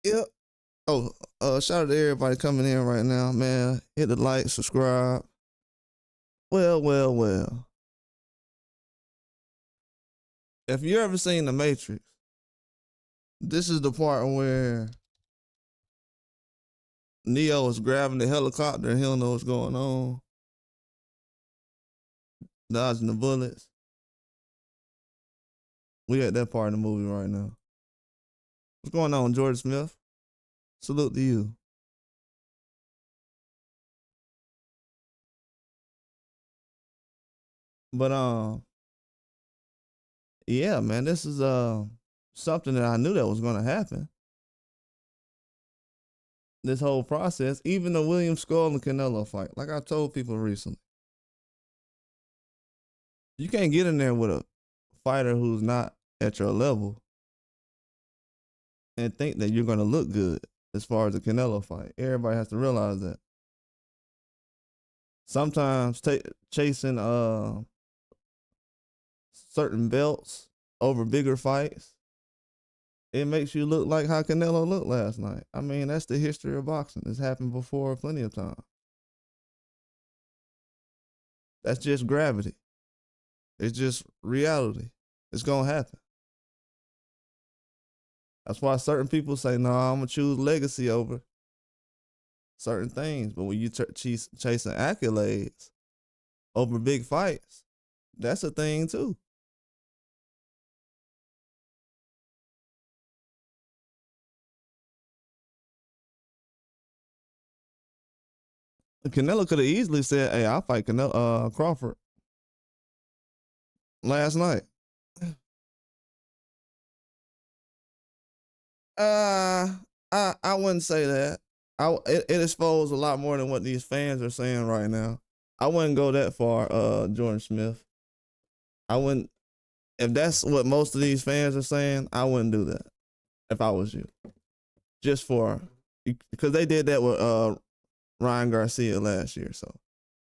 Yep. Oh, shout out to everybody coming in right now, man. Hit the like, subscribe. Well. If you ever seen The Matrix, this is the part where Neo is grabbing the helicopter and he don't know what's going on, dodging the bullets. We at that part of the movie right now. What's going on, Jordan Smith? Salute to you. But yeah, man, this is something that I knew that was gonna happen. This whole process, even the William Skull and Canelo fight, like I told people recently, you can't get in there with a fighter who's not at your level and think that you're gonna look good as far as the Canelo fight. Everybody has to realize that. Sometimes chasing certain belts over bigger fights, it makes you look like how Canelo looked last night. I mean, that's the history of boxing. It's happened before plenty of times. That's just gravity. It's just reality. It's gonna happen. That's why certain people say, no, I'm gonna choose legacy over certain things. But when you chasing accolades over big fights, that's a thing too. Canelo could have easily said, hey, I'll fight Crawford last night. I wouldn't say that. It exposed a lot more than what these fans are saying right now. I wouldn't go that far, Jordan Smith. I wouldn't. If that's what most of these fans are saying, I wouldn't do that if I was you. Just because they did that with Ryan Garcia last year. So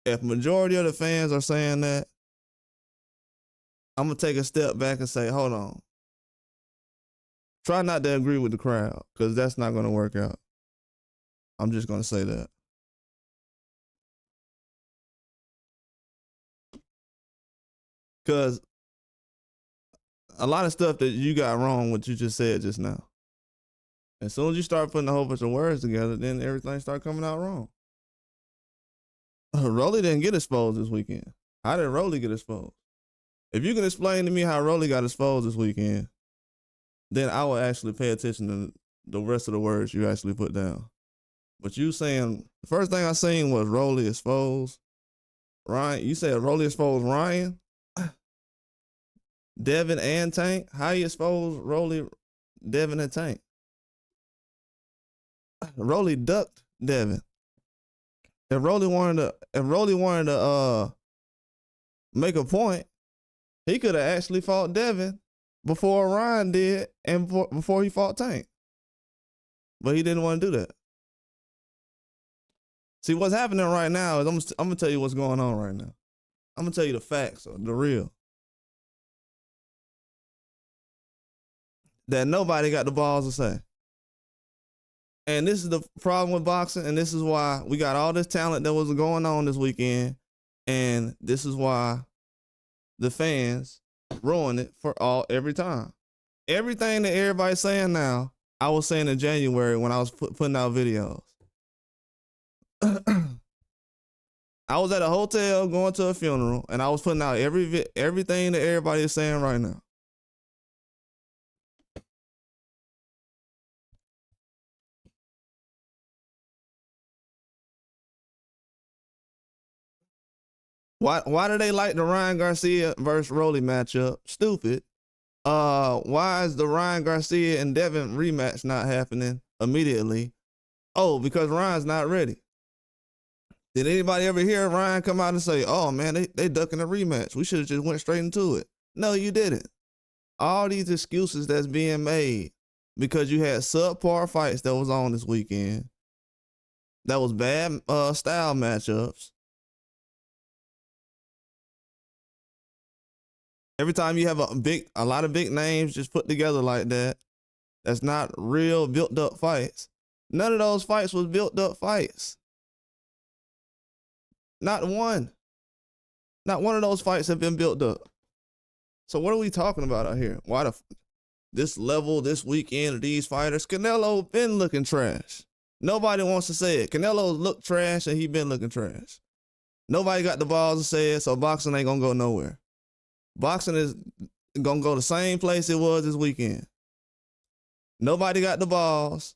if majority of the fans are saying that, I'm gonna take a step back and say, hold on. Try not to agree with the crowd, because that's not gonna work out. I'm just gonna say that. Because a lot of stuff that you got wrong, what you just said just now. As soon as you start putting a whole bunch of words together, then everything start coming out wrong. Rolly didn't get exposed this weekend. How did Rolly get exposed? If you can explain to me how Rolly got exposed this weekend, then I will actually pay attention to the rest of the words you actually put down. But you saying, the first thing I seen was Rolly exposed Ryan. You said Rolly exposed Ryan, Devin, and Tank. How you expose Rolly, Devin, and Tank? Rolly ducked Devin. If Rolly wanted to make a point, he could have actually fought Devin before Ryan did and before he fought Tank. But he didn't want to do that. See, what's happening right now is I'm going to tell you what's going on right now. I'm going to tell you the facts, the real. That nobody got the balls to say. And this is the problem with boxing, and this is why we got all this talent that was going on this weekend, and this is why the fans ruin it for every time. Everything that everybody's saying now, I was saying in January when I was putting out videos. I was at a hotel going to a funeral, and I was putting out everything that everybody is saying right now. Why do they like the Ryan Garcia versus Rolly matchup? Stupid. Why is the Ryan Garcia and Devin rematch not happening immediately? Oh, because Ryan's not ready. Did anybody ever hear Ryan come out and say, oh man, they ducking a rematch. We should have just went straight into it. No, you didn't. All these excuses that's being made because you had subpar fights that was on this weekend. That was bad style matchups. Every time you have a lot of big names just put together like that, That's not real built up fights. None of those fights was built up fights. Not one. Not one of those fights have been built up. So what are we talking about out here? Why this level, this weekend of these fighters? Canelo been looking trash. Nobody wants to say it. Canelo looked trash and he been looking trash. Nobody got the balls to say it, so boxing ain't gonna go nowhere. Boxing is gonna go the same place it was this weekend. Nobody got the balls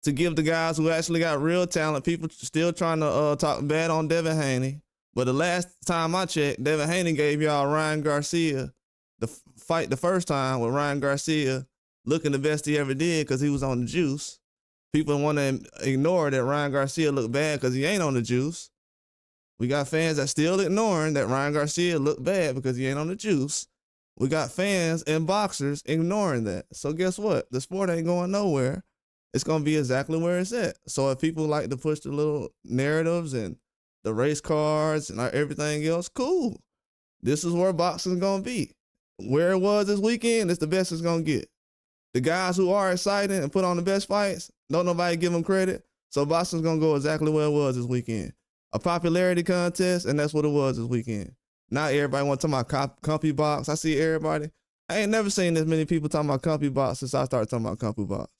to give the guys who actually got real talent. People still trying to talk bad on Devin Haney. But the last time I checked, Devin Haney gave y'all Ryan Garcia the fight the first time with Ryan Garcia looking the best he ever did because he was on the juice. People want to ignore that Ryan Garcia looked bad because he ain't on the juice. We got fans that still ignoring that Ryan Garcia looked bad because he ain't on the juice. We got fans and boxers ignoring that. So guess what? The sport ain't going nowhere. It's going to be exactly where it's at. So if people like to push the little narratives and the race cards and everything else, cool. This is where boxing's going to be. Where it was this weekend, it's the best it's going to get. The guys who are excited and put on the best fights, don't nobody give them credit. So boxing's going to go exactly where it was this weekend. A popularity contest, and that's what it was this weekend. Not everybody want to talk about compy box. I see everybody. I ain't never seen as many people talking about compy box since I started talking about compy box.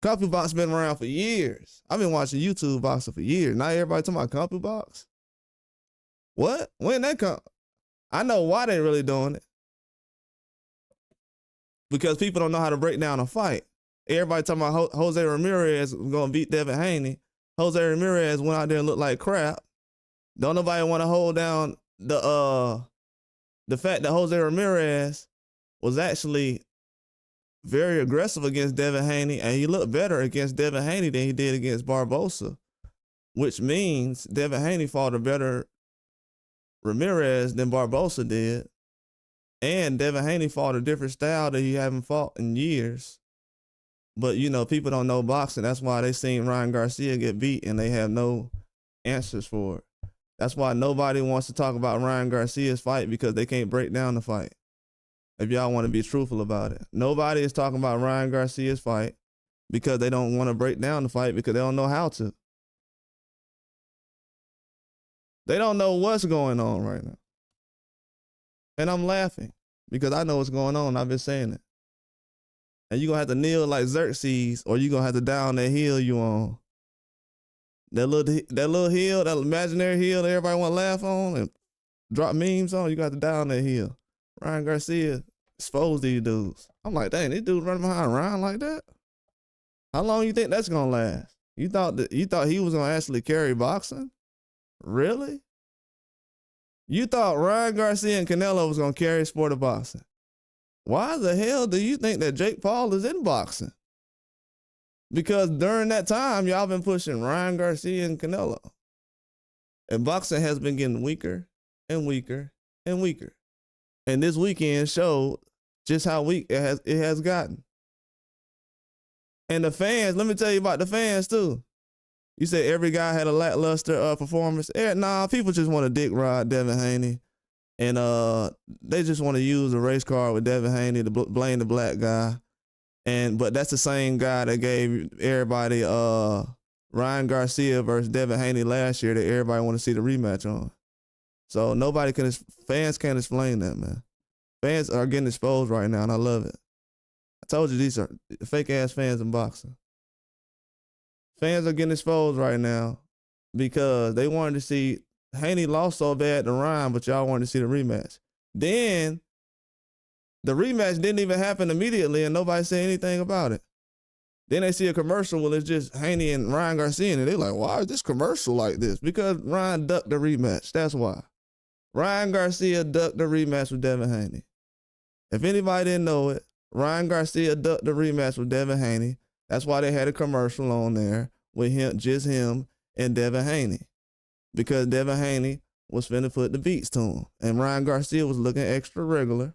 Compy box been around for years. I've been watching YouTube boxing for years. Not everybody talking about compy box. What? When that come? I know why they really doing it. Because people don't know how to break down a fight. Everybody talking about Jose Ramirez going to beat Devin Haney. Jose Ramirez went out there and looked like crap. Don't nobody want to hold down the fact that Jose Ramirez was actually very aggressive against Devin Haney, and he looked better against Devin Haney than he did against Barbosa, which means Devin Haney fought a better Ramirez than Barbosa did, and Devin Haney fought a different style that he haven't fought in years. But, you know, people don't know boxing. That's why they seen Ryan Garcia get beat, and they have no answers for it. That's why nobody wants to talk about Ryan Garcia's fight, because they can't break down the fight. If y'all want to be truthful about it. Nobody is talking about Ryan Garcia's fight because they don't want to break down the fight because they don't know how to. They don't know what's going on right now. And I'm laughing because I know what's going on. I've been saying it. And you're going to have to kneel like Xerxes, or you're going to have to down that hill you on. That little hill, that imaginary hill that everybody want to laugh on and drop memes on, you got to down that hill. Ryan Garcia exposed these dudes. I'm like, dang, these dudes running behind Ryan like that? How long you think that's going to last? You thought he was going to actually carry boxing? Really? You thought Ryan Garcia and Canelo was going to carry sport of boxing? Why the hell do you think that Jake Paul is in boxing? Because during that time, y'all been pushing Ryan Garcia and Canelo. And boxing has been getting weaker and weaker and weaker. And this weekend showed just how weak it has gotten. And the fans, let me tell you about the fans too. You said every guy had a lackluster performance. Nah, people just want to dick ride Devin Haney. And they just want to use a race car with Devin Haney to blame the black guy. But that's the same guy that gave everybody Ryan Garcia versus Devin Haney last year that everybody want to see the rematch on. So fans can't explain that, man. Fans are getting exposed right now, and I love it. I told you these are fake ass fans in boxing. Fans are getting exposed right now because they wanted to see Haney lost so bad to Ryan, but y'all wanted to see the rematch. Then the rematch didn't even happen immediately, and nobody said anything about it. Then they see a commercial, well, it's just Haney and Ryan Garcia, and they're like, why is this commercial like this? Because Ryan ducked the rematch. That's why. Ryan Garcia ducked the rematch with Devin Haney. If anybody didn't know it, Ryan Garcia ducked the rematch with Devin Haney. That's why they had a commercial on there with just him and Devin Haney. Because Devin Haney was finna put the beats to him. And Ryan Garcia was looking extra regular.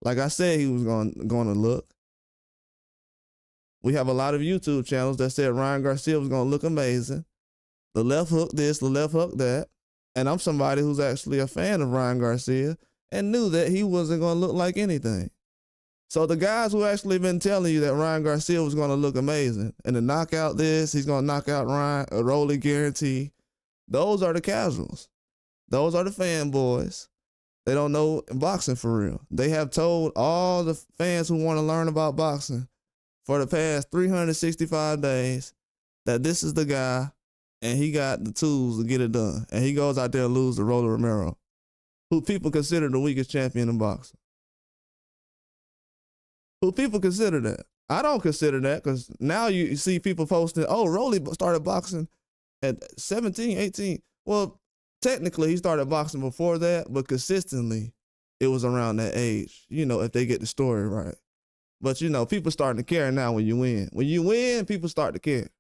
Like I said he was going to look. We have a lot of YouTube channels that said Ryan Garcia was going to look amazing. The left hook this, the left hook that. And I'm somebody who's actually a fan of Ryan Garcia and knew that he wasn't going to look like anything. So the guys who actually been telling you that Ryan Garcia was going to look amazing and to knock out this, he's going to knock out Ryan, a Rolly guarantee. Those are the casuals. Those are the fanboys. They don't know boxing for real. They have told all the fans who want to learn about boxing for the past 365 days that this is the guy and he got the tools to get it done. And he goes out there and loses to Rolly Romero, who people consider the weakest champion in boxing. Who people consider that. I don't consider that because now you see people posting, oh, Rolly started boxing at 17, 18. Well, technically he started boxing before that, but consistently it was around that age, if they get the story right. But, people starting to care now when you win. When you win, people start to care.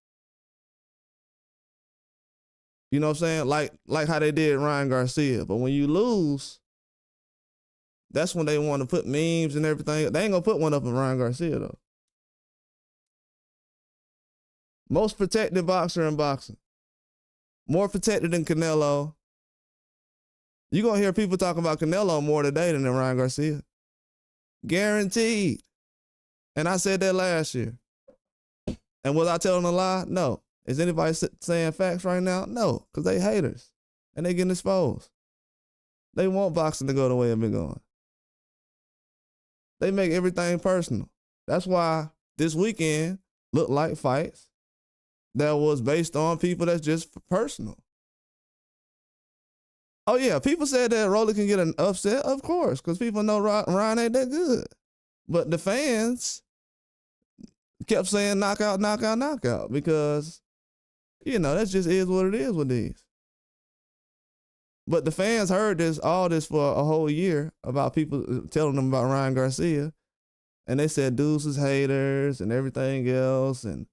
You know what I'm saying? Like how they did Ryan Garcia. But when you lose, that's when they want to put memes and everything. They ain't going to put one up on Ryan Garcia, though. Most protected boxer in boxing. More protected than Canelo. You're going to hear people talking about Canelo more today than Ryan Garcia. Guaranteed. And I said that last year. And was I telling a lie? No. Is anybody saying facts right now? No, because they haters. And they getting exposed. They want boxing to go the way it's been going. They make everything personal. That's why this weekend looked like fights that was based on people that's just personal. Oh, yeah, people said that Rolly can get an upset, of course, because people know Ryan ain't that good. But the fans kept saying knockout, knockout, knockout, because, that just is what it is with these. But the fans heard all this for a whole year about people telling them about Ryan Garcia. And they said dudes is haters and everything else. And,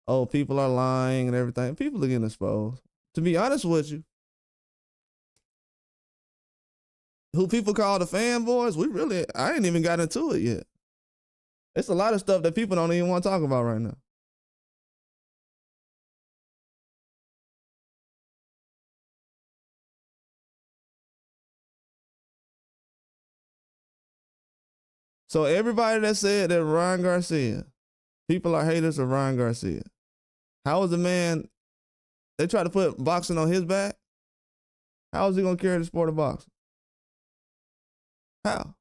oh, people are lying and everything. People are getting exposed. To be honest with you, who people call the fanboys, I ain't even got into it yet. It's a lot of stuff that people don't even want to talk about right now. So everybody that said that Ryan Garcia, people are haters of Ryan Garcia. How is the man, they try to put boxing on his back? How is he going to carry the sport of boxing? How?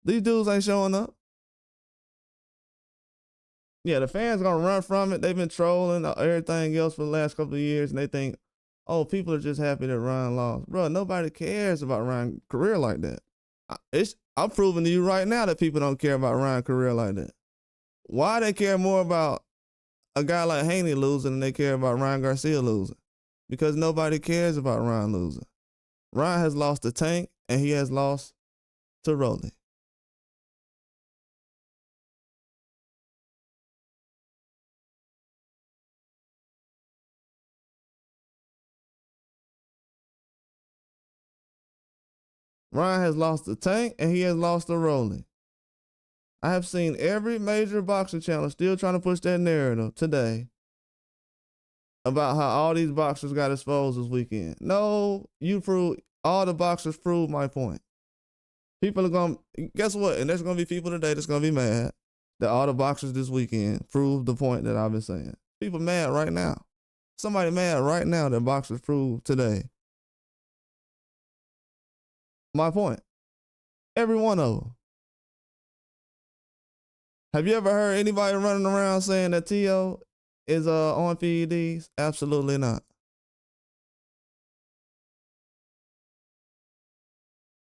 These dudes ain't showing up. Yeah, the fans gonna run from it. They've been trolling everything else for the last couple of years, and they think, oh, people are just happy that Ryan lost. Bro, nobody cares about Ryan's career like that. I'm proving to you right now that people don't care about Ryan's career like that. Why they care more about a guy like Haney losing than they care about Ryan Garcia losing? Because nobody cares about Ryan losing. Ryan has lost to Tank, and he has lost to Rolly. Ryan has lost to Tank, and he has lost to Rolly. I have seen every major boxing channel still trying to push that narrative today about how all these boxers got exposed this weekend. No, all the boxers proved my point. People are going to, guess what? And there's going to be people today that's going to be mad that all the boxers this weekend proved the point that I've been saying. People mad right now. Somebody mad right now that boxers proved today my point. Every one of them. Have you ever heard anybody running around saying that T.O. is on PEDs? Absolutely not.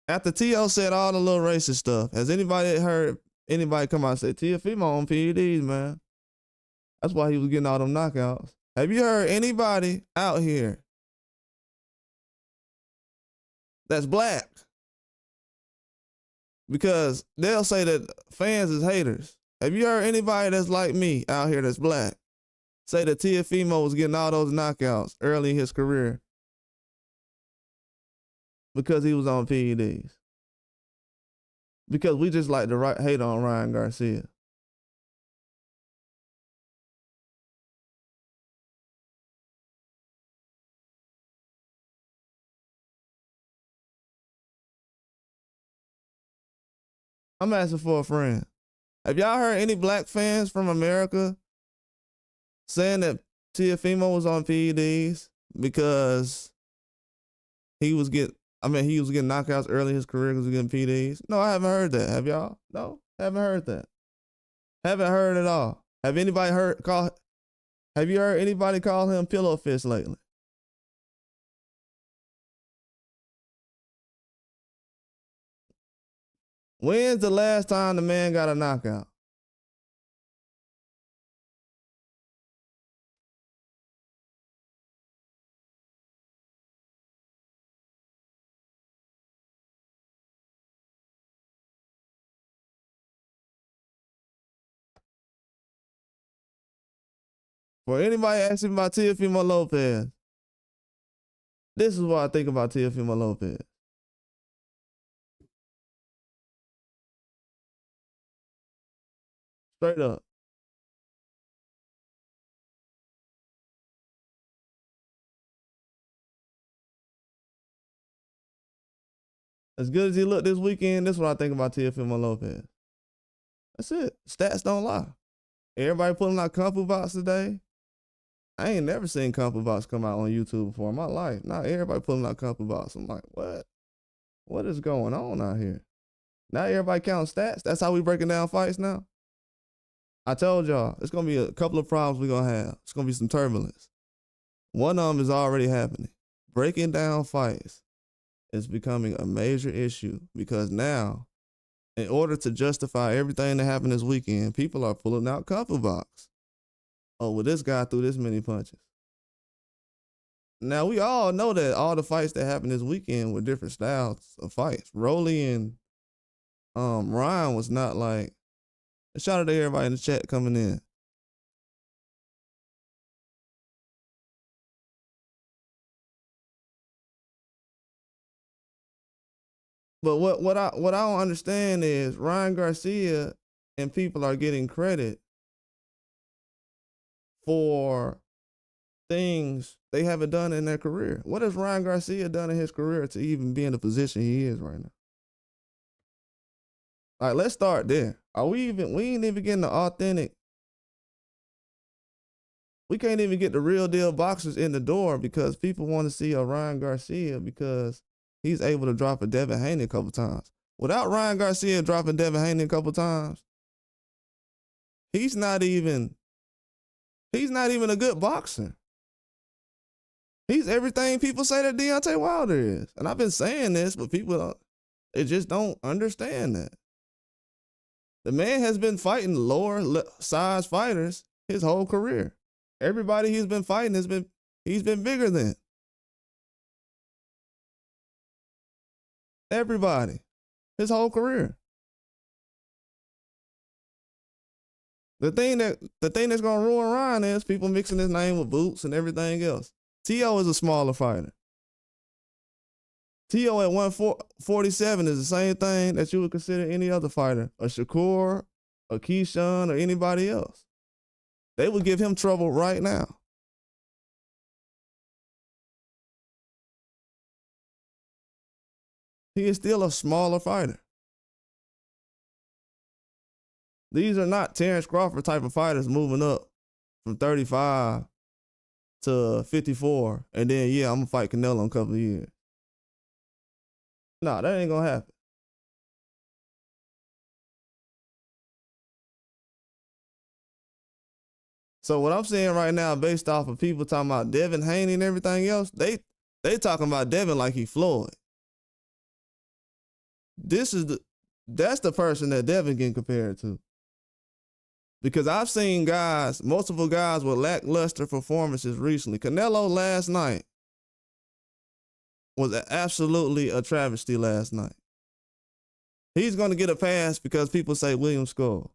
After T.O. said all the little racist stuff, has anybody heard anybody come out and say, Teofimo on PEDs, man? That's why he was getting all them knockouts. Have you heard anybody out here that's black? Because they'll say that fans is haters. Have you heard anybody that's like me out here that's black say that Teofimo was getting all those knockouts early in his career because he was on PEDs? Because we just like to hate on Ryan Garcia. I'm asking for a friend. Have y'all heard any black fans from America saying that Teofimo was on PEDs because he was getting knockouts early in his career because he was getting PEDs? No, I haven't heard that. Have y'all? No, haven't heard that. Haven't heard at all. Have you heard anybody call him pillow fish lately? When's the last time the man got a knockout? For anybody asking about Teofimo Lopez, this is what I think about Teofimo Lopez. Straight up. As good as he looked this weekend, this is what I think about Teofimo Lopez. That's it. Stats don't lie. Everybody pulling out CompuBox today. I ain't never seen CompuBox come out on YouTube before in my life. Now everybody pulling out CompuBox. I'm like, what? What is going on out here? Now everybody counting stats. That's how we breaking down fights now. I told y'all, it's going to be a couple of problems we're going to have. It's going to be some turbulence. One of them is already happening. Breaking down fights is becoming a major issue because now, in order to justify everything that happened this weekend, people are pulling out CompuBox. Oh, well, this guy threw this many punches. Now, we all know that all the fights that happened this weekend were different styles of fights. Rolly and Ryan was not like, shout out to everybody in the chat coming in. But what I don't understand is Ryan Garcia and people are getting credit for things they haven't done in their career. What has Ryan Garcia done in his career to even be in the position he is right now? All right, let's start there. We ain't even getting the authentic. We can't even get the real deal boxers in the door because people want to see a Ryan Garcia because he's able to drop a Devin Haney a couple times. Without Ryan Garcia dropping Devin Haney a couple times, he's not even a good boxer. He's everything people say that Deontay Wilder is. And I've been saying this, but people just don't understand that. The man has been fighting lower size fighters his whole career. Everybody he's been fighting he's been bigger than. Everybody. His whole career. The thing that's gonna ruin Ryan is people mixing his name with Boots and everything else. T.O. is a smaller fighter. T.O. at 147 is the same thing that you would consider any other fighter, a Shakur, a Keyshawn, or anybody else. They would give him trouble right now. He is still a smaller fighter. These are not Terrence Crawford type of fighters moving up from 35 to 54, and then, I'm going to fight Canelo in a couple of years. No, that ain't going to happen. So what I'm saying right now, based off of people talking about Devin Haney and everything else, they talking about Devin like he Floyd. That's the person that Devin getting compared to. Because I've seen multiple guys with lackluster performances recently. Canelo last night was absolutely a travesty last night. He's going to get a pass because people say William Skull.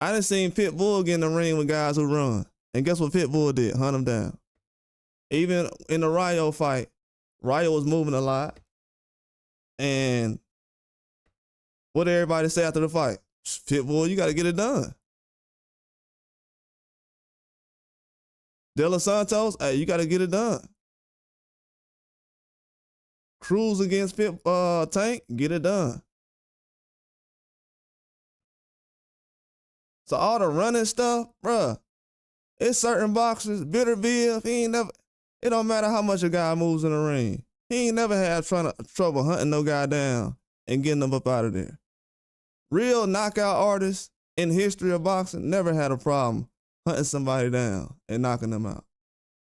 I done seen Pitbull get in the ring with guys who run. And guess what Pitbull did? Hunt him down. Even in the Rayo fight, Rayo was moving a lot. And what did everybody say after the fight? Pitbull, you got to get it done. De Los Santos, hey, you got to get it done. Cruise against Tank, get it done. So all the running stuff, bruh, it's certain boxers, Bitter Bill, he ain't never, it don't matter how much a guy moves in the ring. He ain't never had trouble hunting no guy down and getting them up out of there. Real knockout artists in history of boxing never had a problem hunting somebody down and knocking them out.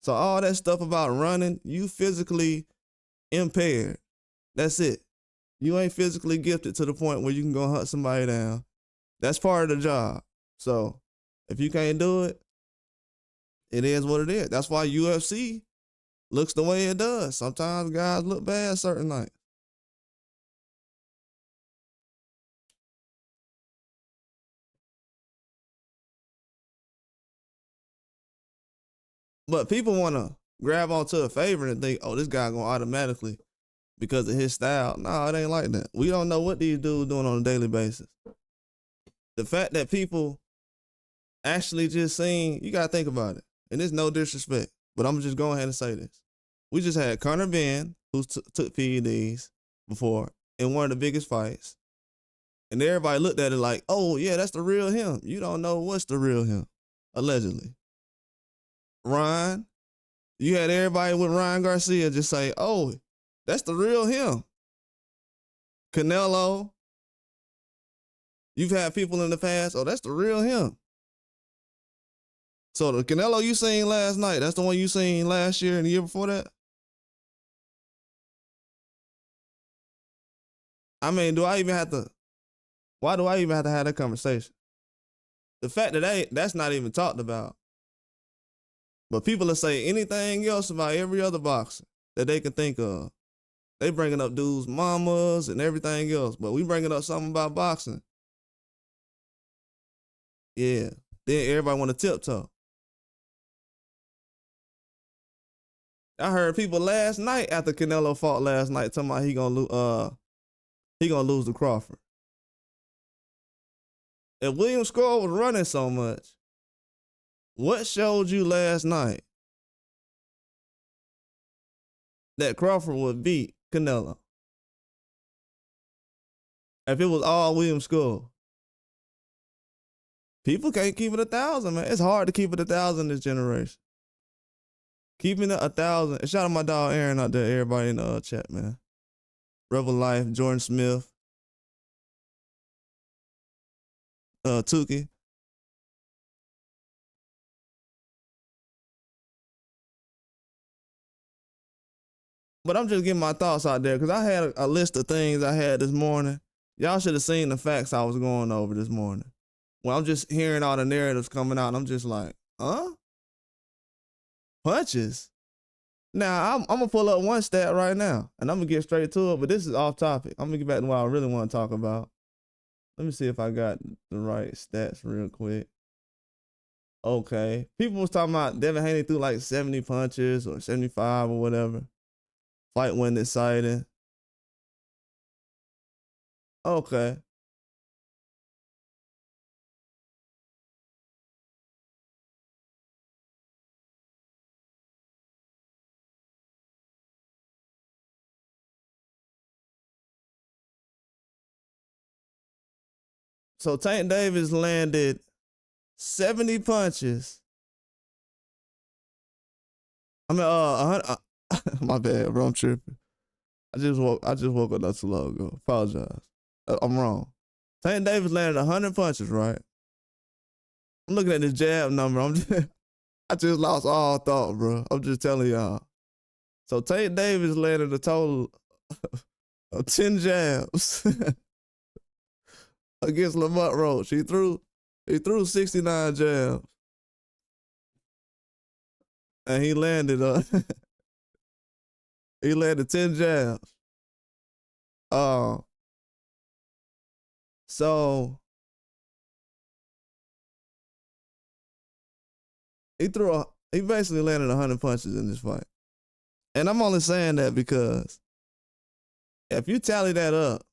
So all that stuff about running, you physically impaired. That's it. You ain't physically gifted to the point where you can go hunt somebody down. That's part of the job. So if you can't do it, it is what it is. That's why UFC looks the way it does. Sometimes guys look bad certain nights. But people want to grab onto a favorite and think, oh, this guy going to automatically because of his style. No, it ain't like that. We don't know what these dudes doing on a daily basis. The fact that people actually just seen, you got to think about it. And it's no disrespect, but I'm just going ahead and say this. We just had Conor Ben, who took PEDs before, in one of the biggest fights. And everybody looked at it like, oh, yeah, that's the real him. You don't know what's the real him, allegedly. Ryan, you had everybody with Ryan Garcia just say, oh, that's the real him. Canelo, you've had people in the past, oh, that's the real him. So the Canelo you seen last night, that's the one you seen last year and the year before that? I mean, why do I even have to have that conversation? The fact that that's not even talked about. But people will say anything else about every other boxer that they can think of. They bringing up dudes' mamas and everything else, but we bringing up something about boxing. Yeah, then everybody want to tiptoe. I heard people last night after Canelo fought last night talking about he gonna lose to Crawford. If William Score was running so much, what showed you last night that Crawford would beat Canelo? If it was all William Score. People can't keep it 1,000, man. It's hard to keep it 1,000 this generation. Keeping it 1,000. Shout out my dog Aaron out there, everybody in the chat, man. Rebel Life, Jordan Smith, Tukey. But I'm just getting my thoughts out there because I had a list of things I had this morning. Y'all should have seen the facts I was going over this morning. Well, I'm just hearing all the narratives coming out, and I'm just like, huh? Punches? Now, I'm going to pull up one stat right now, and I'm going to get straight to it, but this is off topic. I'm going to get back to what I really want to talk about. Let me see if I got the right stats real quick. Okay. People was talking about Devin Haney threw like 70 punches or 75 or whatever. Fight when decided. Okay. So Tank Davis landed 70 punches. I mean, 100. My bad, bro. I'm tripping. I just woke up not too long ago. Apologize. I'm wrong. Tank Davis landed 100 punches, right? I'm looking at this jab number. I just lost all thought, bro. I'm just telling y'all. So Tank Davis landed a total of 10 jabs against Lamont Roach. He threw 69 jabs. And he landed 10 jabs. So he basically landed 100 punches in this fight. And I'm only saying that because if you tally that up,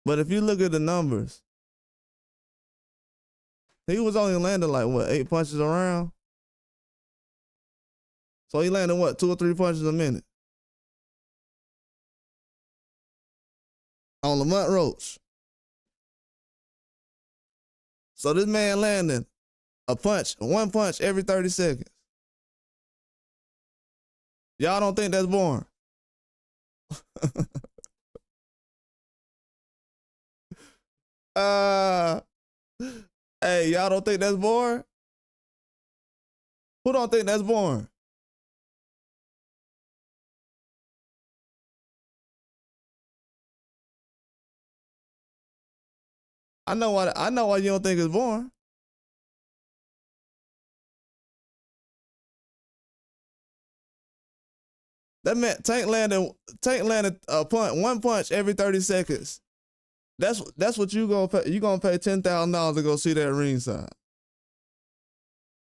But if you look at the numbers, he was only landing like what, 8 punches around? So he landed what, 2 or 3 punches a minute? On Lamont Roach. So this man landing one punch every 30 seconds. Y'all don't think that's boring? Hey, y'all don't think that's boring? Who don't think that's boring? I know why you don't think it's boring. That man Tank landed one punch every 30 seconds. That's what you gonna pay. You gonna pay $10,000 to go see that ringside.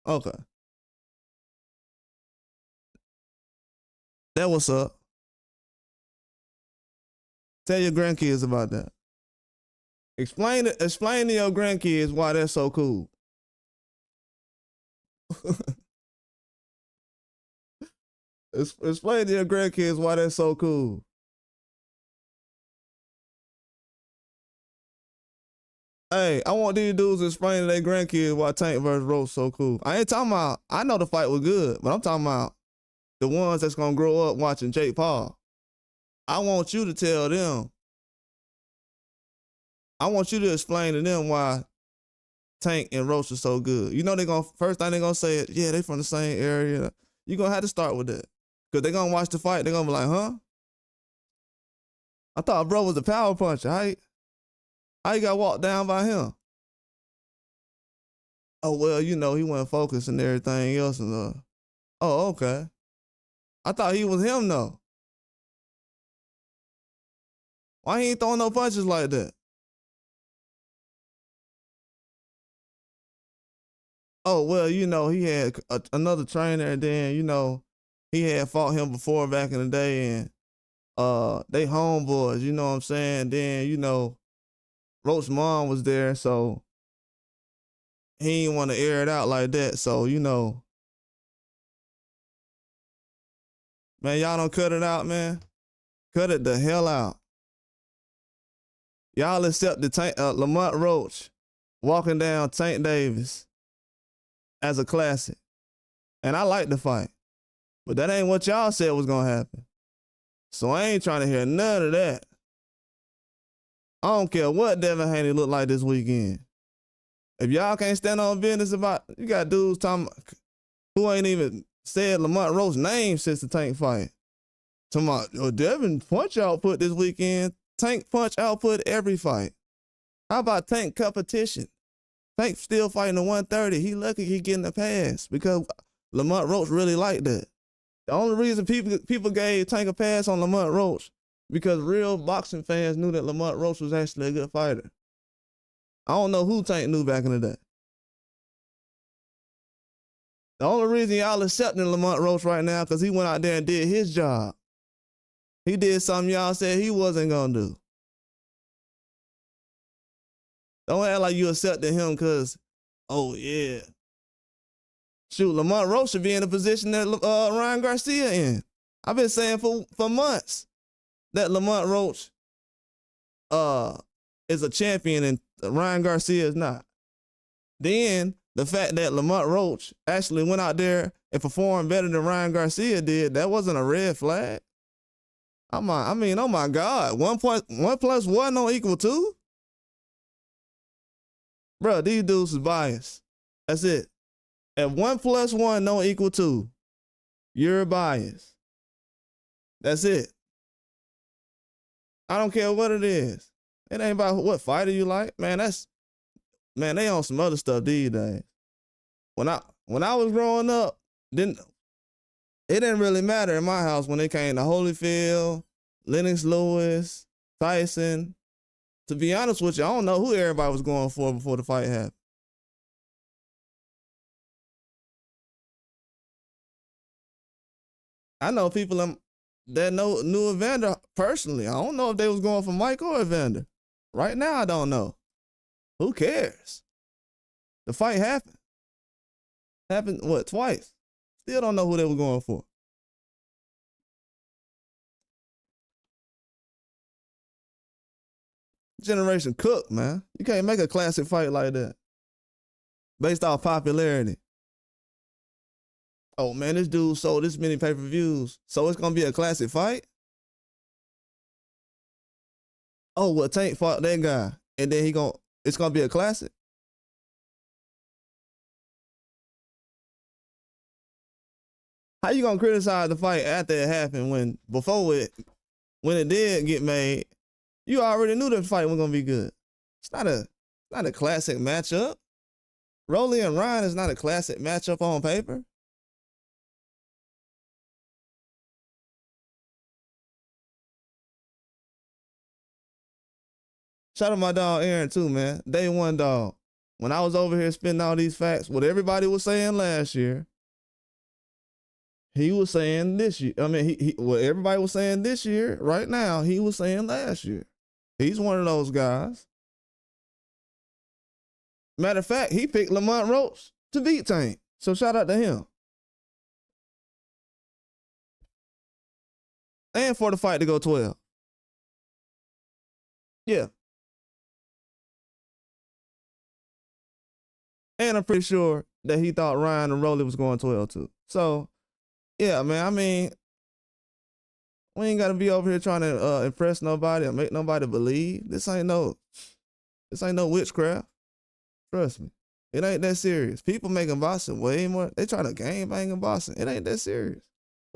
Okay. That what's up. Tell your grandkids about that. Explain to your grandkids why that's so cool. Explain to your grandkids why that's so cool. Hey, I want these dudes to explain to their grandkids why Tank versus Roach so cool. I ain't talking about, I know the fight was good, but I'm talking about the ones that's gonna grow up watching Jake Paul. I want you to tell them. I want you to explain to them why Tank and Roach are so good. You know first thing they're gonna say is, yeah, they from the same area. You're gonna have to start with that. Cause they're gonna watch the fight, they're gonna be like, huh? I thought bro was a power puncher. How you got walked down by him? Oh, well, he wasn't focused and everything else. And oh, okay. I thought he was him though. Why he ain't throwing no punches like that? Oh, well, he had another trainer, and then, he had fought him before back in the day, and they homeboys, you know what I'm saying? Then, Roach's mom was there, so he didn't want to air it out like that. So, man, y'all don't cut it out, man. Cut it the hell out. Y'all accept the Lamont Roach walking down Tank Davis as a classic. And I like the fight. But that ain't what y'all said was going to happen. So I ain't trying to hear none of that. I don't care what Devin Haney looked like this weekend. If y'all can't stand on business about, you got dudes talking who ain't even said Lamont Roach's name since the Tank fight. Talking about, Devin punch output this weekend. Tank punch output every fight. How about Tank competition? Tank still fighting the 130. He lucky he getting a pass because Lamont Roach really liked that. The only reason people gave Tank a pass on Lamont Roach because real boxing fans knew that Lamont Roach was actually a good fighter. I don't know who Tank knew back in the day. The only reason y'all accepting Lamont Roach right now because he went out there and did his job. He did something y'all said he wasn't going to do. Don't act like you accepted him because, oh, yeah. Shoot, Lamont Roach should be in the position that Ryan Garcia in. I've been saying for months that Lamont Roach is a champion and Ryan Garcia is not. Then the fact that Lamont Roach actually went out there and performed better than Ryan Garcia did, that wasn't a red flag. Oh my God. 1 + 1 don't equal 2? Bro, these dudes is biased. That's it. If 1 + 1 don't equal 2, you're biased. That's it. I don't care what it is. It ain't about what fighter you like. Man, they on some other stuff these days. When I was growing up, it didn't really matter in my house when it came to Holyfield, Lennox Lewis, Tyson. To be honest with you, I don't know who everybody was going for before the fight happened. I know people that knew Evander personally. I don't know if they was going for Mike or Evander. Right now, I don't know. Who cares? The fight happened. Happened, what, twice? Still don't know who they were going for. Generation cooked, man. You can't make a classic fight like that based off popularity. Oh, man, this dude sold this many pay-per-views, so it's going to be a classic fight? Oh, well, Tank fought that guy, and then it's going to be a classic? How you going to criticize the fight after it happened when it did get made, you already knew the fight was going to be good? It's not a classic matchup. Rolly and Ryan is not a classic matchup on paper. Shout out my dog Aaron too, man. Day one dog. When I was over here spitting all these facts, what everybody was saying last year, he was saying this year. I mean, what everybody was saying this year, right now, he was saying last year. He's one of those guys. Matter of fact, he picked Lamont Roach to beat Tank. So shout out to him. And for the fight to go 12. Yeah. And I'm pretty sure that he thought Ryan and Rolly was going 12 too. So, yeah, man, I mean, we ain't got to be over here trying to impress nobody or make nobody believe. This ain't no witchcraft. Trust me. It ain't that serious. People making boxing way more. They try to game bang in boxing. It ain't that serious.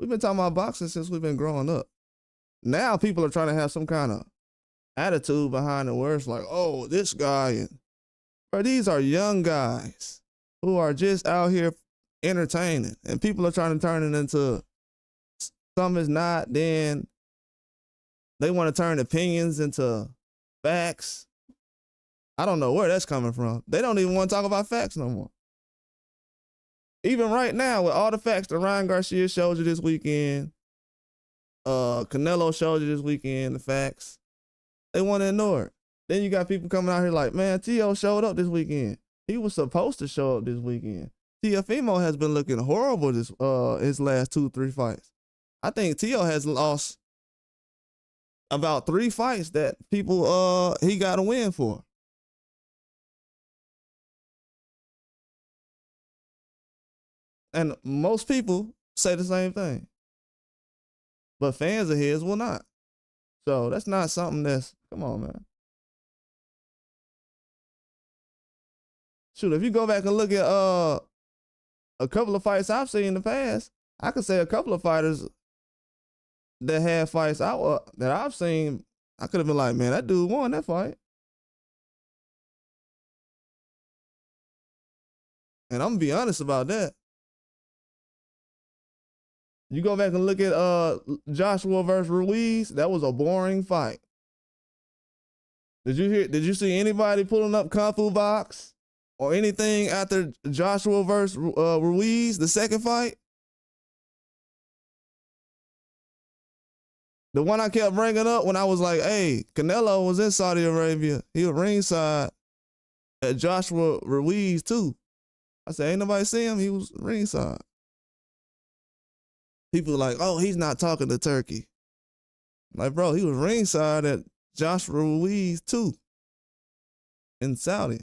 We've been talking about boxing since we've been growing up. Now people are trying to have some kind of attitude behind the words like, oh, this guy. And, bro, these are young guys who are just out here entertaining. And people are trying to turn it into something it's not. Then they want to turn opinions into facts. I don't know where that's coming from. They don't even want to talk about facts no more. Even right now, with all the facts that Ryan Garcia showed you this weekend, Canelo showed you this weekend, the facts, they want to ignore it. Then you got people coming out here like, man, T.O. showed up this weekend. He was supposed to show up this weekend. Teofimo has been looking horrible his last 2-3 fights. I think T.O. has lost about 3 fights that people he got a win for. And most people say the same thing. But fans of his will not. So that's not something come on, man. Shoot, if you go back and look at a couple of fights I've seen in the past, I could say a couple of fighters that had fights that I've seen, I could have been like, man, that dude won that fight. And I'm gonna be honest about that. You go back and look at Joshua versus Ruiz, that was a boring fight. Did you see anybody pulling up Kung Fu Box or anything after Joshua versus Ruiz, the second fight? The one I kept bringing up when I was like, hey, Canelo was in Saudi Arabia. He was ringside at Joshua Ruiz too. I said, ain't nobody see him. He was ringside. People are like, oh, he's not talking to Turkey. Like, bro, he was ringside at Joshua Ruiz too in Saudi.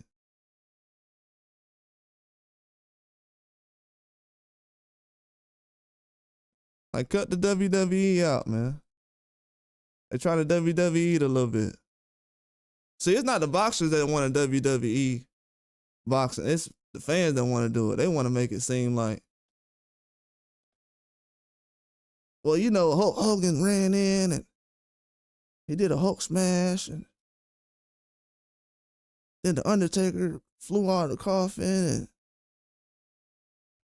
Like, cut the WWE out, man. They try to WWE it a little bit. See, it's not the boxers that want to WWE boxing. It's the fans that want to do it. They want to make it seem like, well, you know, Hulk Hogan ran in and he did a Hulk smash, and then the Undertaker flew out of the coffin, and,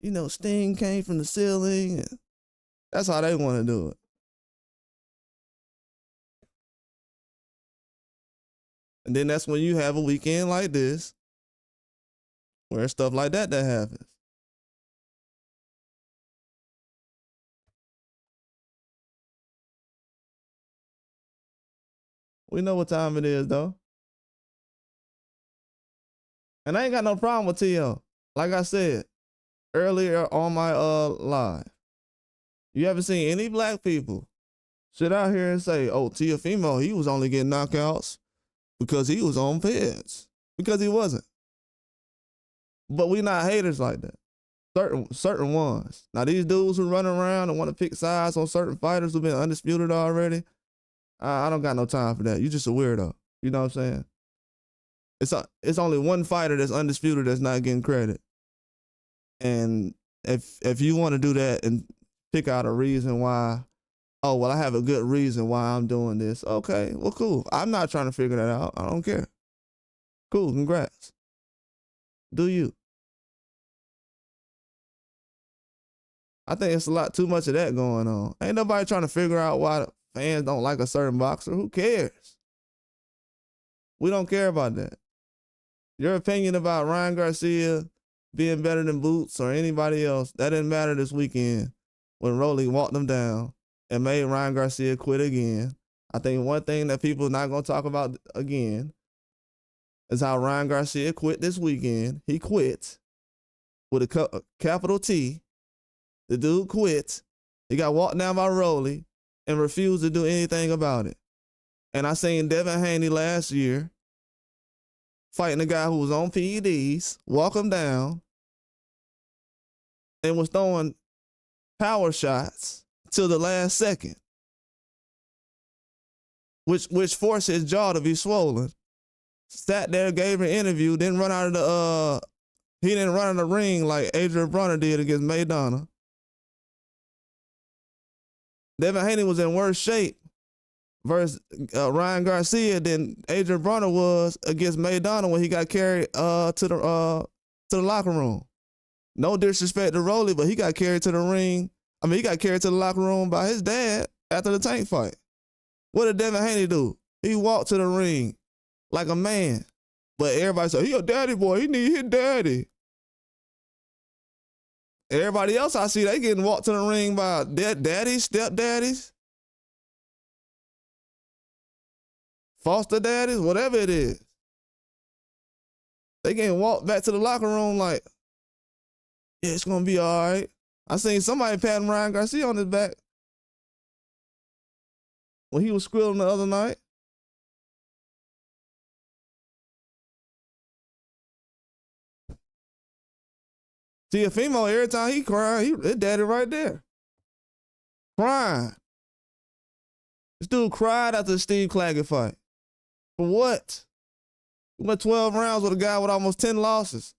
you know, Sting came from the ceiling. And that's how they want to do it. And then that's when you have a weekend like this where stuff like that happens. We know what time it is, though. And I ain't got no problem with T.O. Like I said earlier on my live, you haven't seen any black people sit out here and say, oh, Teofimo, he was only getting knockouts because he was on feds. Because he wasn't. But we not haters like that. Certain ones. Now these dudes who run around and want to pick sides on certain fighters who've been undisputed already, I don't got no time for that. You just a weirdo. You know what I'm saying? It's only one fighter that's undisputed that's not getting credit. And if you want to do that and pick out a reason why, oh, well, I have a good reason why I'm doing this. Okay, well, cool. I'm not trying to figure that out. I don't care. Cool, congrats. Do you? I think it's a lot too much of that going on. Ain't nobody trying to figure out why fans don't like a certain boxer. Who cares? We don't care about that. Your opinion about Ryan Garcia being better than Boots or anybody else, that didn't matter this weekend when Rolly walked them down and made Ryan Garcia quit again. I think one thing that people are not going to talk about again is how Ryan Garcia quit this weekend. He quit with a capital T. The dude quit. He got walked down by Rolly and refused to do anything about it. And I seen Devin Haney last year fighting a guy who was on PEDs, walk him down, and was throwing power shots till the last second, which forced his jaw to be swollen. Sat there, gave an interview, didn't run out of the he didn't run out of the ring like Adrian Bronner did against Maidana. Devin Haney was in worse shape versus Ryan Garcia than Adrian Bronner was against Maidana when he got carried to the locker room. No disrespect to Rolly, but he got carried to the ring. I mean, he got carried to the locker room by his dad after the Tank fight. What did Devin Haney do? He walked to the ring like a man. But everybody said, he a daddy boy. He need his daddy. Everybody else I see, they getting walked to the ring by daddies, stepdaddies, foster daddies, whatever it is. They getting walked back to the locker room like, yeah, it's going to be all right. I seen somebody patting Ryan Garcia on his back when he was squealing the other night. Teofimo, every time he crying, his daddy right there. Crying. This dude cried after the Steve Claggett fight. For what? He went 12 rounds with a guy with almost 10 losses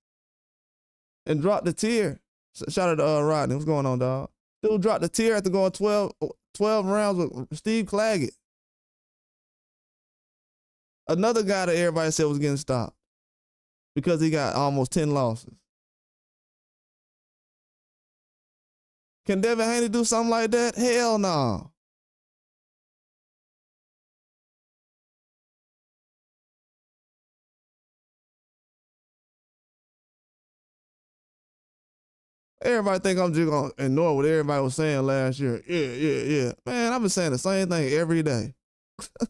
and dropped the tear. Shout out to Rodney. What's going on, dog? Dude dropped the tear after going 12 rounds with Steve Claggett. Another guy that everybody said was getting stopped because he got almost 10 losses. Can Devin Haney do something like that? Hell no. Everybody think I'm just going to ignore what everybody was saying last year. Yeah. Man, I've been saying the same thing every day. I've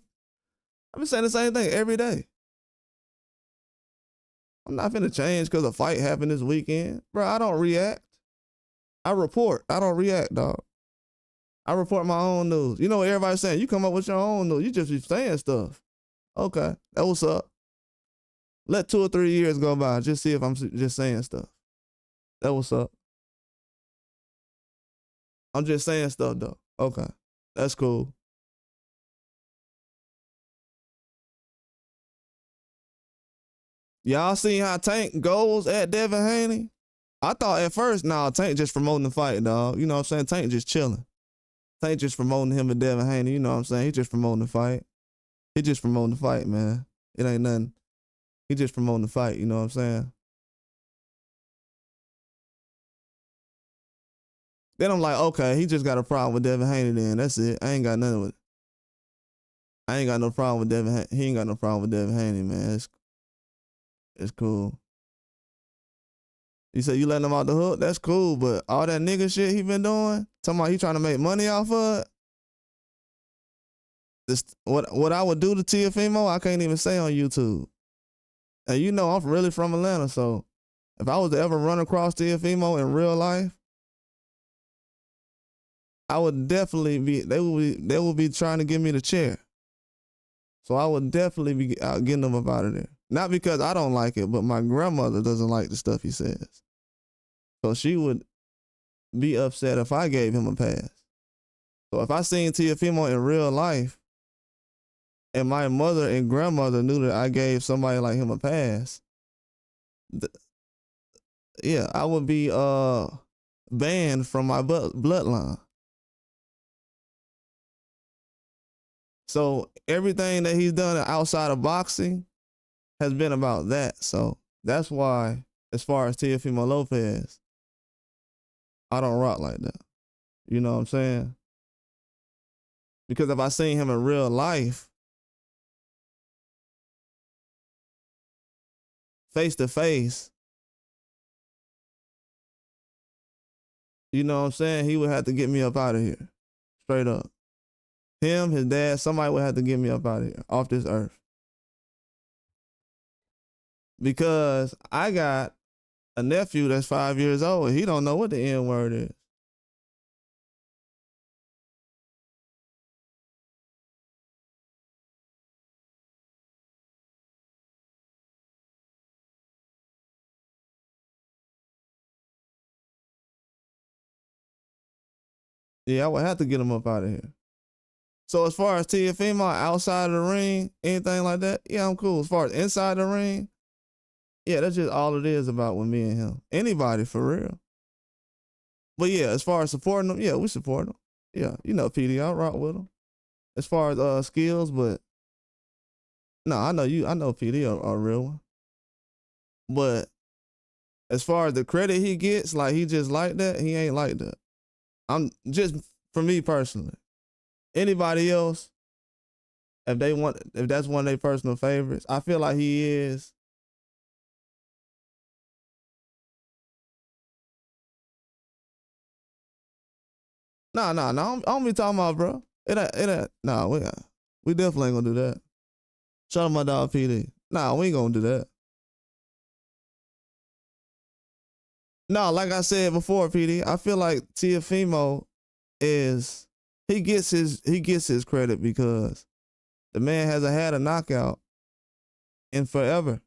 been saying the same thing every day. I'm not finna change because a fight happened this weekend. Bro, I don't react. I report. I don't react, dog. I report my own news. You know what everybody's saying? You come up with your own news. You just be saying stuff. Okay, that what's up. Let 2 or 3 years go by. Just see if I'm just saying stuff. That what's up. I'm just saying stuff, though. Okay, that's cool. Y'all seen how Tank goes at Devin Haney? I thought at first, Tank just promoting the fight, dog. You know what I'm saying? Tank just chilling. Tank just promoting him and Devin Haney. You know what I'm saying? He just promoting the fight. He just promoting the fight, man. It ain't nothing. He just promoting the fight. You know what I'm saying? Then I'm like, okay, he just got a problem with Devin Haney then. That's it. I ain't got nothing with it. I ain't got no problem with Devin Haney. He ain't got no problem with Devin Haney, man. It's cool. You say you letting him out the hook? That's cool, but all that nigga shit he been doing, talking about he trying to make money off of it. This, what I would do to Teofimo, I can't even say on YouTube. And you know I'm really from Atlanta, so if I was to ever run across Teofimo in real life, I would definitely be. They would be trying to give me the chair. So I would definitely be out getting them up out of there. Not because I don't like it, but my grandmother doesn't like the stuff he says. So she would be upset if I gave him a pass. So if I seen Teofimo in real life, and my mother and grandmother knew that I gave somebody like him a pass, yeah, I would be banned from my bloodline. So everything that he's done outside of boxing has been about that. So that's why, as far as Teofimo Lopez, I don't rock like that. You know what I'm saying? Because if I seen him in real life, face to face, you know what I'm saying, he would have to get me up out of here. Straight up. Him, his dad, somebody would have to get me up out of here, off this earth. Because I got a nephew that's 5 years old. He don't know what the N word is. Yeah, I would have to get him up out of here. So as far as Teofimo outside of the ring, anything like that, yeah, I'm cool. As far as inside the ring, yeah, that's just all it is about with me and him. Anybody, for real. But yeah, as far as supporting them, yeah, we support them. Yeah, you know PD, I rock with them. As far as skills, but no, I know PD are a real one. But as far as the credit he gets, like he just like that, he ain't like that. I'm just, for me personally. Anybody else, if that's one of their personal favorites, I feel like he is. Nah, I don't be talking about, bro. It ain't. Nah, we definitely ain't gonna do that. Shout out my dog PD. Nah, we ain't gonna do that. No, like I said before, PD, I feel like Teofimo is he gets his credit because the man hasn't had a knockout in forever.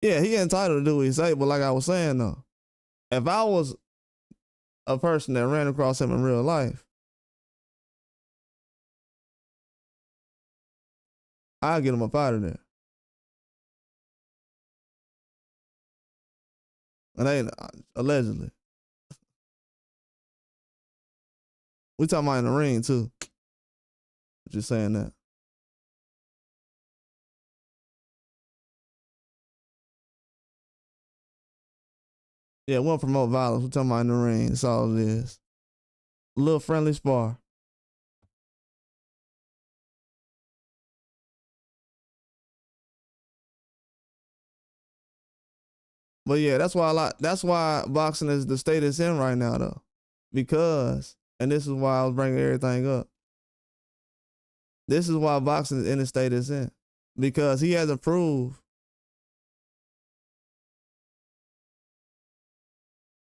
Yeah, he entitled to do what he say, but like I was saying though, if I was a person that ran across him in real life, I'd get him up out of there. And they allegedly. We talking about in the ring too. Just saying that. Yeah, we don't promote violence. We talking about in the ring. That's all it is. A little friendly spar. But yeah, that's why boxing is the state it's in right now though. Because, and this is why I was bringing everything up. This is why boxing is in the state it's in. Because he hasn't proved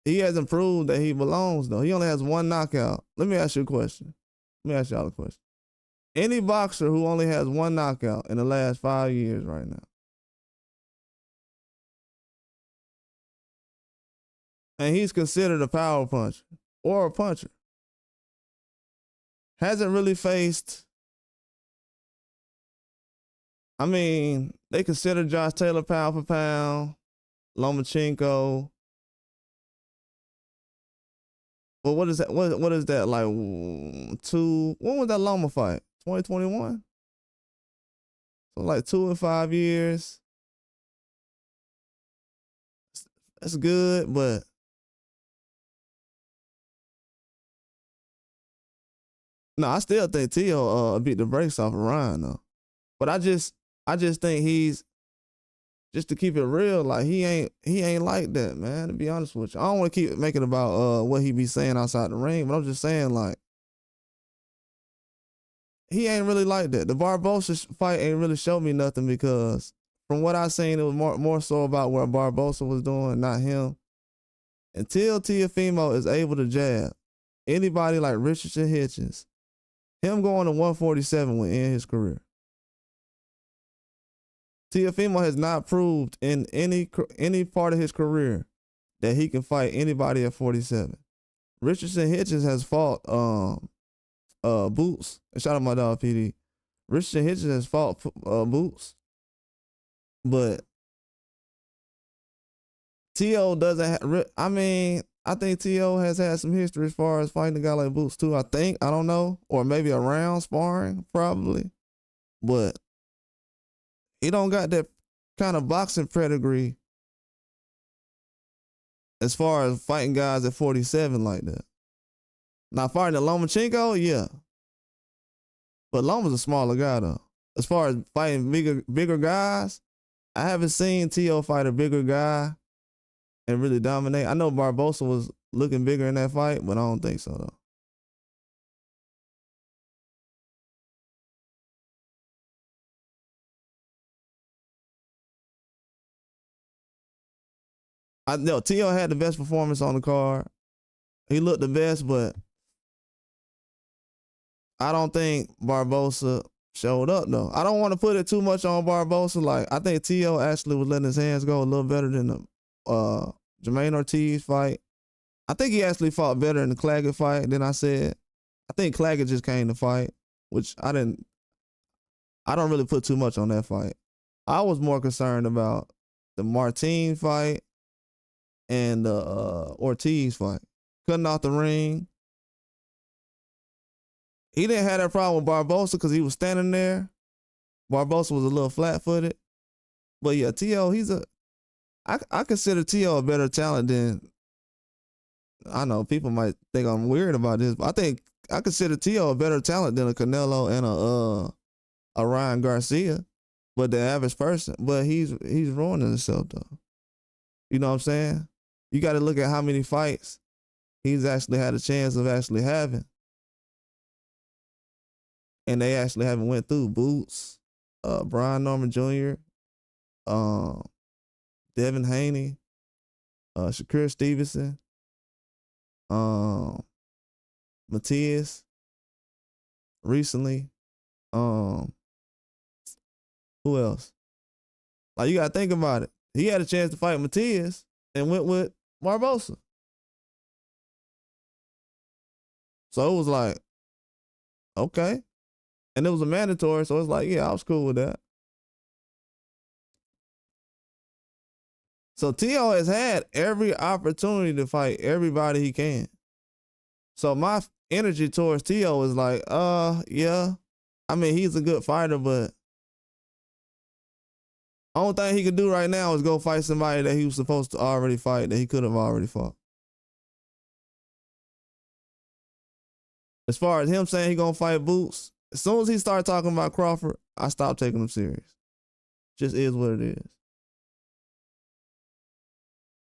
that he belongs though. He only has one knockout. Let me ask you a question. Let me ask y'all a question. Any boxer who only has one knockout in the last 5 years right now, and he's considered a power puncher or a puncher, hasn't really faced. I mean, they consider Josh Taylor pound for pound, Lomachenko. Well, what is that? What is that like? When was that Loma fight? 2021. So like 2 and 5 years. That's good, but no, I still think Tio beat the brakes off of Ryan though. But I just think he's, just to keep it real, like he ain't like that, man. To be honest with you, I don't want to keep making about what he be saying outside the ring, but I'm just saying like he ain't really like that. The Barbosa fight ain't really showed me nothing because from what I seen, it was more so about what Barbosa was doing, not him. Until Teofimo is able to jab anybody like Richardson Hitchens, him going to 147 will end his career. Teofimo has not proved in any part of his career that he can fight anybody at 47. Richardson Hitchens has fought Boots. And shout out my dog PD. Richardson Hitchens has fought Boots. But T.O. doesn't have, I mean, I think T.O. has had some history as far as fighting a guy like Boots too, I think. I don't know. Or maybe around sparring, probably. But he don't got that kind of boxing pedigree as far as fighting guys at 47 like that. Now fighting a Lomachenko, yeah. But Loma's a smaller guy though. As far as fighting bigger guys, I haven't seen T.O. fight a bigger guy and really dominate. I know Barbosa was looking bigger in that fight, but I don't think so though. I know T.O. had the best performance on the card. He looked the best, but I don't think Barbosa showed up though. I don't want to put it too much on Barbosa. Like I think T.O. actually was letting his hands go a little better than the Jermaine Ortiz fight. I think he actually fought better in the Claggett fight than I said. I think Claggett just came to fight, which I don't really put too much on that fight. I was more concerned about the Martin fight and the Ortiz fight. Cutting off the ring. He didn't have that problem with Barbosa because he was standing there. Barbosa was a little flat-footed. But yeah, T.O., I consider T.O. a better talent than, I know people might think I'm weird about this, but I consider T.O. a better talent than a Canelo and a Ryan Garcia, but the average person. But he's ruining himself though. You know what I'm saying? You got to look at how many fights he's actually had a chance of actually having. And they actually haven't went through. Boots, Brian Norman Jr., Devin Haney, Shakur Stevenson, Matias recently. Who else? Like you gotta think about it. He had a chance to fight Matias and went with Barbosa. So it was like, okay. And it was a mandatory, so it's like, yeah, I was cool with that. So T.O. has had every opportunity to fight everybody he can. So my energy towards T.O. is like, yeah. I mean, he's a good fighter, but only thing he could do right now is go fight somebody that he was supposed to already fight, that he could have already fought. As far as him saying he gonna fight Boots, as soon as he started talking about Crawford, I stopped taking him serious. Just is what it is.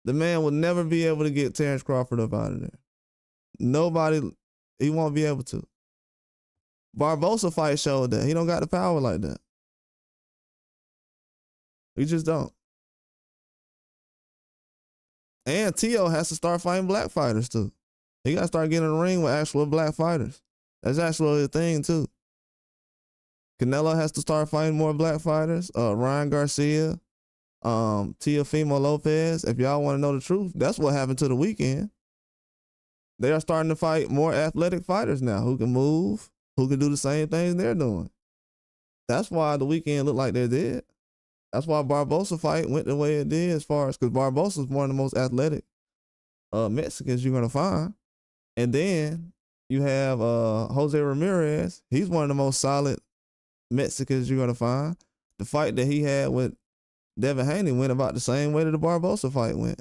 The man will never be able to get Terrence Crawford up out of there. Nobody, he won't be able to. Barbosa fight showed that. He don't got the power like that. He just don't. And T.O. has to start fighting black fighters too. He got to start getting in the ring with actual black fighters. That's actually a thing too. Canelo has to start fighting more black fighters. Ryan Garcia, Teofimo Lopez. If y'all want to know the truth, that's what happened to the weekend. They are starting to fight more athletic fighters now who can move, who can do the same things they're doing. That's why the weekend looked like they did. That's why Barbosa fight went the way it did, as far as, because Barbosa is one of the most athletic Mexicans you're gonna find. And then you have Jose Ramirez. He's one of the most solid Mexicans you're gonna find. The fight that he had with Devin Haney went about the same way that the Barbosa fight went.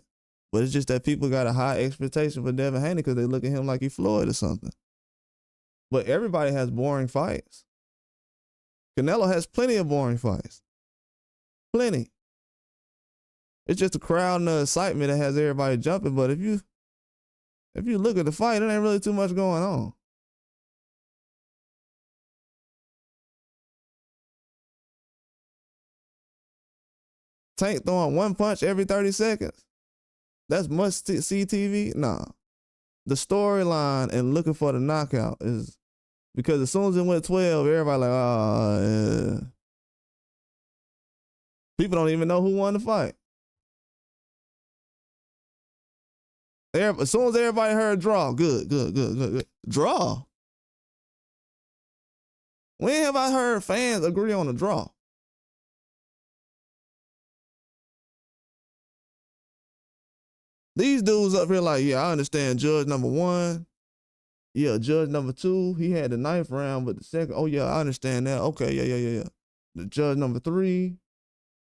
But it's just that people got a high expectation for Devin Haney because they look at him like he Floyd or something. But everybody has boring fights. Canelo has plenty of boring fights. Plenty. It's just the crowd and the excitement that has everybody jumping. But if you look at the fight, it ain't really too much going on. Tank throwing one punch every 30 seconds. That's must-see TV? Nah. The storyline and looking for the knockout is because as soon as it went 12, everybody like, yeah. People don't even know who won the fight. As soon as everybody heard draw, good. Draw. When have I heard fans agree on a draw? These dudes up here like, yeah, I understand judge number 1. Yeah, judge number 2, he had the 9th round, but the second, oh yeah, I understand that. Okay, yeah. The judge number 3,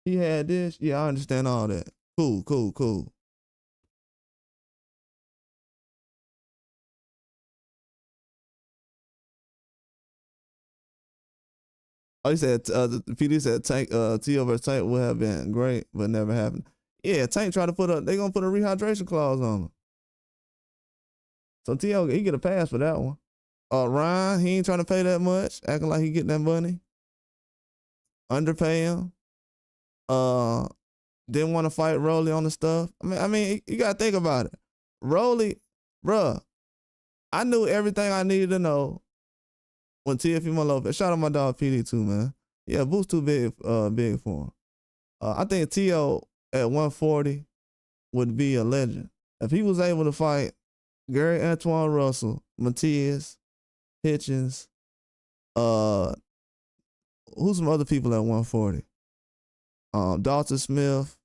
he had this. Yeah, I understand all that. Cool. Oh, he said, the PD said Tank, T.O. versus Tank would have been great, but never happened. Yeah, Tank tried to they gonna put a rehydration clause on him. So T.O., he get a pass for that one. Ryan, he ain't trying to pay that much, acting like he getting that money. Underpay him. Didn't want to fight Rolly on the stuff. I mean, you gotta think about it. Rolly, bruh, I knew everything I needed to know when Teofimo Lopez. Shout out my dog PD too, man. Yeah, Boost too big for him. I think T.O. at 140 would be a legend. If he was able to fight Gary Antoine Russell, Matias, Hitchens, who's some other people at 140? Dalton Smith,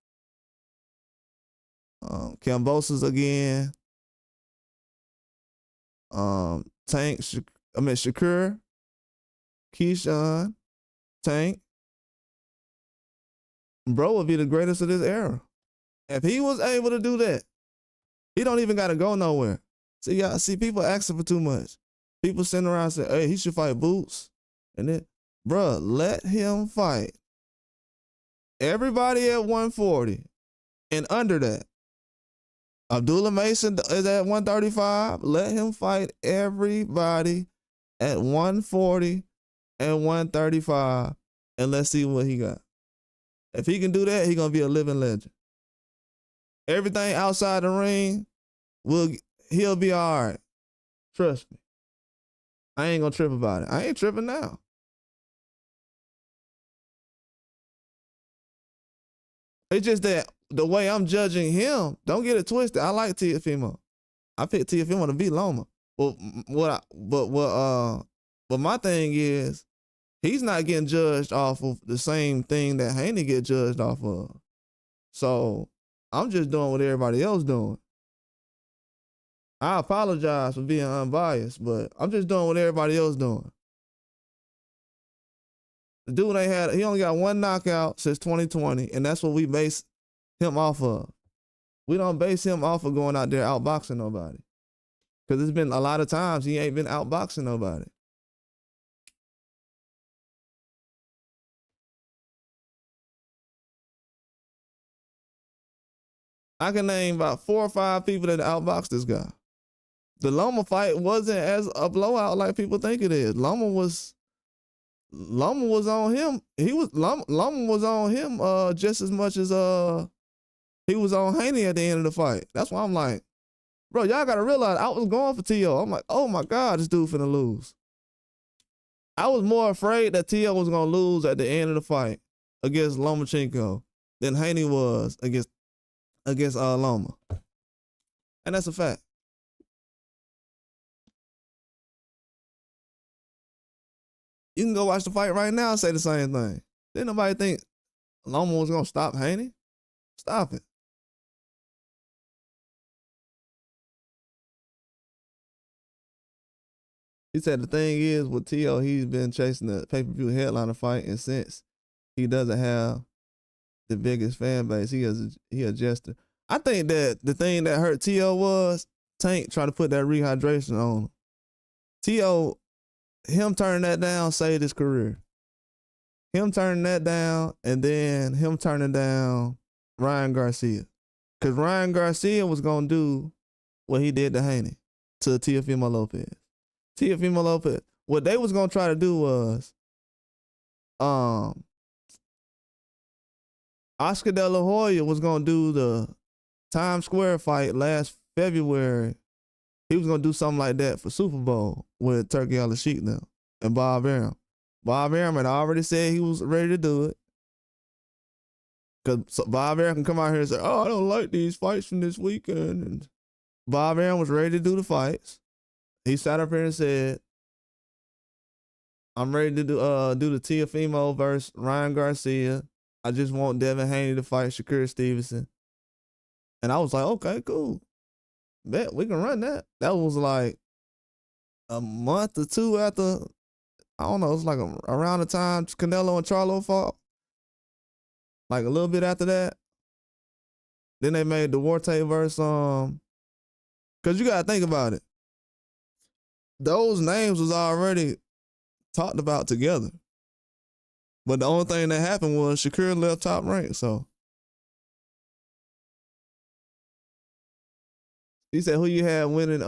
Kambosos again, Shakur, Keyshawn, Tank. Bro would be the greatest of this era. If he was able to do that, he don't even gotta go nowhere. See, people asking for too much. People sitting around saying, hey, he should fight Boots. And then, bruh, let him fight everybody at 140 and under that. Abdullah Mason is at 135. Let him fight everybody at 140 and 135, and let's see what he got. If he can do that, he gonna be a living legend. Everything outside the ring, he'll be all right. Trust me. I ain't gonna trip about it. I ain't tripping now. It's just that the way I'm judging him, don't get it twisted. I like Teofimo. I picked Teofimo to beat Loma. But my thing is, he's not getting judged off of the same thing that Haney get judged off of. So I'm just doing what everybody else doing. I apologize for being unbiased, but I'm just doing what everybody else doing. The dude he only got 1 knockout since 2020, and that's what we base him off of. We don't base him off of going out there outboxing nobody. Because it's been a lot of times he ain't been outboxing nobody. I can name about 4 or 5 people that outboxed this guy. The Loma fight wasn't as a blowout like people think it is. Loma was on him. Loma was on him just as much as he was on Haney at the end of the fight. That's why I'm like, bro, y'all gotta realize I was going for T.O. I'm like, oh my God, this dude finna lose. I was more afraid that T.O. was gonna lose at the end of the fight against Lomachenko than Haney was against Loma. And that's a fact. You can go watch the fight right now and say the same thing. Didn't nobody think Loma was gonna stop Haney? Stop it. He said the thing is with T.O., he's been chasing the pay-per-view headliner fight, and since he doesn't have the biggest fan base, he adjusted. I think that the thing that hurt T.O. was Tank trying to put that rehydration on him. T.O., him turning that down saved his career. Him turning that down, and then him turning down Ryan Garcia. Because Ryan Garcia was going to do what he did to Haney, to Teofimo Lopez. Teofimo Lopez, what they was going to try to do was Oscar De La Hoya was gonna do the Times Square fight last February. He was gonna do something like that for Super Bowl with Turkey Al Sheik now and Bob Arum. Bob Arum had already said he was ready to do it. Cause Bob Arum can come out here and say, "Oh, I don't like these fights from this weekend." And Bob Arum was ready to do the fights. He sat up here and said, "I'm ready to do the Teofimo versus Ryan Garcia. I just want Devin Haney to fight Shakur Stevenson." And I was like, "Okay, cool. Bet we can run that." That was like a month or two after, I don't know, it's like around the time Canelo and Charlo fought. Like a little bit after that. Then they made Duarte versus cause you gotta think about it. Those names was already talked about together. But the only thing that happened was Shakur left Top Rank, so. He said who you had winning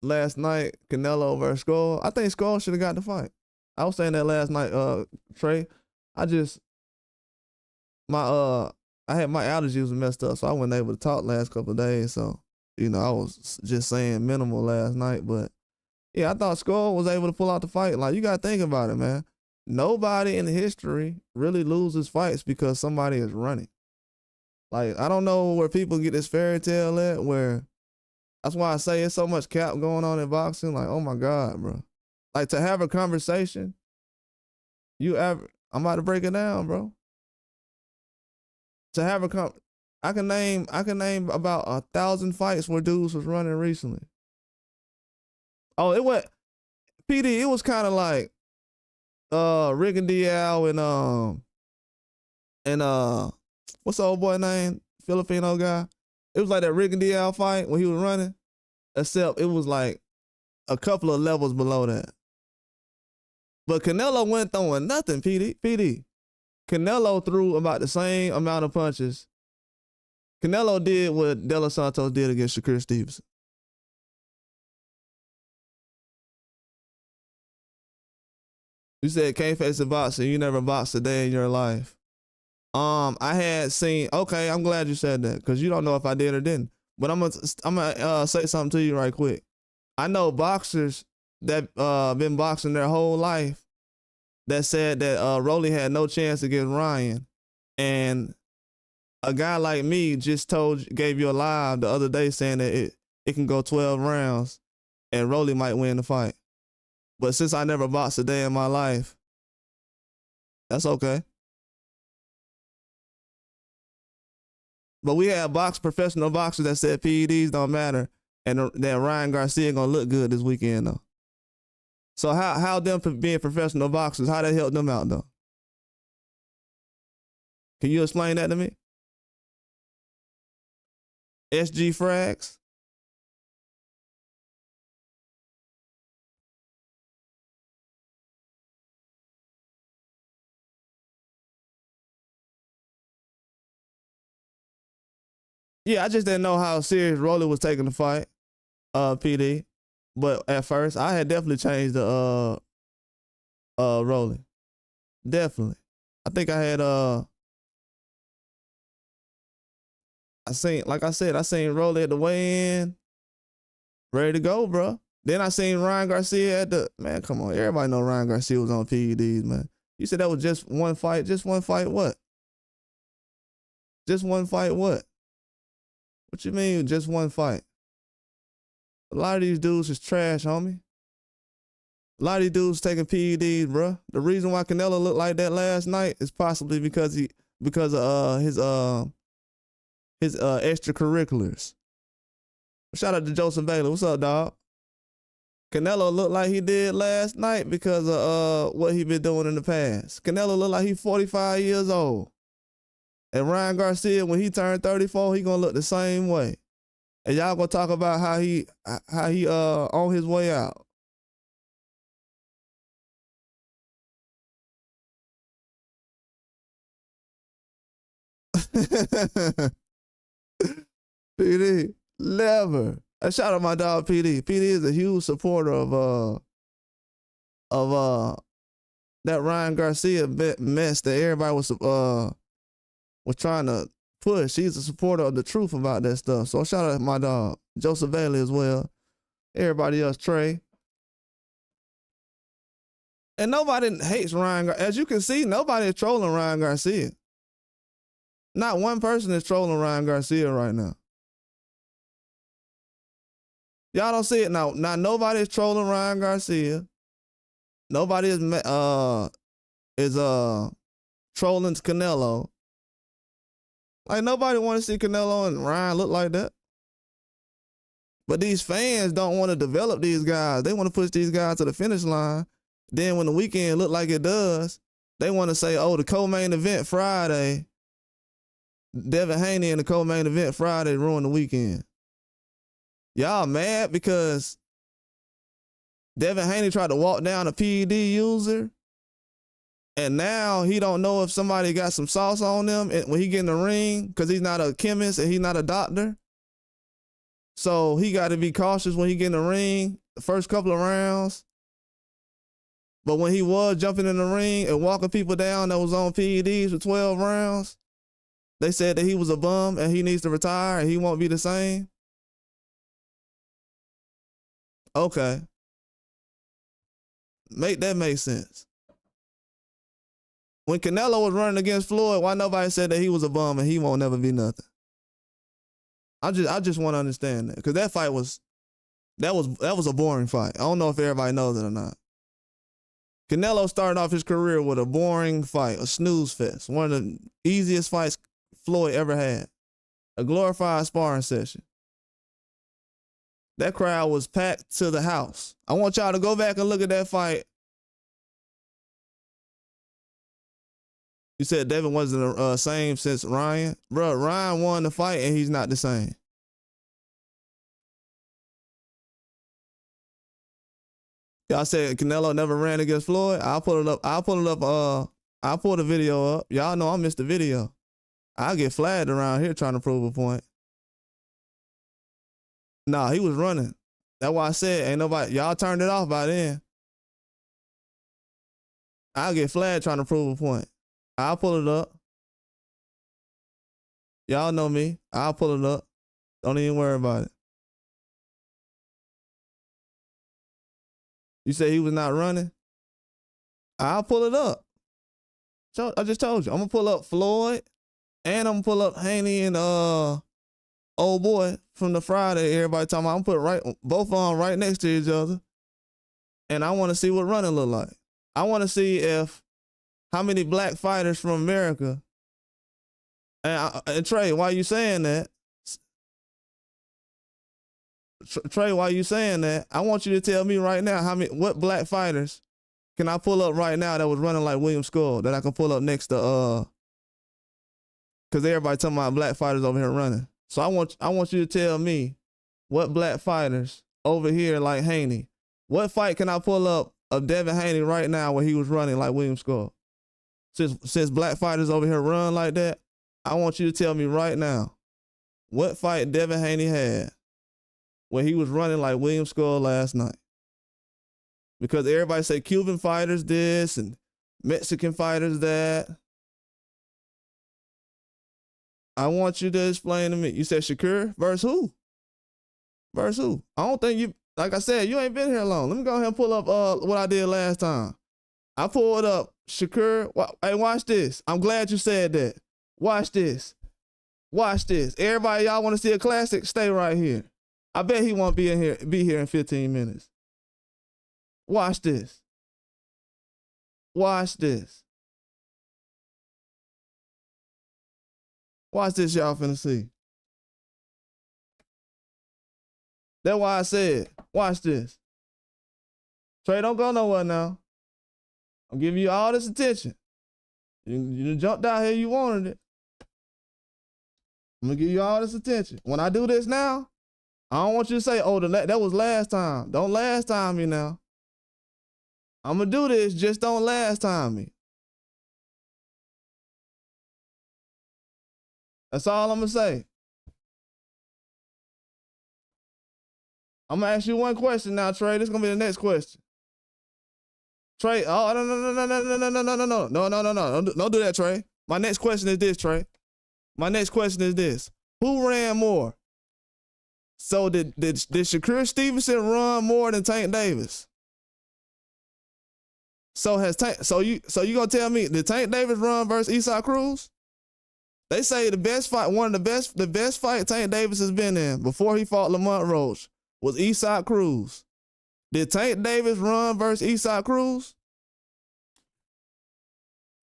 last night, Canelo versus Skull. I think Skull should have got the fight. I was saying that last night, Trey. I had my allergies messed up, so I wasn't able to talk last couple of days. So, I was just saying minimal last night. But yeah, I thought Skull was able to pull out the fight. Like, you gotta think about it, man. Nobody in history really loses fights because somebody is running. Like, I don't know where people get this fairy tale at, where that's why I say it's so much cap going on in boxing. Like, oh my God, bro. Like, to have a conversation, I'm about to break it down, bro. To have I can name about 1,000 fights where dudes was running recently. Oh, it was kind of like Rigondeaux and what's the old boy name? Filipino guy. It was like that Rigondeaux fight when he was running, except it was like a couple of levels below that. But Canelo went throwing nothing, PD. Canelo threw about the same amount of punches. Canelo did what De Los Santos did against Shakur Stevenson. You said can't face a boxer. You never boxed a day in your life. I had seen. Okay, I'm glad you said that because you don't know if I did or didn't. But I'm gonna say something to you right quick. I know boxers that been boxing their whole life that said that Rolly had no chance against Ryan, and a guy like me just gave you a live the other day saying that it can go 12 rounds and Rolly might win the fight. But since I never boxed a day in my life, that's okay. But we had professional boxers that said PEDs don't matter, and that Ryan Garcia gonna look good this weekend though. So how them being professional boxers, how that help them out though? Can you explain that to me? SG Frags? Yeah, I just didn't know how serious Rolly was taking the fight, PD. But at first, I had definitely changed the Rolly. Definitely. I think I had I seen Rolly at the weigh-in, ready to go, bro. Then I seen Ryan Garcia man, come on. Everybody know Ryan Garcia was on PEDs, man. You said that was just one fight. Just one fight what? Just one fight what? What you mean just one fight? A lot of these dudes is trash, homie. A lot of these dudes taking PEDs, bro. The reason why Canelo looked like that last night is possibly because of his extracurriculars. Shout out to Joseph Bailey. What's up, dog? Canelo looked like he did last night because of what he been doing in the past. Canelo looked like he's 45 years old. And Ryan Garcia, when he turned 34, he gonna look the same way. And y'all gonna talk about how he on his way out. PD, never. I shout out my dog PD. PD is a huge supporter of that Ryan Garcia mess that everybody was was trying to push. He's a supporter of the truth about that stuff. So shout out to my dog, Joseph Bailey as well. Everybody else, Trey. And nobody hates Ryan. As you can see, nobody is trolling Ryan Garcia. Not one person is trolling Ryan Garcia right now. Y'all don't see it now. Now nobody is trolling Ryan Garcia. Nobody is trolling Canelo. Like nobody want to see Canelo and Ryan look like that. But these fans don't want to develop these guys. They want to push these guys to the finish line. Then when the weekend look like it does, they want to say, oh, the co-main event Friday, Devin Haney and the co-main event Friday ruined the weekend. Y'all mad because Devin Haney tried to walk down a PED user, and now he don't know if somebody got some sauce on them when he get in the ring because he's not a chemist and he's not a doctor. So he got to be cautious when he get in the ring the first couple of rounds. But when he was jumping in the ring and walking people down that was on PEDs for 12 rounds, they said that he was a bum and he needs to retire and he won't be the same. Okay. Make that make sense. When Canelo was running against Floyd, why nobody said that he was a bum and he won't never be nothing? I just want to understand that, because that fight was a boring fight. I don't know if everybody knows it or not. Canelo started off his career with a boring fight, a snooze fest, one of the easiest fights Floyd ever had, a glorified sparring session. That crowd was packed to the house. I want y'all to go back and look at that fight. You said Devin wasn't the same since Ryan. Bro, Ryan won the fight and he's not the same. Y'all said Canelo never ran against Floyd. I'll pull it up. I'll pull the video up. Y'all know I missed the video. I'll get flagged around here trying to prove a point. Nah, he was running. That's why I said ain't nobody. Y'all turned it off by then. I'll get flagged trying to prove a point. I'll pull it up. Y'all know me. I'll pull it up. Don't even worry about it. You say he was not running? I'll pull it up. So I just told you. I'm gonna pull up Floyd and I'm gonna pull up Haney and old boy from the Friday. Everybody talking about, I'm gonna put both of them right next to each other. And I want to see what running look like. I want to see how many black fighters from America. And Trey, why you saying that? Trey, why you saying that? I want you to tell me right now what black fighters can I pull up right now that was running like William Skull that I can pull up next to because everybody talking about black fighters over here running. So I want you to tell me what black fighters over here like Haney. What fight can I pull up of Devin Haney right now where he was running like William Skull? Since black fighters over here run like that, I want you to tell me right now what fight Devin Haney had when he was running like William Skull last night. Because everybody say Cuban fighters this and Mexican fighters that. I want you to explain to me. You said Shakur versus who? Versus who? I don't think you, like I said, you ain't been here long. Let me go ahead and pull up what I did last time. I pulled up Shakur. Hey, watch this. I'm glad you said that. Watch this. Watch this. Everybody, y'all want to see a classic? Stay right here. I bet he won't be here in 15 minutes. Watch this. Watch this. Watch this, y'all finna see. That's why I said, watch this. Trey, don't go nowhere now. I'm giving you all this attention. You jumped out here, you wanted it. I'm gonna give you all this attention. When I do this now, I don't want you to say, oh, that was last time. Don't last time me now. I'm gonna do this, just don't last time me. That's all I'm gonna say. I'm gonna ask you one question now, Trey. This is gonna be the next question. Trey, oh no. Don't do that, Trey. My next question is this, Trey. My next question is this: who ran more? So did Shakur Stevenson run more than Tank Davis? So has Tank? So you gonna tell me did Tank Davis run versus Esau Cruz? They say the best fight, the best fight Tank Davis has been in before he fought Lamont Roach was Esau Cruz. Did Tank Davis run versus Esau Cruz?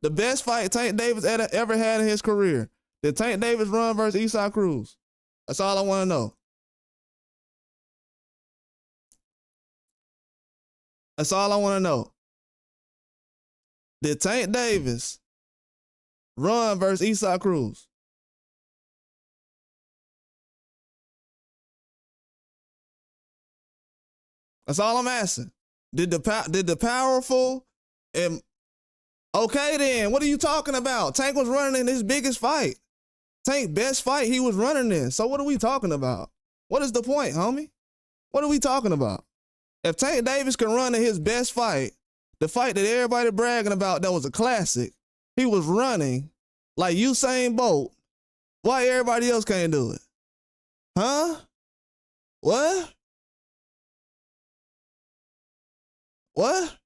The best fight Tank Davis ever had in his career. Did Tank Davis run versus Esau Cruz? That's all I want to know. That's all I want to know. Did Tank Davis run versus Esau Cruz? That's all I'm asking. Did the powerful and okay then? What are you talking about? Tank was running in his biggest fight. Tank best fight he was running in. So what are we talking about? What is the point, homie? What are we talking about? If Tank Davis can run in his best fight, the fight that everybody bragging about that was a classic, he was running like Usain Bolt. Why everybody else can't do it? Huh? What? What?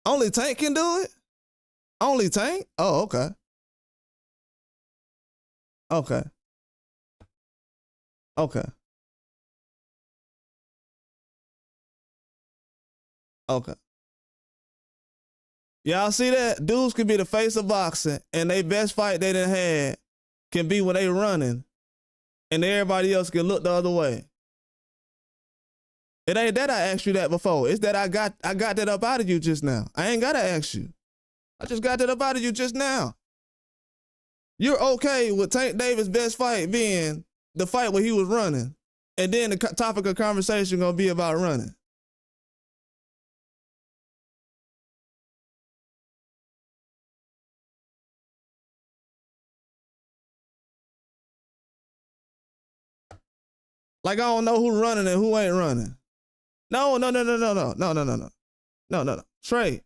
Only Tank can do it? Only Tank? Oh, okay. Okay. Okay. Okay. Y'all see that? Dudes can be the face of boxing, and they best fight they done had can be when they running, and everybody else can look the other way. It ain't that I asked you that before. It's that I got that up out of you just now. I ain't gotta ask you. I just got that up out of you just now. You're okay with Tank Davis' best fight being the fight where he was running, and then the topic of conversation gonna be about running. Like I don't know who running and who ain't running. No. Trey,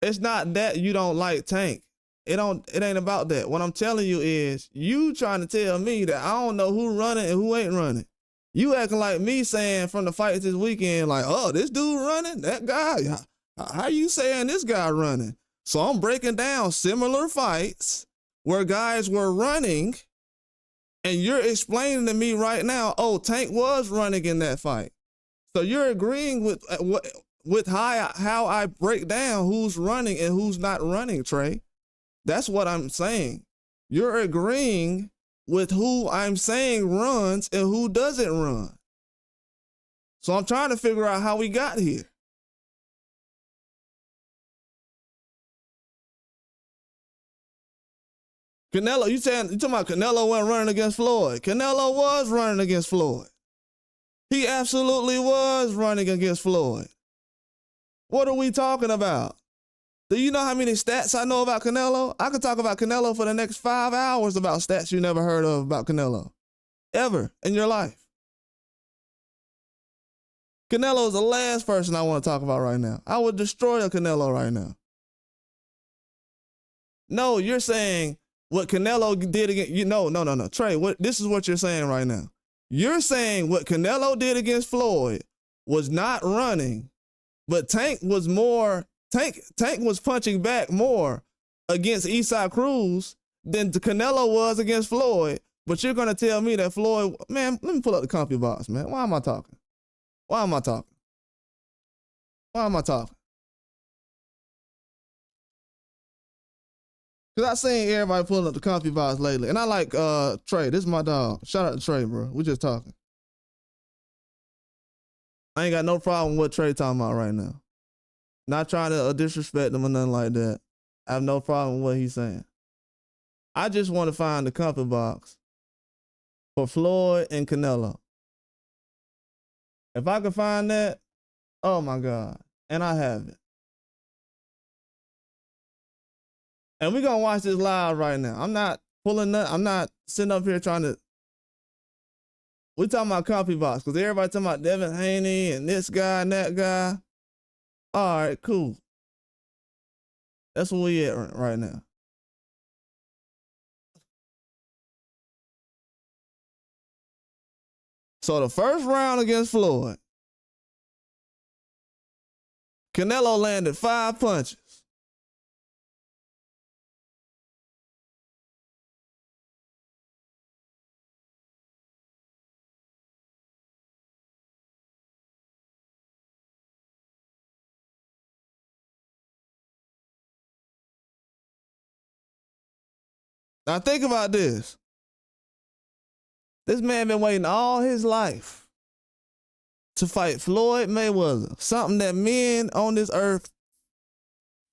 it's not that you don't like Tank. It ain't about that. What I'm telling you is you trying to tell me that I don't know who running and who ain't running. You acting like me saying from the fights this weekend, like, oh, this dude running, that guy. How you saying this guy running? So I'm breaking down similar fights where guys were running, and you're explaining to me right now, oh, Tank was running in that fight. So you're agreeing with how I break down who's running and who's not running, Trey. That's what I'm saying. You're agreeing with who I'm saying runs and who doesn't run. So I'm trying to figure out how we got here. Canelo, you talking about Canelo wasn't running against Floyd. Canelo was running against Floyd. He absolutely was running against Floyd. What are we talking about? Do you know how many stats I know about Canelo? I could talk about Canelo for the next 5 hours about stats you never heard of about Canelo. Ever in your life. Canelo is the last person I want to talk about right now. I would destroy a Canelo right now. No, you're saying what Canelo did against you. No. Trey, this is what you're saying right now. You're saying what Canelo did against Floyd was not running, but Tank was more. Tank was punching back more against Esau Cruz than Canelo was against Floyd. But you're gonna tell me that Floyd, man, let me pull up the comfy box, man. Why am I talking? Cause I seen everybody pulling up the comfy box lately. And I like Trey. This is my dog. Shout out to Trey, bro. We just talking. I ain't got no problem with what Trey talking about right now. Not trying to disrespect him or nothing like that. I have no problem with what he's saying. I just want to find the comfort box for Floyd and Canelo. If I can find that, oh my God. And I have it. And we're going to watch this live right now. I'm not pulling that. I'm not sitting up here trying to. We talking about comfy box because everybody talking about Devin Haney and this guy and that guy. All right, cool. That's where we at right now. So the first round against Floyd, Canelo landed 5 punches. Now think about this. This man been waiting all his life to fight Floyd Mayweather, something that men on this earth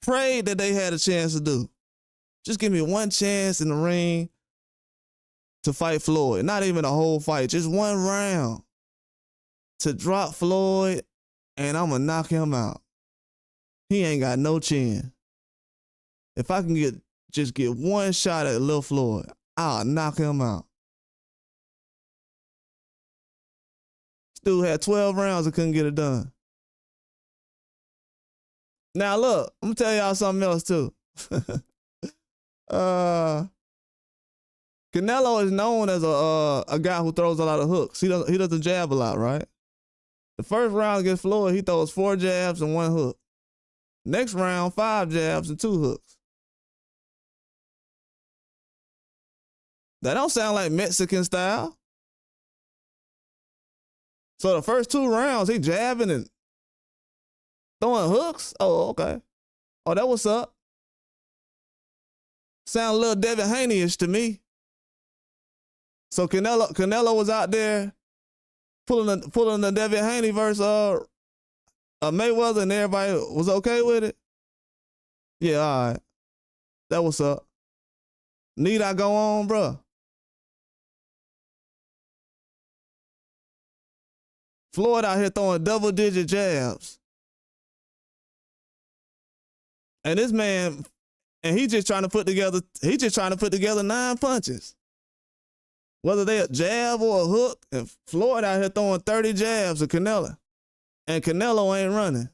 prayed that they had a chance to do. Just give me one chance in the ring to fight Floyd. Not even a whole fight, just one round to drop Floyd, and I'm gonna knock him out. He ain't got no chin. If I can just get one shot at Lil Floyd, I'll knock him out. This dude had 12 rounds and couldn't get it done. Now look, I'm gonna tell y'all something else too. Canelo is known as a guy who throws a lot of hooks. He doesn't jab a lot, right? The first round against Floyd, he throws 4 jabs and 1 hook. Next round, 5 jabs and 2 hooks. That don't sound like Mexican style. So the first 2 rounds, he jabbing and throwing hooks? Oh, okay. Oh, that what's up. Sound a little Devin Haney-ish to me. So Canelo was out there pulling the Devin Haney versus Mayweather, and everybody was okay with it. Yeah, all right. That what's up. Need I go on, bro? Floyd out here throwing double-digit jabs. And this man, and he just trying to put together 9 punches. Whether they a jab or a hook, and Floyd out here throwing 30 jabs at Canelo. And Canelo ain't running.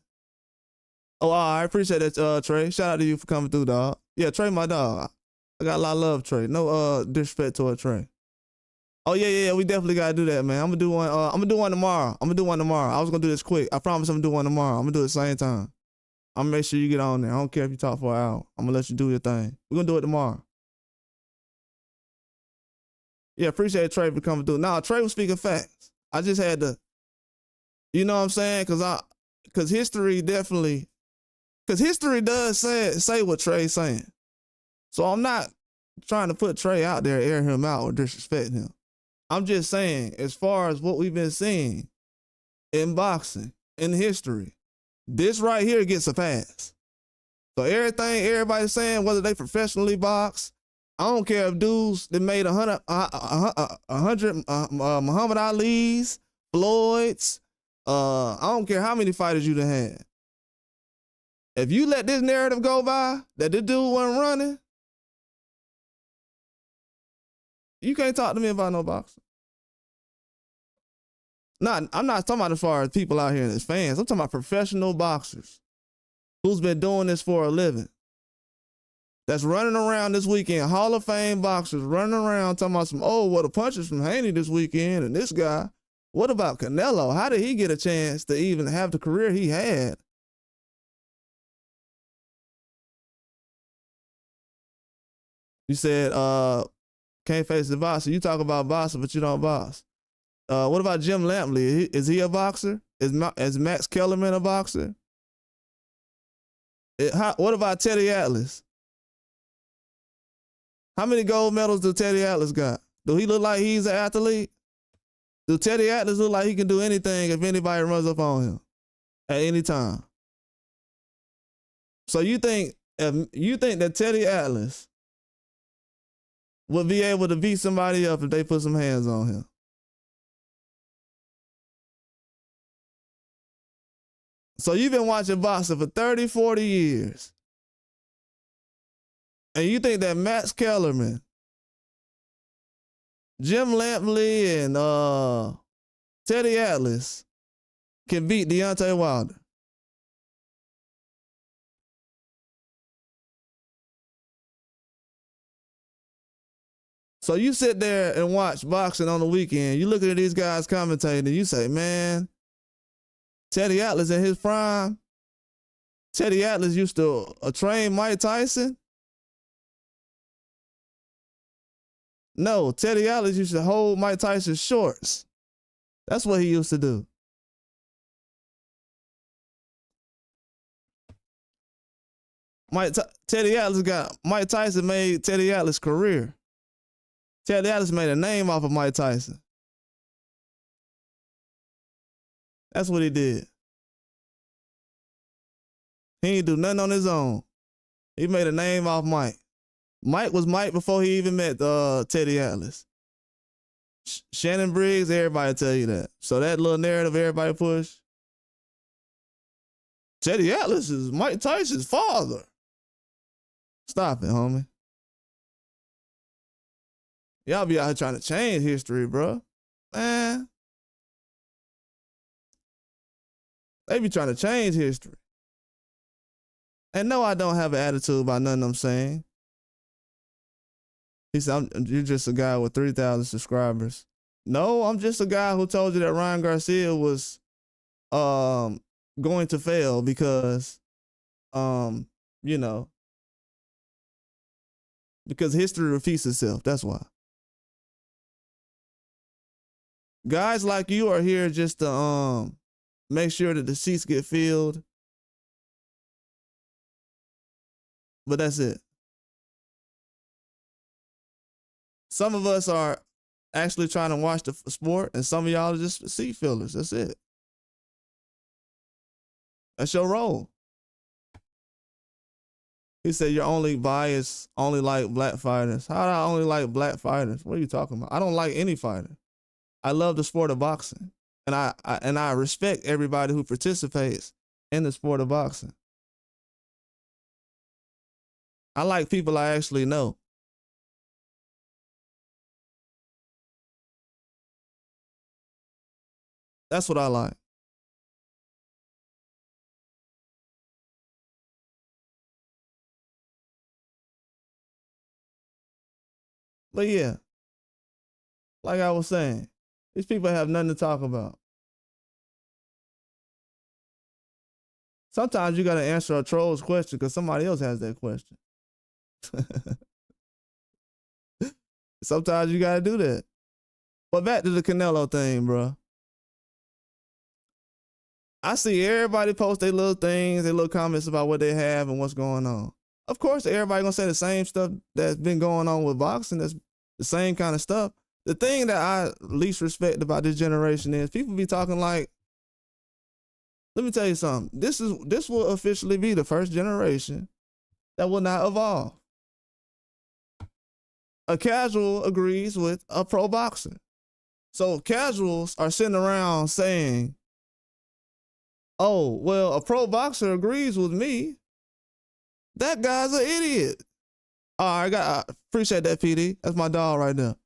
Oh, I appreciate that, Trey. Shout out to you for coming through, dog. Yeah, Trey, my dog. I got a lot of love, Trey. No disrespect toward Trey. Oh yeah, we definitely gotta do that, man. I'm gonna do one. I'm gonna do one tomorrow. I was gonna do this quick. I promise I'm gonna do one tomorrow. I'm gonna do it at the same time. I'm gonna make sure you get on there. I don't care if you talk for an hour. I'm gonna let you do your thing. We're gonna do it tomorrow. Yeah, appreciate Trey for coming through. Nah, Trey was speaking facts. I just had to, you know what I'm saying? Cause history does say what Trey's saying. So I'm not trying to put Trey out there, air him out, or disrespect him. I'm just saying, as far as what we've been seeing in boxing, in history, this right here gets a pass. So everything everybody's saying, whether they professionally box, I don't care if dudes that made 100 Muhammad Ali's, Floyd's, I don't care how many fighters you done had. If you let this narrative go by, that this dude wasn't running, you can't talk to me about no boxing. I'm not talking about as far as people out here as fans. I'm talking about professional boxers who's been doing this for a living. That's running around this weekend. Hall of Fame boxers running around talking about the punches from Haney this weekend and this guy. What about Canelo? How did he get a chance to even have the career he had? You said, can't face the boxer. You talk about boxing, but you don't box. What about Jim Lampley? Is he a boxer? Is Max Kellerman a boxer? What about Teddy Atlas? How many gold medals do Teddy Atlas got? Do he look like he's an athlete? Do Teddy Atlas look like he can do anything if anybody runs up on him at any time? So you think that Teddy Atlas would be able to beat somebody up if they put some hands on him? So you've been watching boxing for 30, 40 years. And you think that Max Kellerman, Jim Lampley, and Teddy Atlas can beat Deontay Wilder? So you sit there and watch boxing on the weekend. You looking at these guys commentating, and you say, man, Teddy Atlas in his prime. Teddy Atlas used to train Mike Tyson. No, Teddy Atlas used to hold Mike Tyson's shorts. That's what he used to do. Teddy Atlas Mike Tyson made Teddy Atlas' career. Teddy Atlas made a name off of Mike Tyson. That's what he did. He ain't do nothing on his own. He made a name off Mike. Mike was Mike before he even met Teddy Atlas. Shannon Briggs, everybody tell you that. So that little narrative everybody push. Teddy Atlas is Mike Tyson's father. Stop it, homie. Y'all be out here trying to change history, bro. Man. They be trying to change history. And no, I don't have an attitude about nothing I'm saying. He said, you're just a guy with 3,000 subscribers. No, I'm just a guy who told you that Ryan Garcia was going to fail because, you know, because history repeats itself. That's why. Guys like you are here just to make sure that the seats get filled. But that's it. Some of us are actually trying to watch the sport, and some of y'all are just seat fillers. That's it. That's your role. He said you're only biased, only like black fighters. How do I only like black fighters? What are you talking about? I don't like any fighter. I love the sport of boxing, and I respect everybody who participates in the sport of boxing. I like people I actually know. That's what I like. But yeah, like I was saying, these people have nothing to talk about. Sometimes you got to answer a troll's question because somebody else has that question. Sometimes you got to do that. But back to the Canelo thing, bro. I see everybody post their little things, their little comments about what they have and what's going on. Of course, everybody gonna say the same stuff that's been going on with boxing. That's the same kind of stuff. The thing that I least respect about this generation is people be talking like, let me tell you something. This will officially be the first generation that will not evolve. A casual agrees with a pro boxer. So casuals are sitting around saying, oh, well, a pro boxer agrees with me. That guy's an idiot. All right, I appreciate that, PD. That's my dog right there.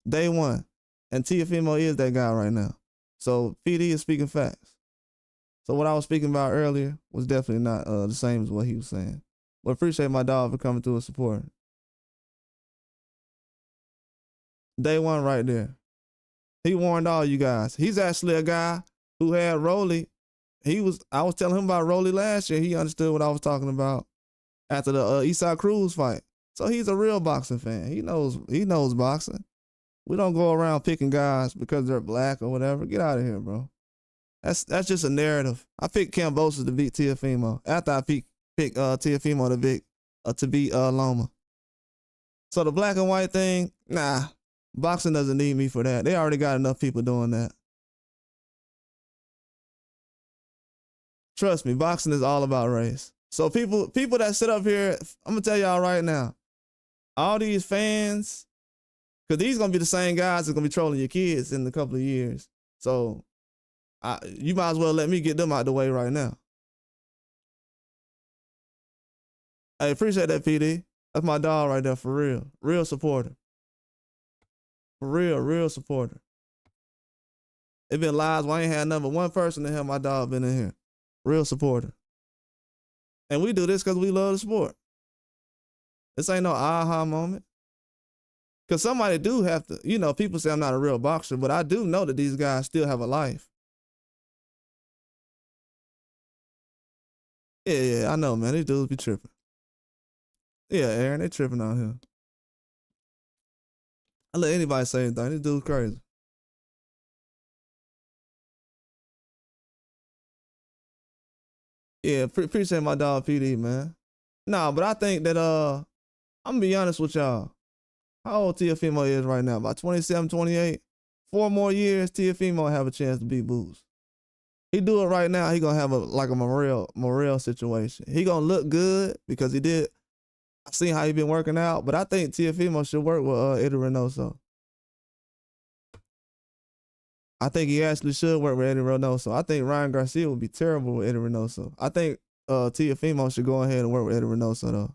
Day one. And Tiafimo is that guy right now. So PD is speaking facts. So what I was speaking about earlier was definitely not the same as what he was saying. But appreciate my dog for coming through and supporting. Day one right there. He warned all you guys. He's actually a guy who had Rolly. I was telling him about Rolly last year. He understood what I was talking about after the Eastside Cruz fight. So he's a real boxing fan. He knows boxing. We don't go around picking guys because they're black or whatever. Get out of here, bro. That's just a narrative. I picked Cambosa to beat Tiafimo after I picked Tiafimo to beat Loma. So the black and white thing, nah. Boxing doesn't need me for that. They already got enough people doing that. Trust me, boxing is all about race. So people that sit up here, I'm gonna tell y'all right now, all these fans, because these gonna be the same guys that's gonna be trolling your kids in a couple of years. So you might as well let me get them out the way right now. I appreciate that, PD. That's my dog right there, for real. Real supporter. For real supporter. It been lives where I ain't had number one person to have my dog been in here. Real supporter. And we do this because we love the sport. This ain't no aha moment. Because somebody do have to, people say I'm not a real boxer, but I do know that these guys still have a life. Yeah, I know, man. These dudes be tripping. Yeah, Aaron, they tripping out here. I let anybody say anything. This dude's crazy. Yeah, appreciate my dog PD, man. Nah, but I think that I'm gonna be honest with y'all. How old Teofimo is right now? About 27, 28. 4 more years, Teofimo have a chance to beat Boots. He do it right now, he gonna have a Morel situation. He gonna look good because he did. I seen how he been working out, but I think Teofimo should work with Eddie Reynoso. I think he actually should work with Eddie Reynoso. I think Ryan Garcia would be terrible with Eddie Reynoso. I think Teofimo should go ahead and work with Eddie Reynoso though.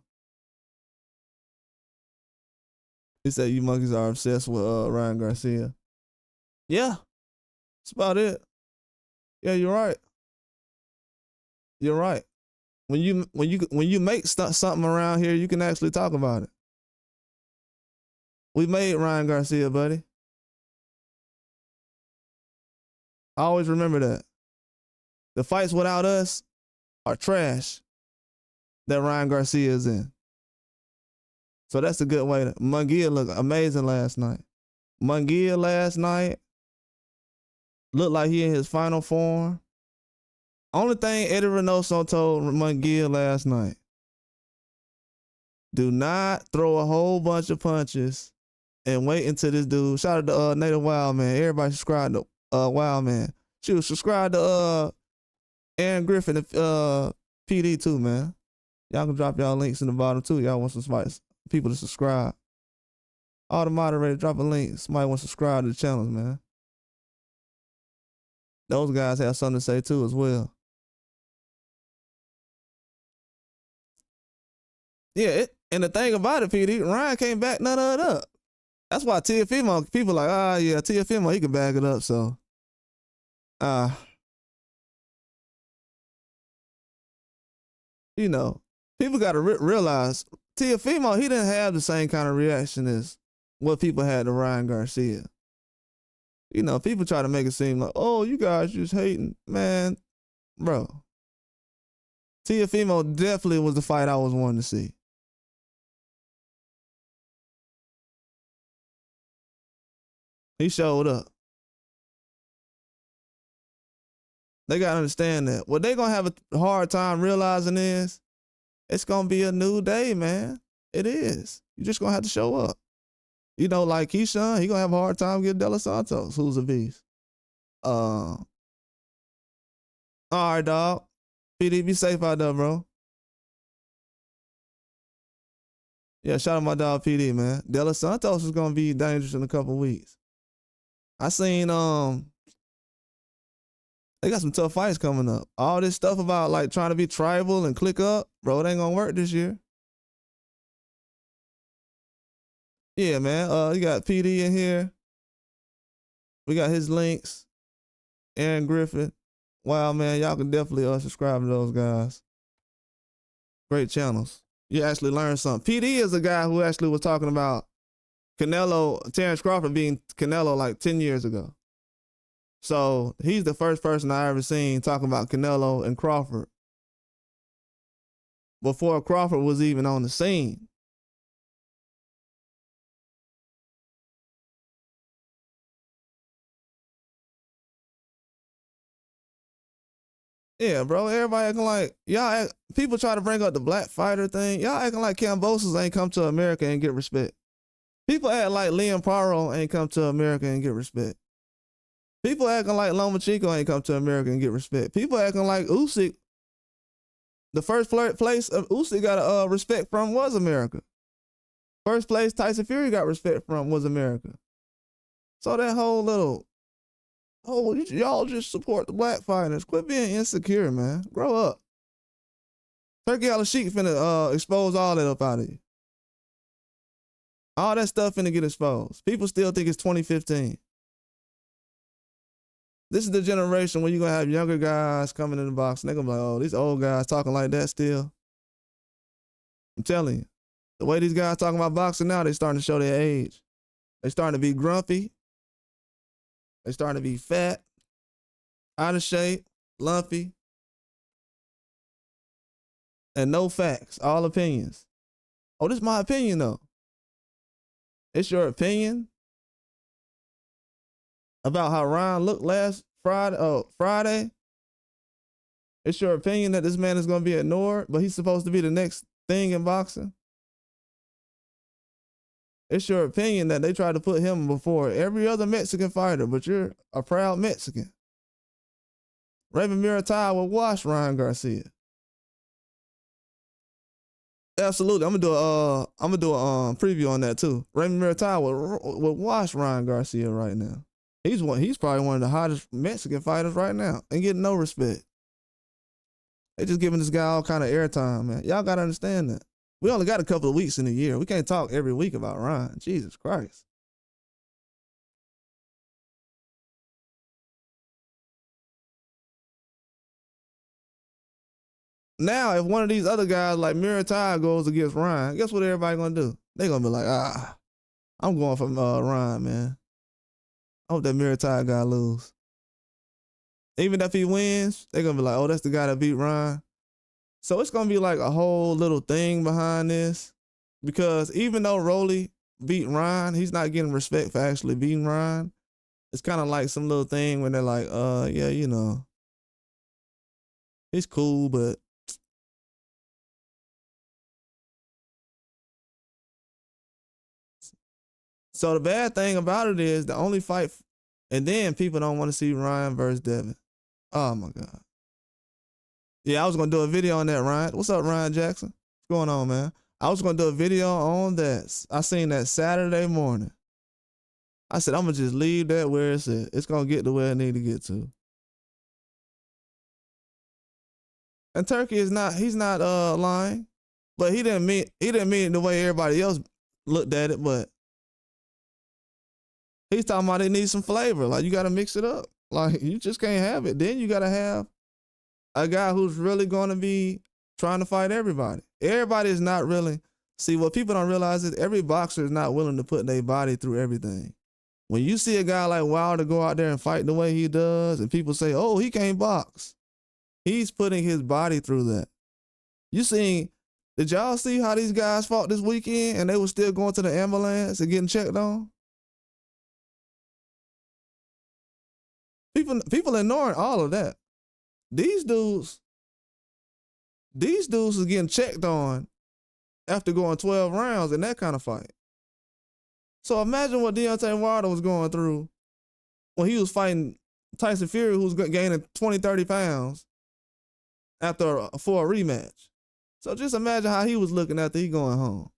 He said you monkeys are obsessed with Ryan Garcia. Yeah, that's about it. Yeah, you're right. You're right. When you make something around here, you can actually talk about it. We made Ryan Garcia, buddy. I always remember that. The fights without us are trash that Ryan Garcia is in. So that's a good way to. Munguia looked amazing last night. Munguia last night looked like he in his final form. Only thing Eddie Reynoso told Munguia last night: do not throw a whole bunch of punches and wait until this dude. Shout out to Native Wild Man. Everybody subscribe to Wild Man. Shoot, subscribe to Aaron Griffin and PD too, man. Y'all can drop y'all links in the bottom too. Y'all want some people to subscribe. All the moderators drop a link. Somebody want to subscribe to the channels, man. Those guys have something to say too as well. Yeah, and the thing about it, PD, Ryan can't back none of it up. That's why Teofimo, people like, yeah, Teofimo, he can back it up, so. People got to realize Teofimo, he didn't have the same kind of reaction as what people had to Ryan Garcia. People try to make it seem like, oh, you guys just hating. Man, bro. Teofimo definitely was the fight I was wanting to see. He showed up. They got to understand that. What they going to have a hard time realizing is it's going to be a new day, man. It is. You just going to have to show up. Like Keyshawn, he going to have a hard time getting De Los Santos, who's a beast. All right, dog. PD, be safe out there, bro. Yeah, shout out my dog PD, man. De Los Santos is going to be dangerous in a couple weeks. I seen, they got some tough fights coming up. All this stuff about like trying to be tribal and click up, bro, it ain't gonna work this year. Yeah, man. You got PD in here. We got his links. Aaron Griffin. Wow, man, y'all can definitely subscribe to those guys. Great channels. You actually learn something. PD is a guy who actually was talking about Canelo, Terrence Crawford being Canelo like 10 years ago. So he's the first person I ever seen talking about Canelo and Crawford before Crawford was even on the scene. Yeah, bro. Everybody acting like people try to bring up the black fighter thing. Y'all acting like Cambosos ain't come to America and get respect. People act like Liam Paro ain't come to America and get respect. People acting like Lomachenko ain't come to America and get respect. People acting like Usyk, the first place Usyk got respect from was America. First place Tyson Fury got respect from was America. So that whole little, y'all just support the black fighters. Quit being insecure, man. Grow up. Turkey Al-Sheikh finna expose all that up out of you. All that stuff finna get exposed. People still think it's 2015. This is the generation where you're going to have younger guys coming in the box and they're going to be like, oh, these old guys talking like that still. I'm telling you. The way these guys talking about boxing now, they starting to show their age. They starting to be grumpy. They starting to be fat, out of shape, lumpy, and no facts, all opinions. Oh, this is my opinion though. It's your opinion about how Ryan looked last Friday. Friday. It's your opinion that this man is going to be ignored, but he's supposed to be the next thing in boxing. It's your opinion that they tried to put him before every other Mexican fighter, but you're a proud Mexican. Raven Murataya will wash Ryan Garcia. Absolutely, I'm gonna do a preview on that too. Raven Murataya will wash Ryan Garcia right now. He's probably one of the hottest Mexican fighters right now and getting no respect. They just giving this guy all kind of airtime, man. Y'all gotta understand that. We only got a couple of weeks in a year. We can't talk every week about Ryan. Jesus Christ. Now, if one of these other guys like Murataya goes against Ryan, guess what everybody gonna do? They gonna be like, I'm going for Ryan, man. I hope that Murataya guy lose. Even if he wins, they're gonna be like, oh, that's the guy that beat Ryan. So it's gonna be like a whole little thing behind this. Because even though Rolly beat Ryan, he's not getting respect for actually beating Ryan. It's kind of like some little thing when they're like, yeah, you know, he's cool, but so the bad thing about it is the only fight, and then people don't want to see Ryan versus Devin. Oh my God. Yeah, I was gonna do a video on that, Ryan. What's up, Ryan Jackson? What's going on, man? I was gonna do a video on that. I seen that Saturday morning. I said, I'm gonna just leave that where it's at. It's gonna get to where it need to get to. And Turkey is not, he's not lying. But he didn't mean it the way everybody else looked at it, but he's talking about it needs some flavor. Like, you gotta mix it up. Like, you just can't have it. Then you gotta have a guy who's really gonna be trying to fight everybody. Everybody is not really, see, what people don't realize is every boxer is not willing to put their body through everything. When you see a guy like Wilder go out there and fight the way he does, and people say, oh, he can't box, he's putting his body through that. Did y'all see how these guys fought this weekend and they were still going to the ambulance and getting checked on? People ignoring all of that. These dudes is getting checked on after going 12 rounds in that kind of fight. So imagine what Deontay Wilder was going through when he was fighting Tyson Fury, who's gaining 20, 30 pounds for a rematch. So just imagine how he was looking after he going home.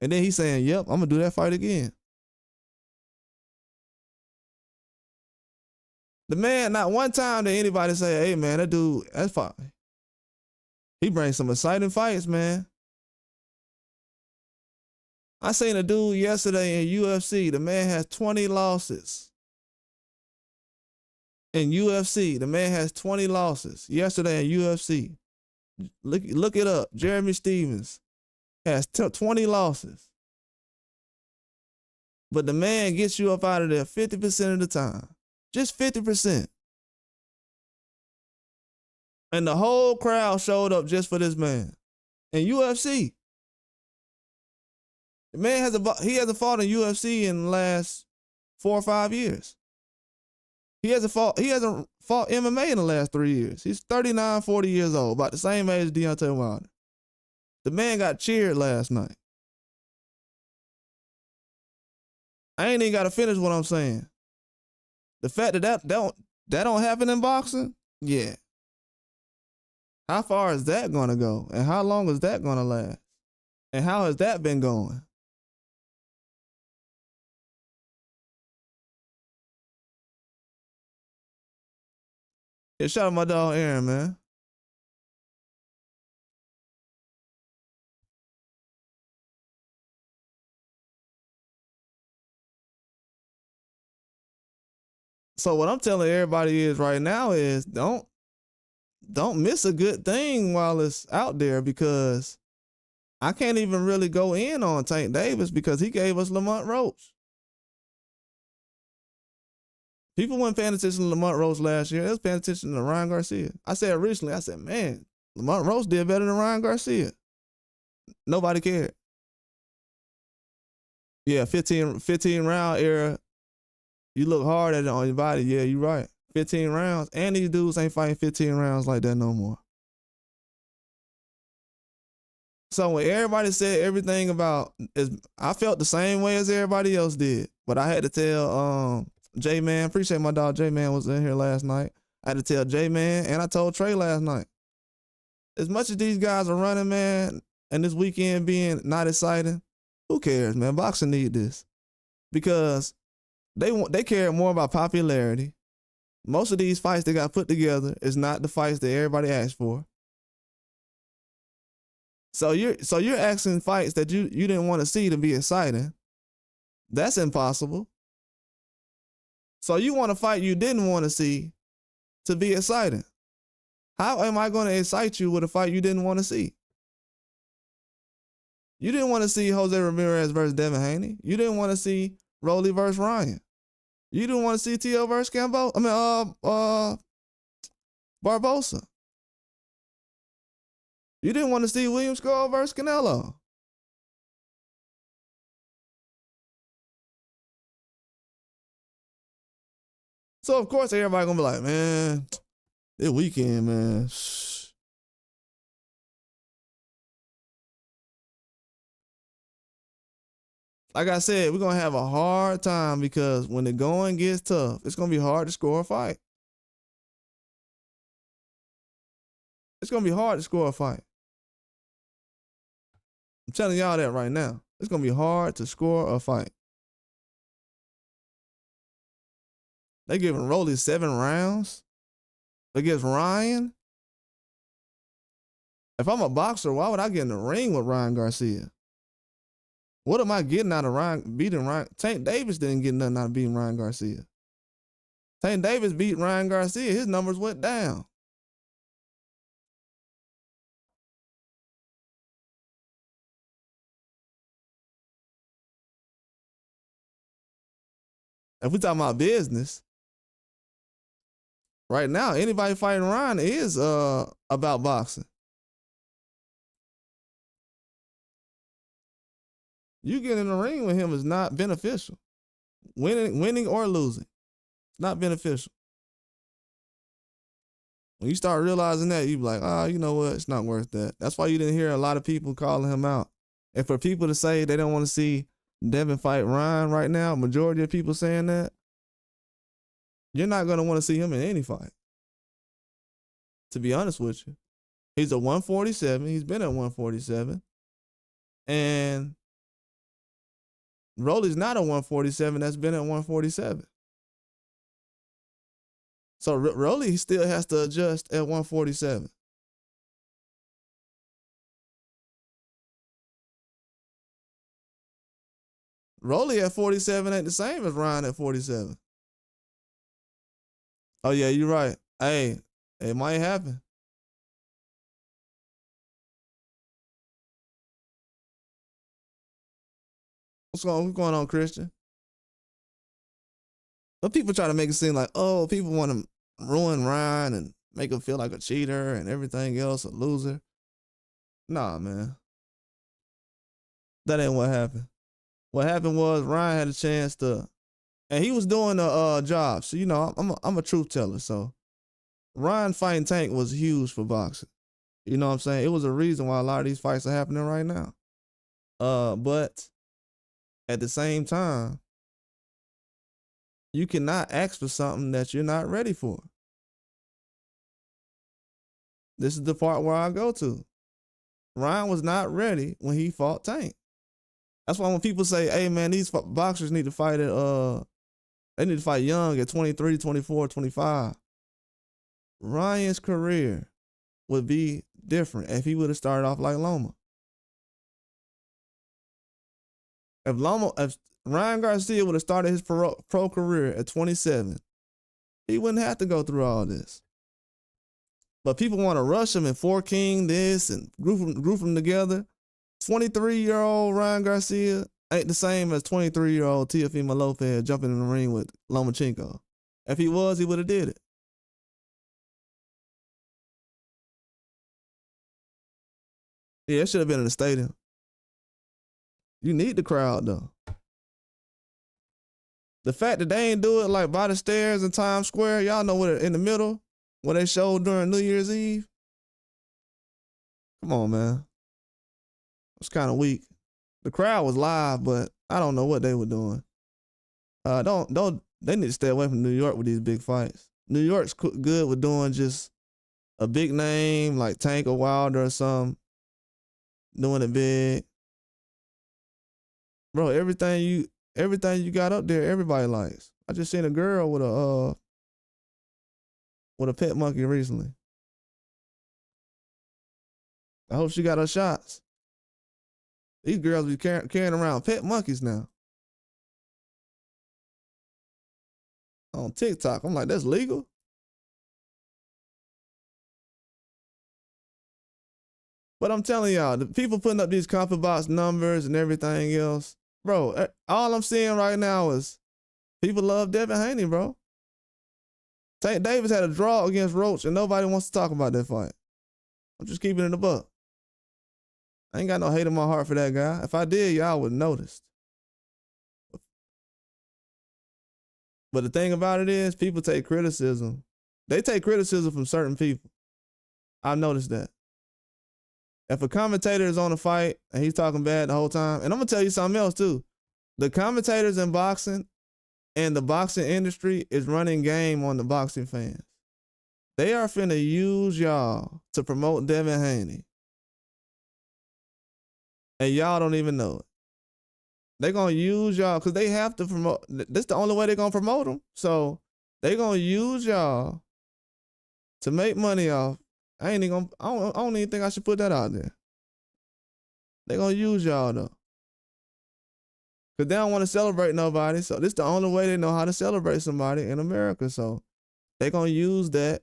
And then he's saying, yep, I'm going to do that fight again. The man, not one time did anybody say, hey, man, that dude, that's fine. He brings some exciting fights, man. I seen a dude yesterday in UFC. The man has 20 losses. In UFC, the man has 20 losses. Yesterday in UFC. Look it up. Jeremy Stevens has 20 losses. But the man gets you up out of there 50% of the time. Just 50%. And the whole crowd showed up just for this man. In UFC. The man hasn't fought in UFC in the last 4 or 5 years. He hasn't fought MMA in the last 3 years. He's 39, 40 years old, about the same age as Deontay Wilder. The man got cheered last night. I ain't even got to finish what I'm saying. The fact that don't happen in boxing, yeah. How far is that going to go? And how long is that going to last? And how has that been going? Yeah, shout out my dog Aaron, man. So what I'm telling everybody is right now is don't miss a good thing while it's out there, because I can't even really go in on Tank Davis because he gave us Lamont Roach. People weren't paying attention to Lamont Rose last year. They was paying attention to Ryan Garcia. I said recently, I said, man, Lamont Rose did better than Ryan Garcia. Nobody cared. Yeah, 15 round era. You look hard at it on your body. Yeah, you're right. 15 rounds. And these dudes ain't fighting 15 rounds like that no more. So when everybody said everything about, I felt the same way as everybody else did. But I had to tell J-Man, appreciate my dog J-Man was in here last night. I had to tell J-Man, and I told Trey last night. As much as these guys are running, man, and this weekend being not exciting, who cares, man? Boxing need this. Because they care more about popularity. Most of these fights that got put together is not the fights that everybody asked for. So you're asking fights that you didn't want to see to be exciting. That's impossible. So you want a fight you didn't want to see to be exciting. How am I going to excite you with a fight you didn't want to see? You didn't want to see Jose Ramirez versus Devin Haney. You didn't want to see Rolly versus Ryan. You didn't want to see T.O. versus Barbosa. You didn't want to see William Skull versus Canelo. So of course everybody gonna be like, man, this weekend, man. Like I said, we're gonna have a hard time because when the going gets tough, it's gonna be hard to score a fight. It's gonna be hard to score a fight. I'm telling y'all that right now. It's gonna be hard to score a fight. They giving Rolly 7 rounds against Ryan. If I'm a boxer, why would I get in the ring with Ryan Garcia? What am I getting out of beating Ryan? Tank Davis didn't get nothing out of beating Ryan Garcia. Tank Davis beat Ryan Garcia. His numbers went down. If we're talking about business, right now, anybody fighting Ryan is about boxing. You get in the ring with him is not beneficial. Winning or losing, it's not beneficial. When you start realizing that, you be like, you know what? It's not worth that. That's why you didn't hear a lot of people calling him out. And for people to say they don't want to see Devin fight Ryan right now, majority of people saying that, you're not going to want to see him in any fight. To be honest with you. He's a 147. He's been at 147. And Rolly's not a 147 that's been at 147. So Rolly still has to adjust at 147. Rolly at 47 ain't the same as Ryan at 47. Oh, yeah, you're right. Hey, it might happen. What's going on, Christian? But people try to make it seem like, oh, people want to ruin Ryan and make him feel like a cheater and everything else, a loser. Nah, man. That ain't what happened. What happened was Ryan had a chance to, and he was doing a job. So, you know, I'm a truth teller. So Ryan fighting Tank was huge for boxing. You know what I'm saying? It was a reason why a lot of these fights are happening right now. But at the same time, you cannot ask for something that you're not ready for. This is the part where I go to. Ryan was not ready when he fought Tank. That's why when people say, hey, man, these boxers need to fight they need to fight young at 23, 24, 25. Ryan's career would be different if he would have started off like Loma. If Ryan Garcia would have started his pro career at 27, he wouldn't have to go through all this. But people want to rush him and Four King this and group them together. 23-year-old Ryan Garcia ain't the same as 23-year-old Teofimo Lopez jumping in the ring with Lomachenko If he was, he would have did it. Yeah, it should have been in the stadium. You need the crowd though. The fact that they ain't do it like by the stairs in Times Square, y'all know what in the middle, what they showed during New Year's Eve. Come on, man. It's kind of weak. The crowd was live, but I don't know what they were doing. Don't they need to stay away from New York with these big fights. New York's good with doing just a big name like Tank or Wilder or something, doing it big. Bro, everything you got up there, everybody likes. I just seen a girl with a pet monkey recently. I hope she got her shots. These girls be carrying around pet monkeys now. On TikTok, I'm like, that's legal? But I'm telling y'all, the people putting up these comfort box numbers and everything else, bro, all I'm seeing right now is people love Devin Haney, bro. Tank Davis had a draw against Roach and nobody wants to talk about that fight. I'm just keeping it in the buck. I ain't got no hate in my heart for that guy. If I did, y'all would have noticed. But the thing about it is, people take criticism. They take criticism from certain people. I've noticed that. If a commentator is on a fight and he's talking bad the whole time, and I'm gonna tell you something else too. The commentators in boxing and the boxing industry is running game on the boxing fans. They are finna use y'all to promote Devin Haney. And y'all don't even know it. They're gonna use y'all because they have to promote. This the only way they're gonna promote them. So they're gonna use y'all to make money off. I don't even think I should put that out there. They're gonna use y'all though. Cause they don't want to celebrate nobody. So this the only way they know how to celebrate somebody in America. So they're gonna use that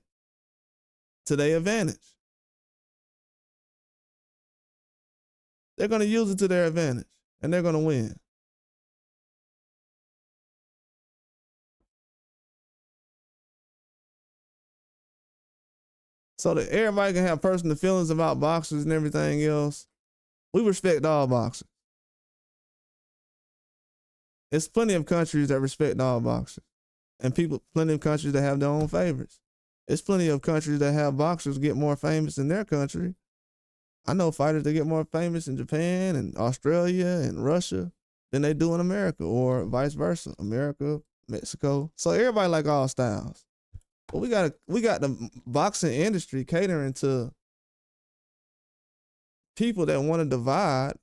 to their advantage. They're gonna use it to their advantage. And they're gonna win. So that everybody can have personal feelings about boxers and everything else. We respect all boxers. There's plenty of countries that respect all boxers. And plenty of countries that have their own favorites. There's plenty of countries that have boxers get more famous in their country. I know fighters that get more famous in Japan and Australia and Russia than they do in America, or vice versa. America, Mexico. So everybody like all styles. But we got the boxing industry catering to people that want to divide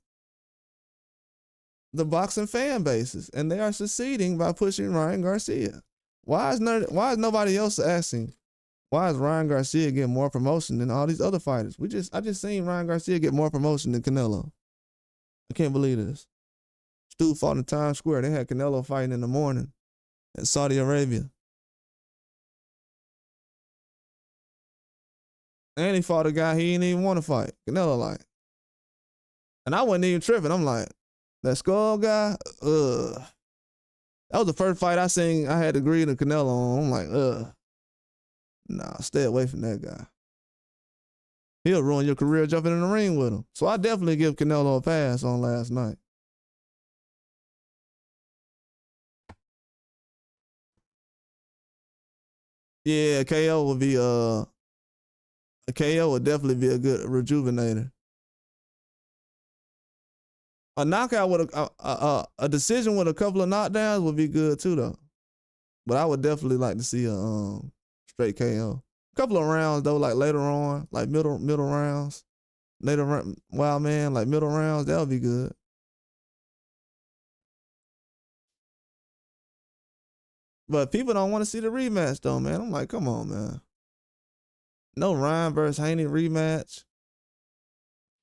the boxing fan bases, and they are succeeding by pushing Ryan Garcia. Why is nobody else asking? Why is Ryan Garcia getting more promotion than all these other fighters? I just seen Ryan Garcia get more promotion than Canelo. I can't believe this. Stu fought in Times Square. They had Canelo fighting in the morning in Saudi Arabia. And he fought a guy he didn't even want to fight. Canelo like. And I wasn't even tripping. I'm like, that Skull guy, That was the first fight I seen I had to agree to Canelo on. I'm like, nah, stay away from that guy. He'll ruin your career jumping in the ring with him. So I definitely give Canelo a pass on last night. Yeah, KO would be a KO would definitely be a good rejuvenator. A knockout with a decision with a couple of knockdowns would be good too, though. But I would definitely like to see a straight KO. A couple of rounds though, like later on, like middle rounds, wild man, like middle rounds, that would be good. But people don't want to see the rematch though, man. I'm like, come on, man. No Ryan versus Haney rematch.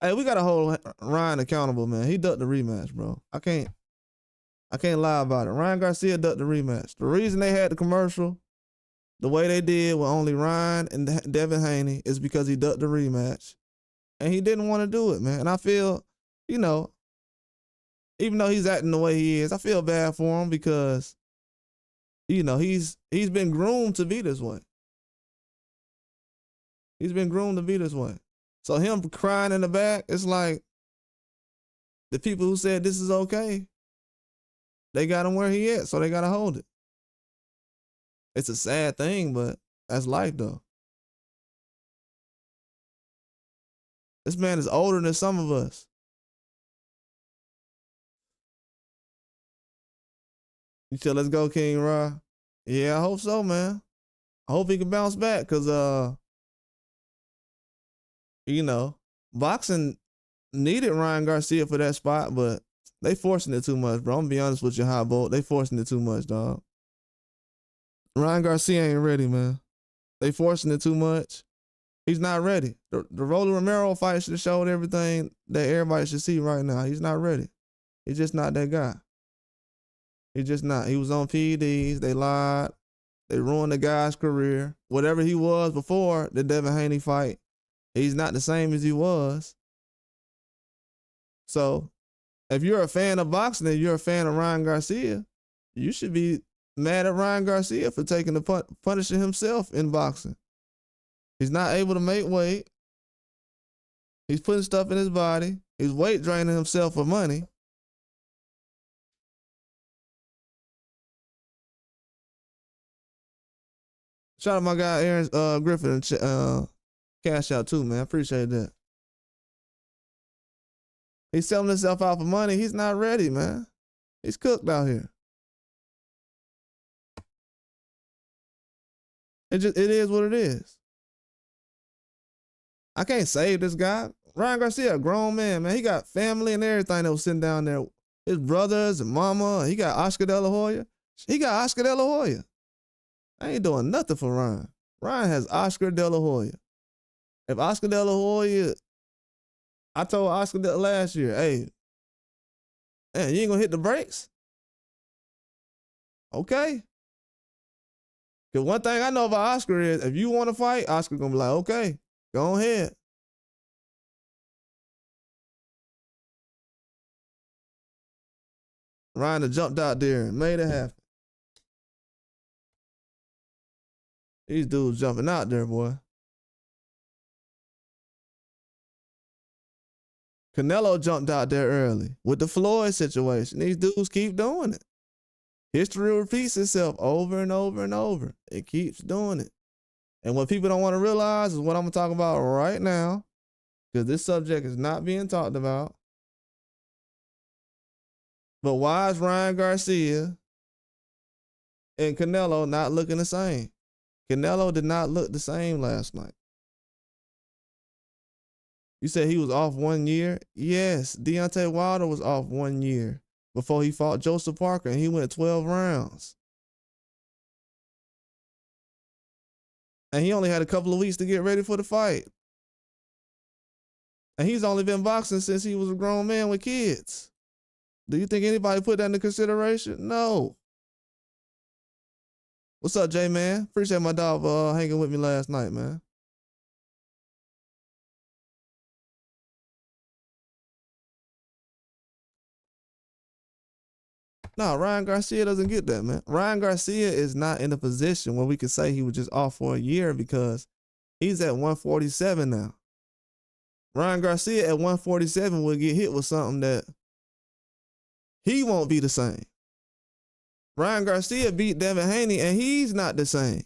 Hey, we gotta hold Ryan accountable, man. He ducked the rematch, bro. I can't lie about it. Ryan Garcia ducked the rematch. The reason they had the commercial the way they did with only Ryan and Devin Haney is because he ducked the rematch. And he didn't want to do it, man. And I feel, even though he's acting the way he is, I feel bad for him because You know, he's been groomed to be this way. He's been groomed to be this way. So him crying in the back, it's like the people who said this is okay, they got him where he at, so they gotta hold it. It's a sad thing, but that's life though. This man is older than some of us. You said, let's go, King Ra. Yeah, I hope so, man. I hope he can bounce back, cause you know, boxing needed Ryan Garcia for that spot, but they forcing it too much, bro. I'm gonna be honest with you, Hot Bolt. They forcing it too much, dog. Ryan Garcia ain't ready, man. They forcing it too much. He's not ready. The Rolly Romero fight should have showed everything that everybody should see right now. He's not ready. He's just not that guy. He's just not. He was on PEDs. They lied. They ruined the guy's career. Whatever he was before the Devin Haney fight, he's not the same as he was. So if you're a fan of boxing and you're a fan of Ryan Garcia, you should be mad at Ryan Garcia for taking the punishing himself in boxing. He's not able to make weight. He's putting stuff in his body. He's weight draining himself for money. Shout out my guy Aaron Griffin and cash out too, man. I appreciate that. He's selling himself out for money. He's not ready, man. He's cooked out here. It is what it is. I can't save this guy. Ryan Garcia, a grown man, man. He got family and everything that was sitting down there. His brothers and mama. He got Oscar De La Hoya. He got Oscar De La Hoya. I ain't doing nothing for Ryan. Ryan has Oscar De La Hoya. If Oscar De La Hoya, I told Oscar last year, hey, man, you ain't gonna hit the brakes? Okay. Because one thing I know about Oscar is if you want to fight, Oscar gonna be like, okay, go ahead. Ryan jumped out there and made it happen. These dudes jumping out there, boy. Canelo jumped out there early with the Floyd situation. These dudes keep doing it. History repeats itself over and over and over. It keeps doing it. And what people don't want to realize is what I'm going to talk about right now, because this subject is not being talked about. But why is Ryan Garcia and Canelo not looking the same? Canelo did not look the same last night. You said he was off 1 year? Yes, Deontay Wilder was off 1 year before he fought Joseph Parker, and he went 12 rounds. And he only had a couple of weeks to get ready for the fight. And he's only been boxing since he was a grown man with kids. Do you think anybody put that into consideration? No. What's up, J-Man? Appreciate my dog hanging with me last night, man. No, Ryan Garcia doesn't get that, man. Ryan Garcia is not in a position where we can say he was just off for a year because he's at 147 now. Ryan Garcia at 147 will get hit with something that he won't be the same. Ryan Garcia beat Devin Haney, and he's not the same.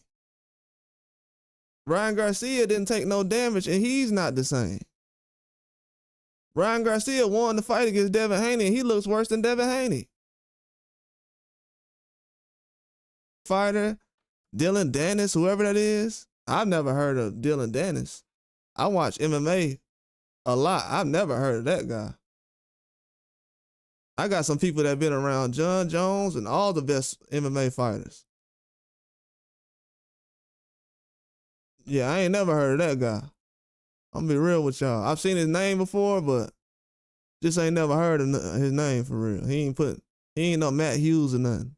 Ryan Garcia didn't take no damage, and he's not the same. Ryan Garcia won the fight against Devin Haney, and he looks worse than Devin Haney. Fighter, Dylan Dennis, whoever that is. I've never heard of Dylan Dennis. I watch MMA a lot. I've never heard of that guy. I got some people that have been around John Jones and all the best MMA fighters. Yeah, I ain't never heard of that guy. I'm gonna be real with y'all. I've seen his name before, but just ain't never heard of his name for real. He ain't no Matt Hughes or nothing.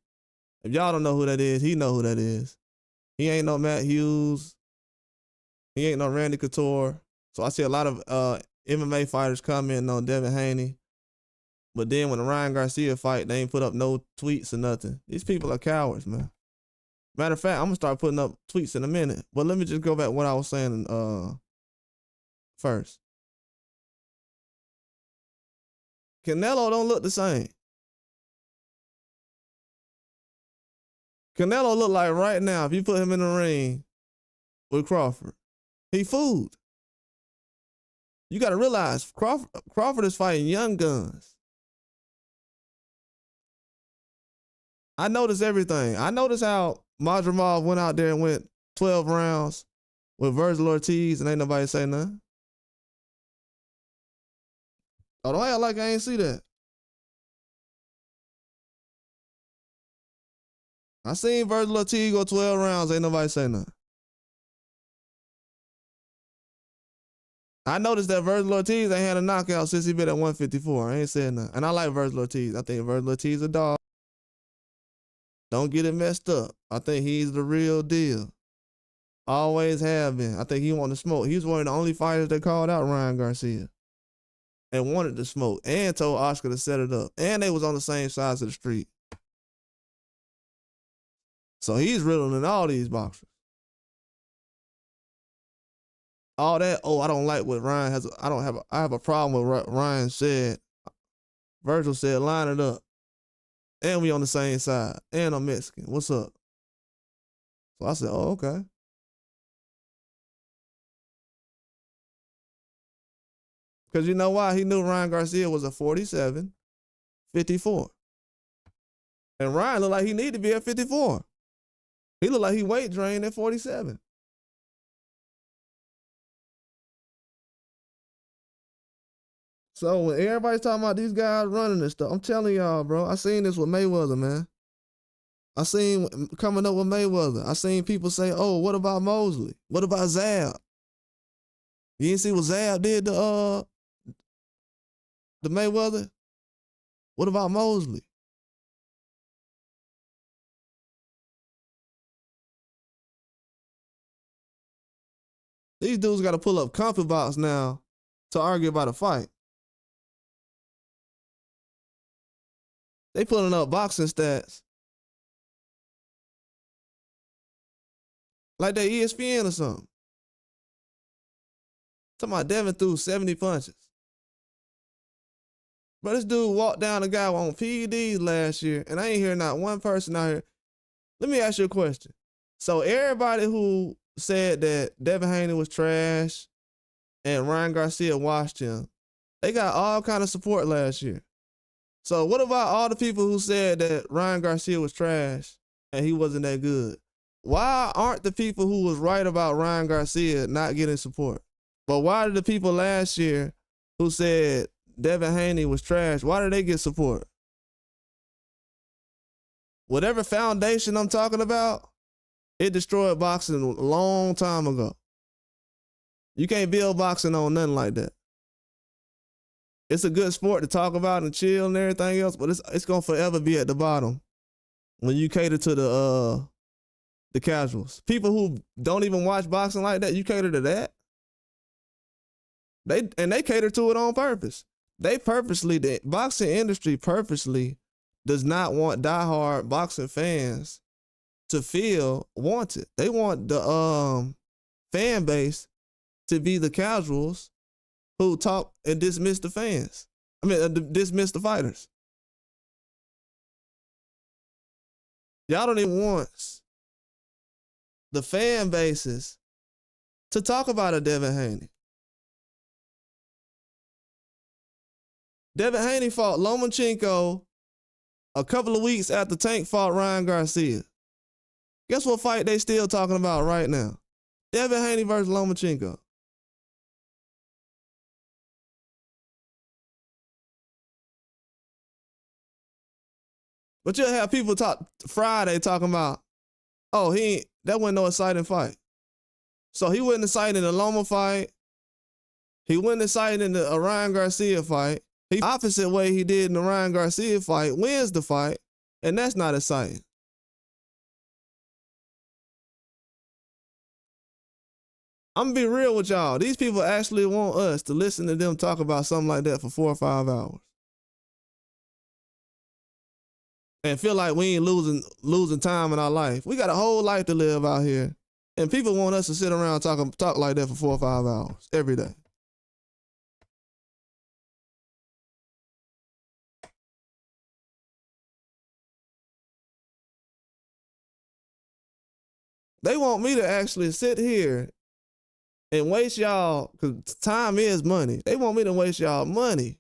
If y'all don't know who that is, he know who that is. He ain't no Matt Hughes. He ain't no Randy Couture. So I see a lot of MMA fighters commenting on Devin Haney. But then when the Ryan Garcia fight, they ain't put up no tweets or nothing. These people are cowards, man. Matter of fact, I'm gonna start putting up tweets in a minute. But let me just go back to what I was saying first. Canelo don't look the same. Canelo look like right now, if you put him in the ring with Crawford, he fooled. You got to realize Crawford is fighting young guns. I noticed everything. I noticed how Madrimov went out there and went 12 rounds with Virgil Ortiz and ain't nobody say nothing. Oh, don't act like I ain't see that. I seen Virgil Ortiz go 12 rounds, ain't nobody say nothing. I noticed that Virgil Ortiz ain't had a knockout since he been at 154. I ain't saying nothing. And I like Virgil Ortiz. I think Virgil Ortiz a dog. Don't get it messed up. I think he's the real deal. Always have been. I think he wanted to smoke. He was one of the only fighters that called out Ryan Garcia and wanted to smoke and told Oscar to set it up. And they was on the same sides of the street. So he's realer than all these boxers. All that, I don't like what Ryan has. I have a problem with what Ryan said. Virgil said, line it up. And we on the same side. And I'm Mexican. What's up? So I said, oh, okay. Because you know why? He knew Ryan Garcia was a 47, 54. And Ryan looked like he needed to be at 54. He looked like he weight drained at 47. So when everybody's talking about these guys running and stuff, I'm telling y'all, bro, I seen this with Mayweather, man. I seen coming up with Mayweather. I seen people say, oh, what about Mosley? What about Zab? You didn't see what Zab did to the Mayweather? What about Mosley? These dudes got to pull up comfy box now to argue about a fight. They pulling up boxing stats like they ESPN or something. Talking about Devin threw 70 punches. But this dude walked down a guy on PEDs last year, and I ain't hear not one person out here. Let me ask you a question. So everybody who said that Devin Haney was trash and Ryan Garcia washed him, they got all kind of support last year. So what about all the people who said that Ryan Garcia was trash and he wasn't that good? Why aren't the people who was right about Ryan Garcia not getting support? But why did the people last year who said Devin Haney was trash, why did they get support? Whatever foundation I'm talking about, it destroyed boxing a long time ago. You can't build boxing on nothing like that. It's a good sport to talk about and chill and everything else, but it's gonna forever be at the bottom when you cater to the casuals. People who don't even watch boxing like that, you cater to that. They cater to it on purpose. The boxing industry purposely does not want diehard boxing fans to feel wanted. They want the fan base to be the casuals who talk and dismiss the fans. Dismiss the fighters. Y'all don't even want the fan bases to talk about a Devin Haney. Devin Haney fought Lomachenko a couple of weeks after Tank fought Ryan Garcia. Guess what fight they still talking about right now? Devin Haney versus Lomachenko. But you'll have people talk Friday talking about, oh, that wasn't no exciting fight. So he wasn't excited in the Loma fight. He wasn't excited in the Ryan Garcia fight. The opposite way he did in the Ryan Garcia fight, wins the fight, and that's not exciting. I'm gonna be real with y'all. These people actually want us to listen to them talk about something like that for 4 or 5 hours. and feel like we ain't losing time in our life. We got a whole life to live out here, and people want us to sit around talk like that for 4 or 5 hours every day. They want me to actually sit here and waste y'all, because time is money. They want me to waste y'all money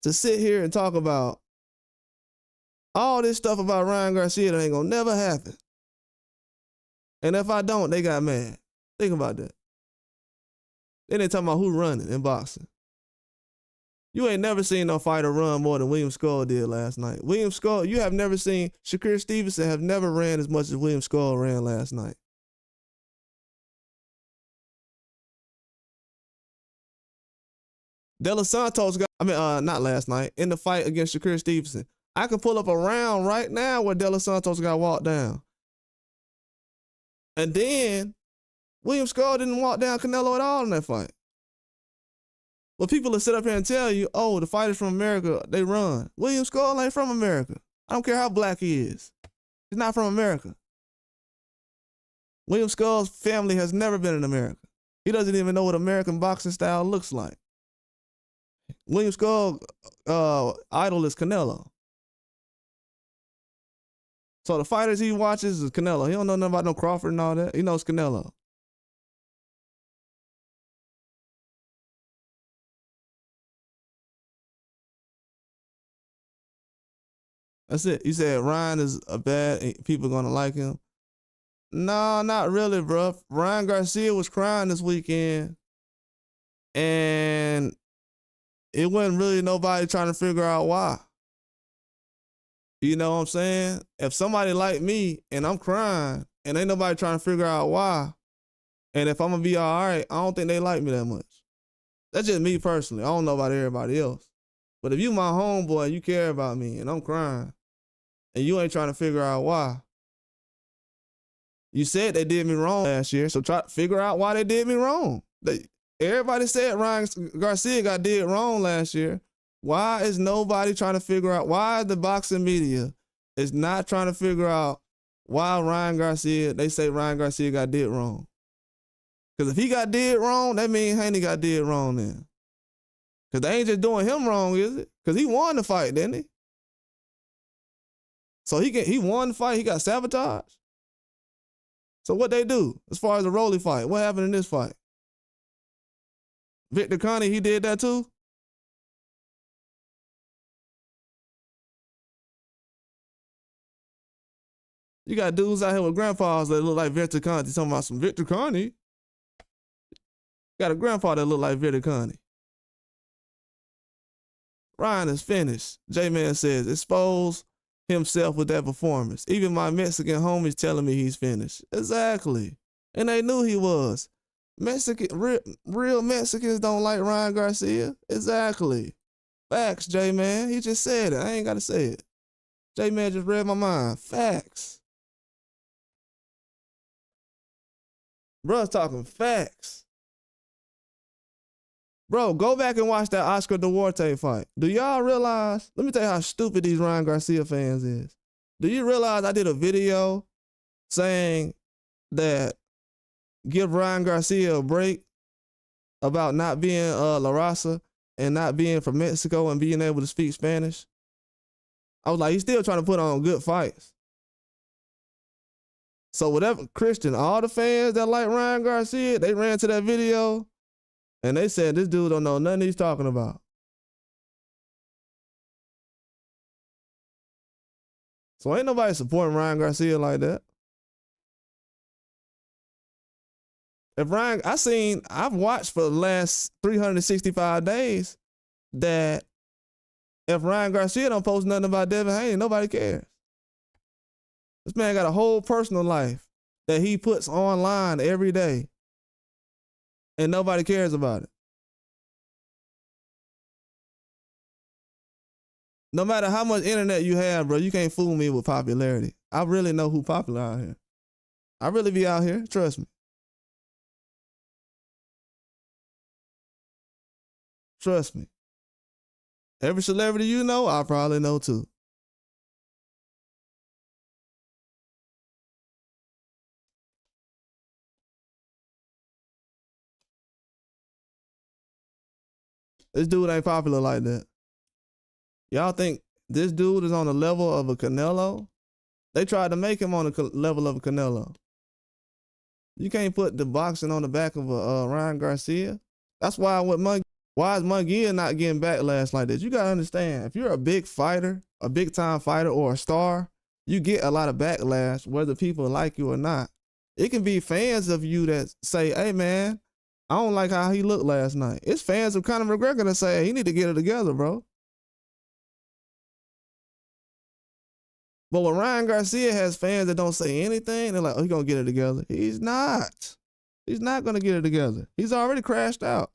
to sit here and talk about all this stuff about Ryan Garcia that ain't gonna never happen. And if I don't, they got mad. Think about that. Then they talking about who running in boxing. You ain't never seen no fighter run more than William Skull did last night. William Skull, you have never seen, Shakur Stevenson have never ran as much as William Skull ran last night. De Los Santos got, not last night, in the fight against Shakur Stevenson. I can pull up a round right now where De Los Santos got walked down. And then William Skull didn't walk down Canelo at all in that fight. But people will sit up here and tell you, oh, the fighters from America, they run. William Skull ain't from America. I don't care how black he is. He's not from America. William Skull's family has never been in America. He doesn't even know what American boxing style looks like. William Skull idol is Canelo. So the fighters he watches is Canelo. He don't know nothing about no Crawford and all that. He knows Canelo. That's it. You said Ryan is a bad, people gonna like him. No, not really, bro. Ryan Garcia was crying this weekend, and it wasn't really nobody trying to figure out why. You know what I'm saying? If somebody like me and I'm crying and ain't nobody trying to figure out why, and if I'm gonna be all right, I don't think they like me that much. That's just me personally. I don't know about everybody else. But if you my homeboy and you care about me and I'm crying and you ain't trying to figure out why, you said they did me wrong last year, so try to figure out why they did me wrong. Everybody said Ryan Garcia got did wrong last year. Why is nobody trying to figure out, why the boxing media is not trying to figure out why Ryan Garcia, they say Ryan Garcia got did wrong? Because if he got did wrong, that means Haney got did wrong then. Because they ain't just doing him wrong, is it? Because he won the fight, didn't he? So he won the fight, he got sabotaged. So what they do as far as the Rolly fight? What happened in this fight? Victor Connie, he did that too? You got dudes out here with grandpas that look like Victor Connie. Talking about some Victor Connie. Got a grandpa that look like Victor Connie. Ryan is finished. J-Man says, expose himself with that performance. Even my Mexican homies telling me he's finished. Exactly. And they knew he was. Real Mexicans don't like Ryan Garcia. Exactly. Facts, J-Man. He just said it. I ain't got to say it. J-Man just read my mind. Facts. Bruh's talking facts. Bro, go back and watch that Oscar Duarte fight. Do y'all realize, let me tell you how stupid these Ryan Garcia fans is. Do you realize I did a video saying that give Ryan Garcia a break about not being La Raza and not being from Mexico and being able to speak Spanish? I was like, he's still trying to put on good fights. So whatever, Christian, all the fans that like Ryan Garcia, they ran to that video and they said, this dude don't know nothing he's talking about. So ain't nobody supporting Ryan Garcia like that. If Ryan, I've watched for the last 365 days that if Ryan Garcia don't post nothing about Devin Haney, nobody cares. This man got a whole personal life that he puts online every day and nobody cares about it. No matter how much internet you have, bro, you can't fool me with popularity. I really know who popular out here. I really be out here, trust me. Trust me. Every celebrity you know, I probably know too. This dude ain't popular like that. Y'all think this dude is on the level of a Canelo? They tried to make him on the level of a Canelo. You can't put the boxing on the back of a Ryan Garcia. That's why why is Munguia not getting backlash like this? You gotta understand, if you're a big fighter, a big time fighter or a star, you get a lot of backlash whether people like you or not. It can be fans of you that say, hey man, I don't like how he looked last night. It's fans of Conor McGregor that say, hey, he need to get it together, bro. But when Ryan Garcia has fans that don't say anything, they're like, oh, he's gonna get it together. He's not. He's not gonna get it together. He's already crashed out.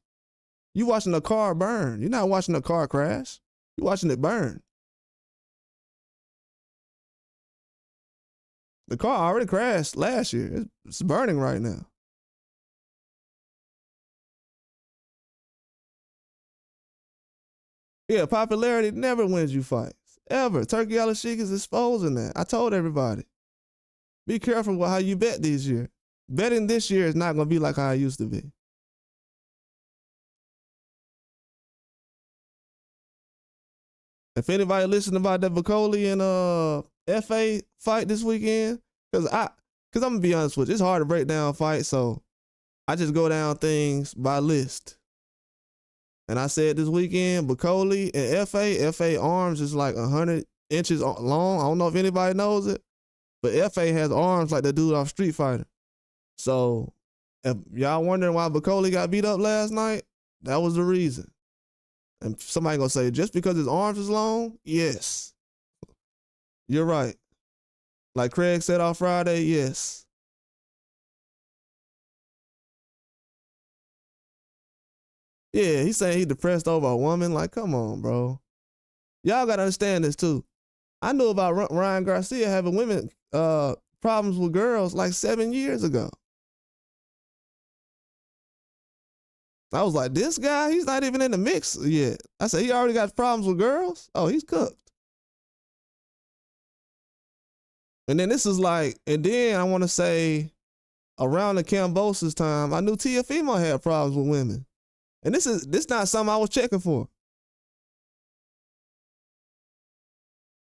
You watching a car burn. You're not watching a car crash. You're watching it burn. The car already crashed last year. It's burning right now. Yeah, popularity never wins you fights. Ever. Turkey Al-Sheikh is exposing that. I told everybody. Be careful with how you bet this year. Betting this year is not going to be like how it used to be. If anybody listened about that Bacoli and FA fight this weekend, because I'm going to be honest with you, it's hard to break down fights, so I just go down things by list. And I said this weekend, Bacoli and FA arms is like 100 inches long. I don't know if anybody knows it, but FA has arms like the dude off Street Fighter. So if y'all wondering why Bacoli got beat up last night, that was the reason. And somebody gonna say, just because his arms is long? Yes. You're right. Like Craig said on Friday, yes. Yeah, he's saying he's depressed over a woman. Like, come on, bro. Y'all gotta understand this too. I knew about Ryan Garcia having women problems with girls like 7 years ago. I was like, this guy, he's not even in the mix yet. I said, he already got problems with girls? Oh, he's cooked. And then this is like, and then I want to say around the Cambosis time, I knew Teofimo had problems with women. And this not something I was checking for.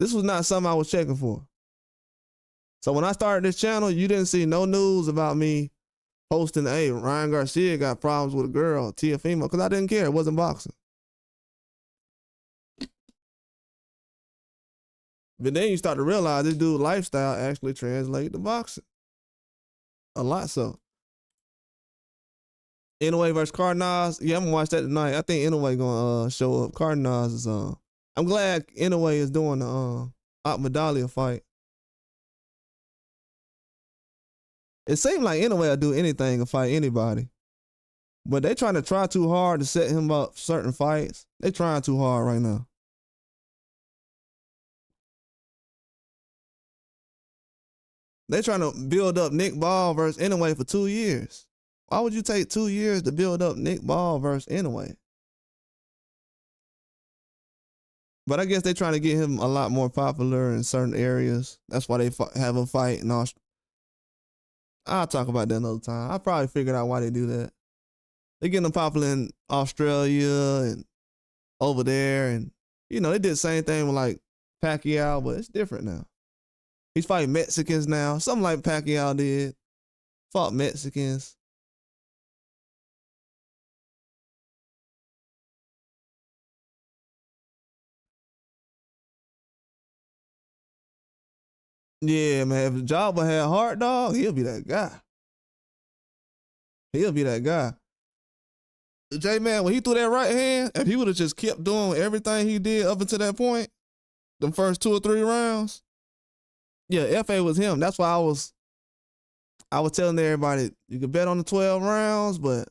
This was not something I was checking for. So when I started this channel, you didn't see no news about me posting, hey, Ryan Garcia got problems with a girl, Teofimo, because I didn't care. It wasn't boxing. But then you start to realize this dude's lifestyle actually translates to boxing. A lot so. Inoue versus Cardenas. Yeah, I'm gonna watch that tonight. I think Inoue gonna show up. Cardenas is I'm glad Inoue is doing the Akmadalia fight. It seemed like Inoue will do anything and fight anybody. But they trying to try too hard to set him up for certain fights. They trying too hard right now. They trying to build up Nick Ball versus Inoue for 2 years. Why would you take 2 years to build up Nick Ball versus Inoue? But I guess they're trying to get him a lot more popular in certain areas. That's why they have him fight in Australia. I'll talk about that another time. I probably figured out why they do that. They're getting him popular in Australia and over there. And, you know, they did the same thing with like Pacquiao, but it's different now. He's fighting Mexicans now. Something like Pacquiao did. Fought Mexicans. Yeah, man. If Jabba had heart, dog, he'll be that guy. He'll be that guy. J-Man, when he threw that right hand, if he would have just kept doing everything he did up until that point, the first 2 or 3 rounds, yeah, FA was him. That's why I was telling everybody, you could bet on the 12 rounds, but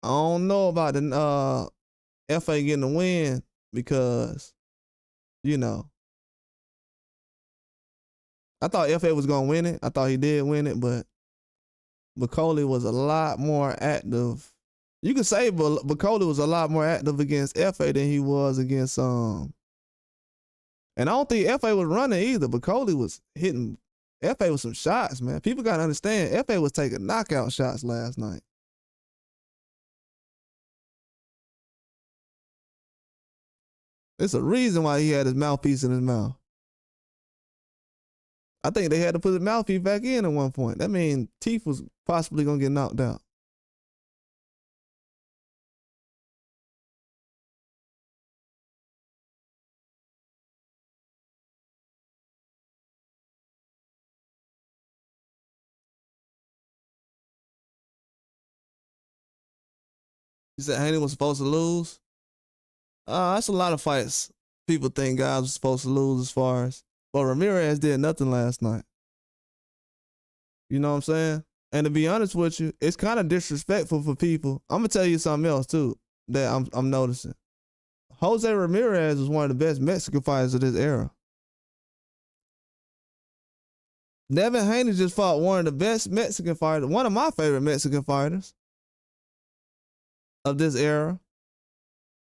I don't know about the FA getting the win because, you know, I thought FA was going to win it. I thought he did win it, but Bacoli was a lot more active. You could say Bacoli was a lot more active against FA than he was against and I don't think FA was running either. Bacoli was hitting FA with some shots, man. People got to understand, FA was taking knockout shots last night. It's a reason why he had his mouthpiece in his mouth. I think they had to put his mouthpiece back in at one point. That means teeth was possibly gonna get knocked out. You said Haney was supposed to lose? That's a lot of fights people think guys were supposed to lose as far as. But Ramirez did nothing last night. You know what I'm saying? And to be honest with you, it's kind of disrespectful for people. I'm gonna tell you something else too that I'm noticing. Jose Ramirez is one of the best Mexican fighters of this era. Devin Haney just fought one of the best Mexican fighters, one of my favorite Mexican fighters of this era.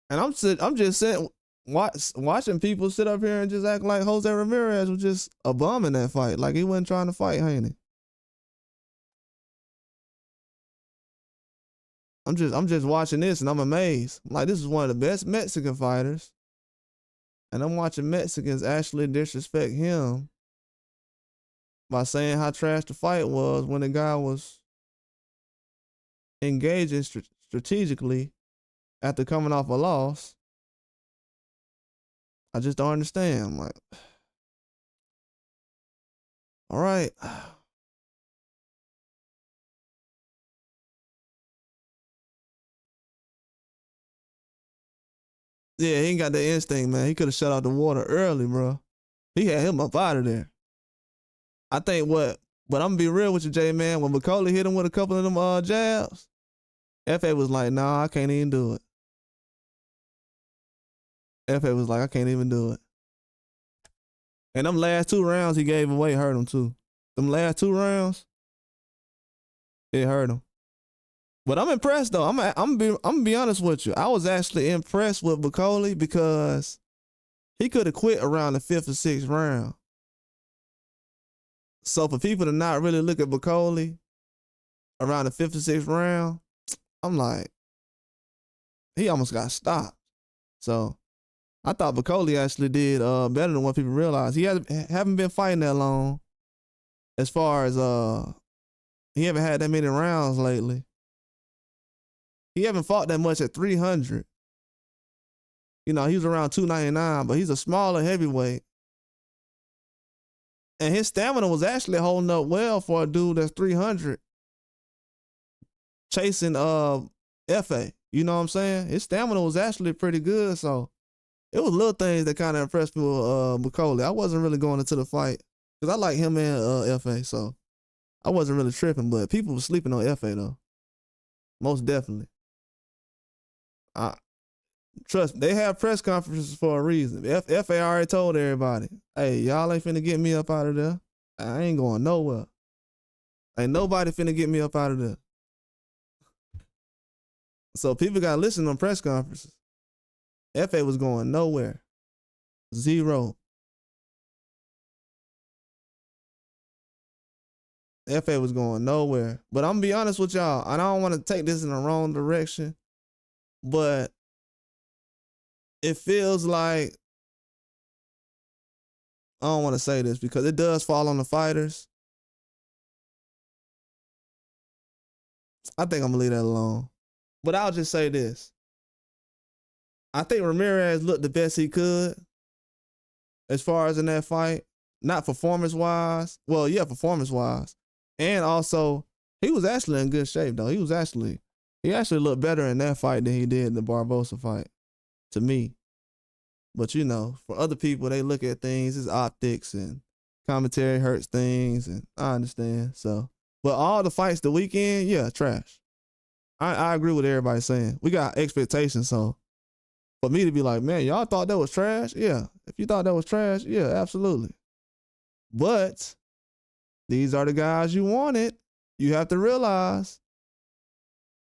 And I'm just sitting watching people sit up here and just act like Jose Ramirez was just a bum in that fight, like he wasn't trying to fight Haney. I'm just watching this and I'm amazed. Like, this is one of the best Mexican fighters, and I'm watching Mexicans actually disrespect him by saying how trash the fight was when the guy was engaging strategically after coming off a loss. I just don't understand. I'm like, all right. Yeah, he ain't got that instinct, man. He could have shut out the water early, bro. He had him up out of there. I think but I'm gonna be real with you, Jay, man. When McCauley hit him with a couple of them jabs, FA was like, nah, I can't even do it. FA was like, I can't even do it. And them last 2 rounds he gave away hurt him too. Them last 2 rounds, it hurt him. But I'm impressed though. I'm gonna be honest with you. I was actually impressed with McCauley because he could have quit around the 5th or 6th round. So for people to not really look at McCauley around the 5th or 6th round, I'm like, he almost got stopped. So I thought McCauley actually did better than what people realize. He haven't been fighting that long. As far as he haven't had that many rounds lately. He haven't fought that much at 300. You know, he was around 299, but he's a smaller heavyweight. And his stamina was actually holding up well for a dude that's 300 chasing FA. You know what I'm saying? His stamina was actually pretty good, so it was little things that kind of impressed me with McCauley. I wasn't really going into the fight because I like him and FA, so I wasn't really tripping, but people were sleeping on FA though. Most definitely. Trust me, they have press conferences for a reason. FA already told everybody, hey, y'all ain't finna get me up out of there. I ain't going nowhere. Ain't nobody finna get me up out of there. So people got to listen on press conferences. FA was going nowhere. 0. FA was going nowhere. But I'm gonna be honest with y'all, I don't want to take this in the wrong direction, but it feels like, I don't want to say this because it does fall on the fighters. I think I'm gonna leave that alone. But I'll just say this. I think Ramirez looked the best he could as far as in that fight. Not performance-wise. Well, yeah, performance-wise. And also, he was actually in good shape, though. He actually looked better in that fight than he did in the Barbosa fight, to me. But, you know, for other people, they look at things as optics and commentary hurts things, and I understand. So, but all the fights the weekend, yeah, trash. I agree with everybody saying. We got expectations, so for me to be like, man, y'all thought that was trash? Yeah. If you thought that was trash, yeah, absolutely. But these are the guys you wanted. You have to realize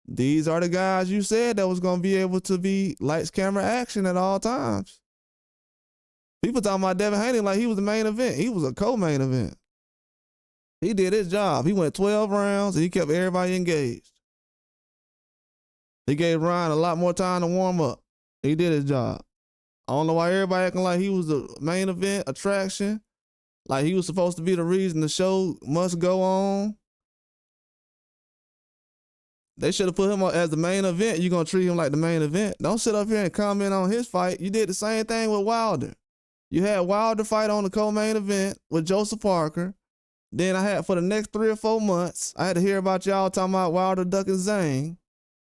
these are the guys you said that was going to be able to be lights, camera, action at all times. People talking about Devin Haney like he was the main event. He was a co-main event. He did his job. He went 12 rounds and he kept everybody engaged. He gave Ryan a lot more time to warm up. He did his job. I don't know why everybody acting like he was the main event attraction. Like he was supposed to be the reason the show must go on. They should have put him as the main event. You're going to treat him like the main event. Don't sit up here and comment on his fight. You did the same thing with Wilder. You had Wilder fight on the co-main event with Joseph Parker. Then I had, for the next 3 or 4 months, I had to hear about y'all talking about Wilder ducking Zane.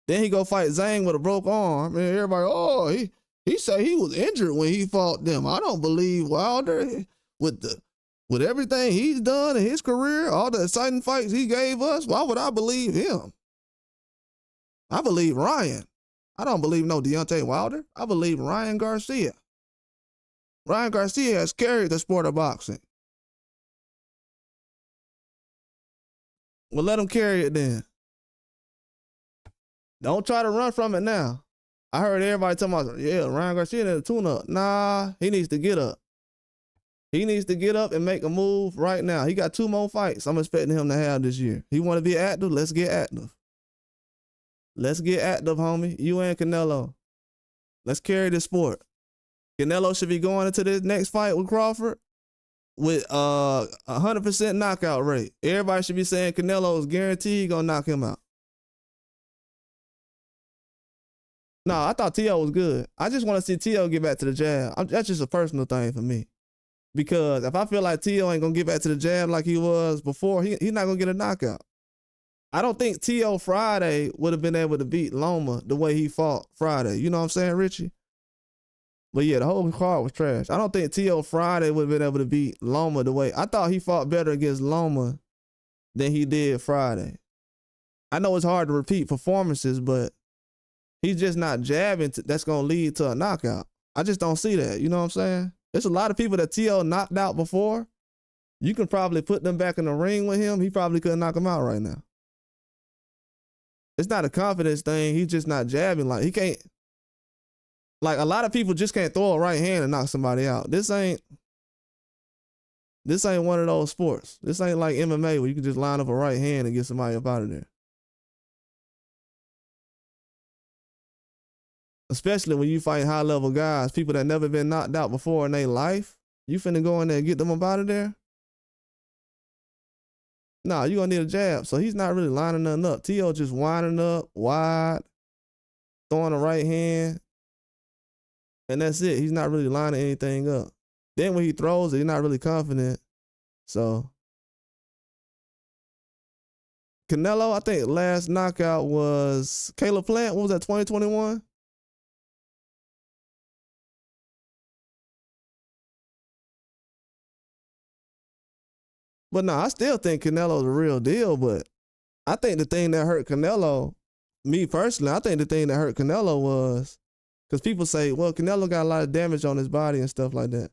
Then he go fight Zane with a broke arm. And everybody, oh, he said he was injured when he fought them. I don't believe Wilder with everything he's done in his career, all the exciting fights he gave us. Why would I believe him? I believe Ryan. I don't believe no Deontay Wilder. I believe Ryan Garcia. Ryan Garcia has carried the sport of boxing. Well, let him carry it then. Don't try to run from it now. I heard everybody talking about, yeah, Ryan Garcia in the tune-up. Nah, he needs to get up. He needs to get up and make a move right now. He got 2 more fights I'm expecting him to have this year. He want to be active? Let's get active. Let's get active, homie. You and Canelo. Let's carry this sport. Canelo should be going into this next fight with Crawford with 100% knockout rate. Everybody should be saying Canelo is guaranteed gonna knock him out. No, I thought T.O. was good. I just want to see T.O. get back to the jab. That's just a personal thing for me. Because if I feel like T.O. ain't gonna get back to the jab like he was before, he's not gonna get a knockout. I don't think T.O. Friday would have been able to beat Loma the way he fought Friday. You know what I'm saying, Richie? But yeah, the whole card was trash. I don't think T.O. Friday would have been able to beat Loma the way. I thought he fought better against Loma than he did Friday. I know it's hard to repeat performances, but he's just not jabbing that's going to lead to a knockout. I just don't see that. You know what I'm saying? There's a lot of people that T.O. knocked out before. You can probably put them back in the ring with him. He probably couldn't knock him out right now. It's not a confidence thing. He's just not jabbing. Like, he can't. Like, a lot of people just can't throw a right hand and knock somebody out. This ain't one of those sports. This ain't like MMA where you can just line up a right hand and get somebody up out of there. Especially when you fight high-level guys, people that never been knocked out before in their life. You finna go in there and get them up out of there? Nah, you gonna need a jab. So he's not really lining nothing up. T.O. just winding up, wide, throwing a right hand, and that's it. He's not really lining anything up. Then when he throws it, he's not really confident. So Canelo, I think last knockout was Caleb Plant. What was that, 2021? But no, I still think Canelo's the real deal. But I think the thing that hurt Canelo, me personally, I think the thing that hurt Canelo was, because people say, well, Canelo got a lot of damage on his body and stuff like that.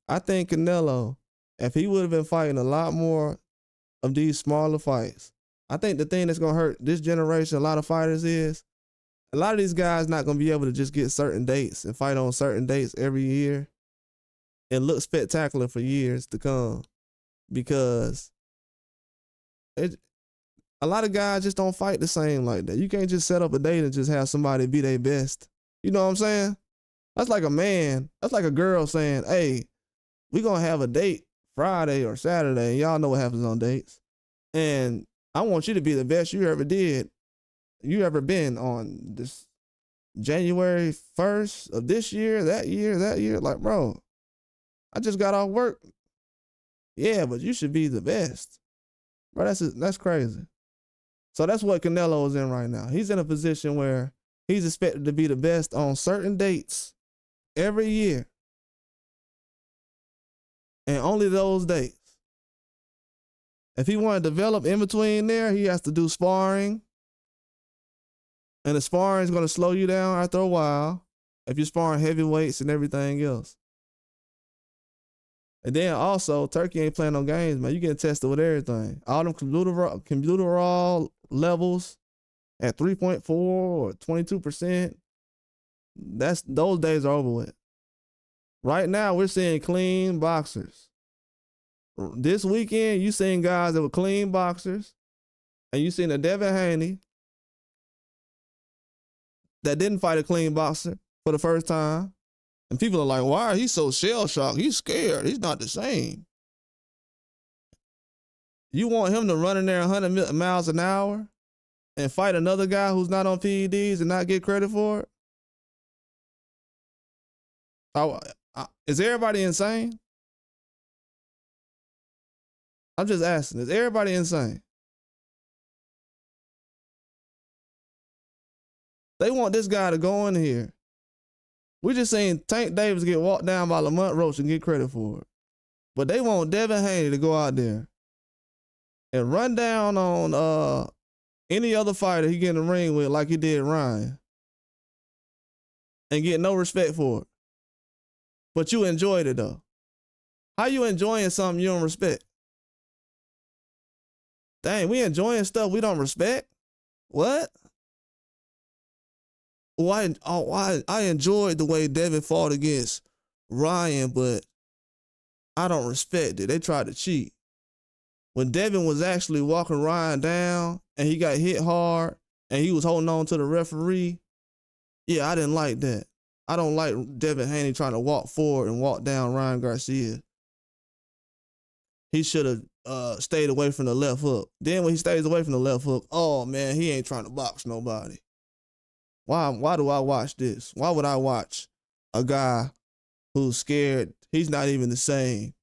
I think Canelo, if he would have been fighting a lot more of these smaller fights, I think the thing that's going to hurt this generation, a lot of fighters, is a lot of these guys not going to be able to just get certain dates and fight on certain dates every year and look spectacular for years to come. Because a lot of guys just don't fight the same like that. You can't just set up a date and just have somebody be their best. You know what I'm saying? That's like a man. That's like a girl saying, hey, we going to have a date Friday or Saturday. And y'all know what happens on dates. And I want you to be the best you ever did. You ever been on this January 1st of this year, that year. Like, bro, I just got off work. Yeah, but you should be the best. Bro, that's crazy. So that's what Canelo is in right now. He's in a position where he's expected to be the best on certain dates every year. And only those dates. If he want to develop in between there, he has to do sparring. And the sparring is going to slow you down after a while if you're sparring heavyweights and everything else. And then also, Turkey ain't playing no games, man. You getting tested with everything. All them computer levels at 3.4 or 22%. Those days are over with. Right now, we're seeing clean boxers. This weekend, you seeing guys that were clean boxers, and you seen a Devin Haney that didn't fight a clean boxer for the first time. And people are like, why are he so shell shocked? He's scared. He's not the same. You want him to run in there 100 miles an hour and fight another guy who's not on PEDs and not get credit for it? Is everybody insane? I'm just asking, is everybody insane? They want this guy to go in here. We just seen Tank Davis get walked down by Lamont Roach and get credit for it. But they want Devin Haney to go out there and run down on any other fighter he get in the ring with like he did Ryan and get no respect for it. But you enjoyed it though. How you enjoying something you don't respect? Dang, we enjoying stuff we don't respect? What? I enjoyed the way Devin fought against Ryan, but I don't respect it. They tried to cheat. When Devin was actually walking Ryan down and he got hit hard and he was holding on to the referee, yeah, I didn't like that. I don't like Devin Haney trying to walk forward and walk down Ryan Garcia. He should have stayed away from the left hook. Then when he stays away from the left hook, oh man, he ain't trying to box nobody. Why do I watch this? Why would I watch a guy who's scared? He's not even the same.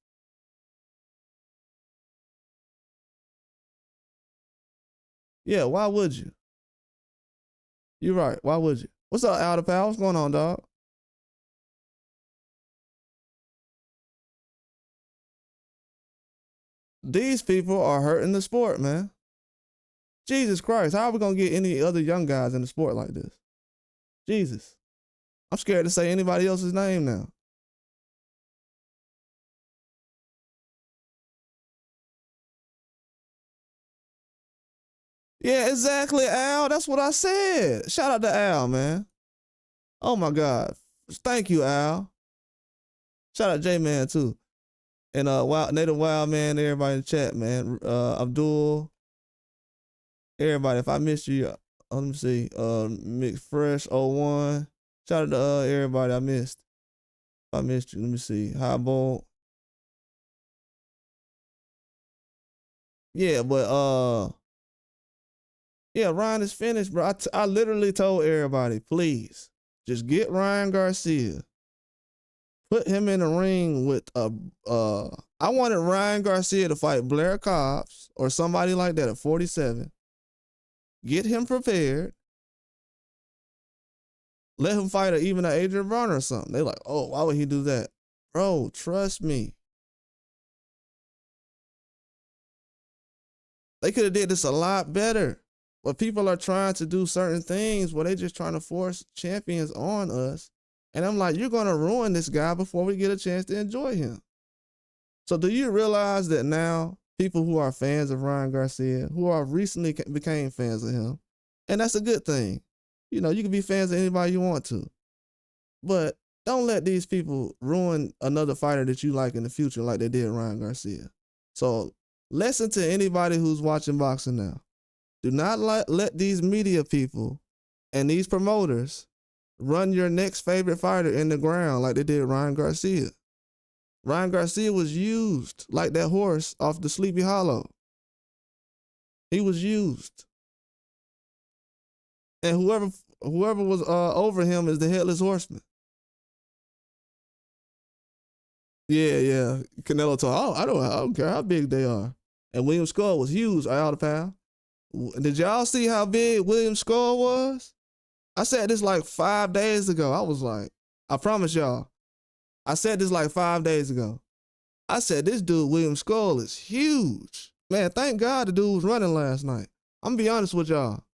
Yeah, why would you? You're right. Why would you? What's up, Out of Power? What's going on, dog? These people are hurting the sport, man. Jesus Christ, how are we going to get any other young guys in the sport like this? Jesus. I'm scared to say anybody else's name now. Yeah, exactly, Al. That's what I said. Shout out to Al, man. Oh my God. Thank you, Al. Shout out J-Man too. And Native Wild Man, everybody in the chat, man. Abdul. Everybody, if I missed you, let me see. McFresh01. Shout out to everybody I missed. If I missed you, let me see. Highball. Yeah, but yeah, Ryan is finished, bro. I literally told everybody, please, just get Ryan Garcia. Put him in the ring with I wanted Ryan Garcia to fight Blair Cobbs or somebody like that at 47. Get him prepared. Let him fight even an Adrian Broner or something. They're like, oh, why would he do that? Bro, trust me. They could have did this a lot better. But people are trying to do certain things where they just trying to force champions on us. And I'm like, you're going to ruin this guy before we get a chance to enjoy him. So do you realize that now people who are fans of Ryan Garcia, who are recently became fans of him, and that's a good thing. You know, you can be fans of anybody you want to. But don't let these people ruin another fighter that you like in the future like they did Ryan Garcia. So listen to anybody who's watching boxing now. Do not let these media people and these promoters run your next favorite fighter in the ground like they did Ryan Garcia. Ryan Garcia was used like that horse off the Sleepy Hollow. He was used. And whoever was over him is the headless horseman. Yeah. Canelo told, I don't care how big they are. And William Skull was huge, out of pound. Did y'all see how big William Skull was? I said this like 5 days ago. I was like, I promise y'all. I said this like 5 days ago. I said, this dude, William Skull, is huge. Man, thank God the dude was running last night. I'm gonna be honest with y'all.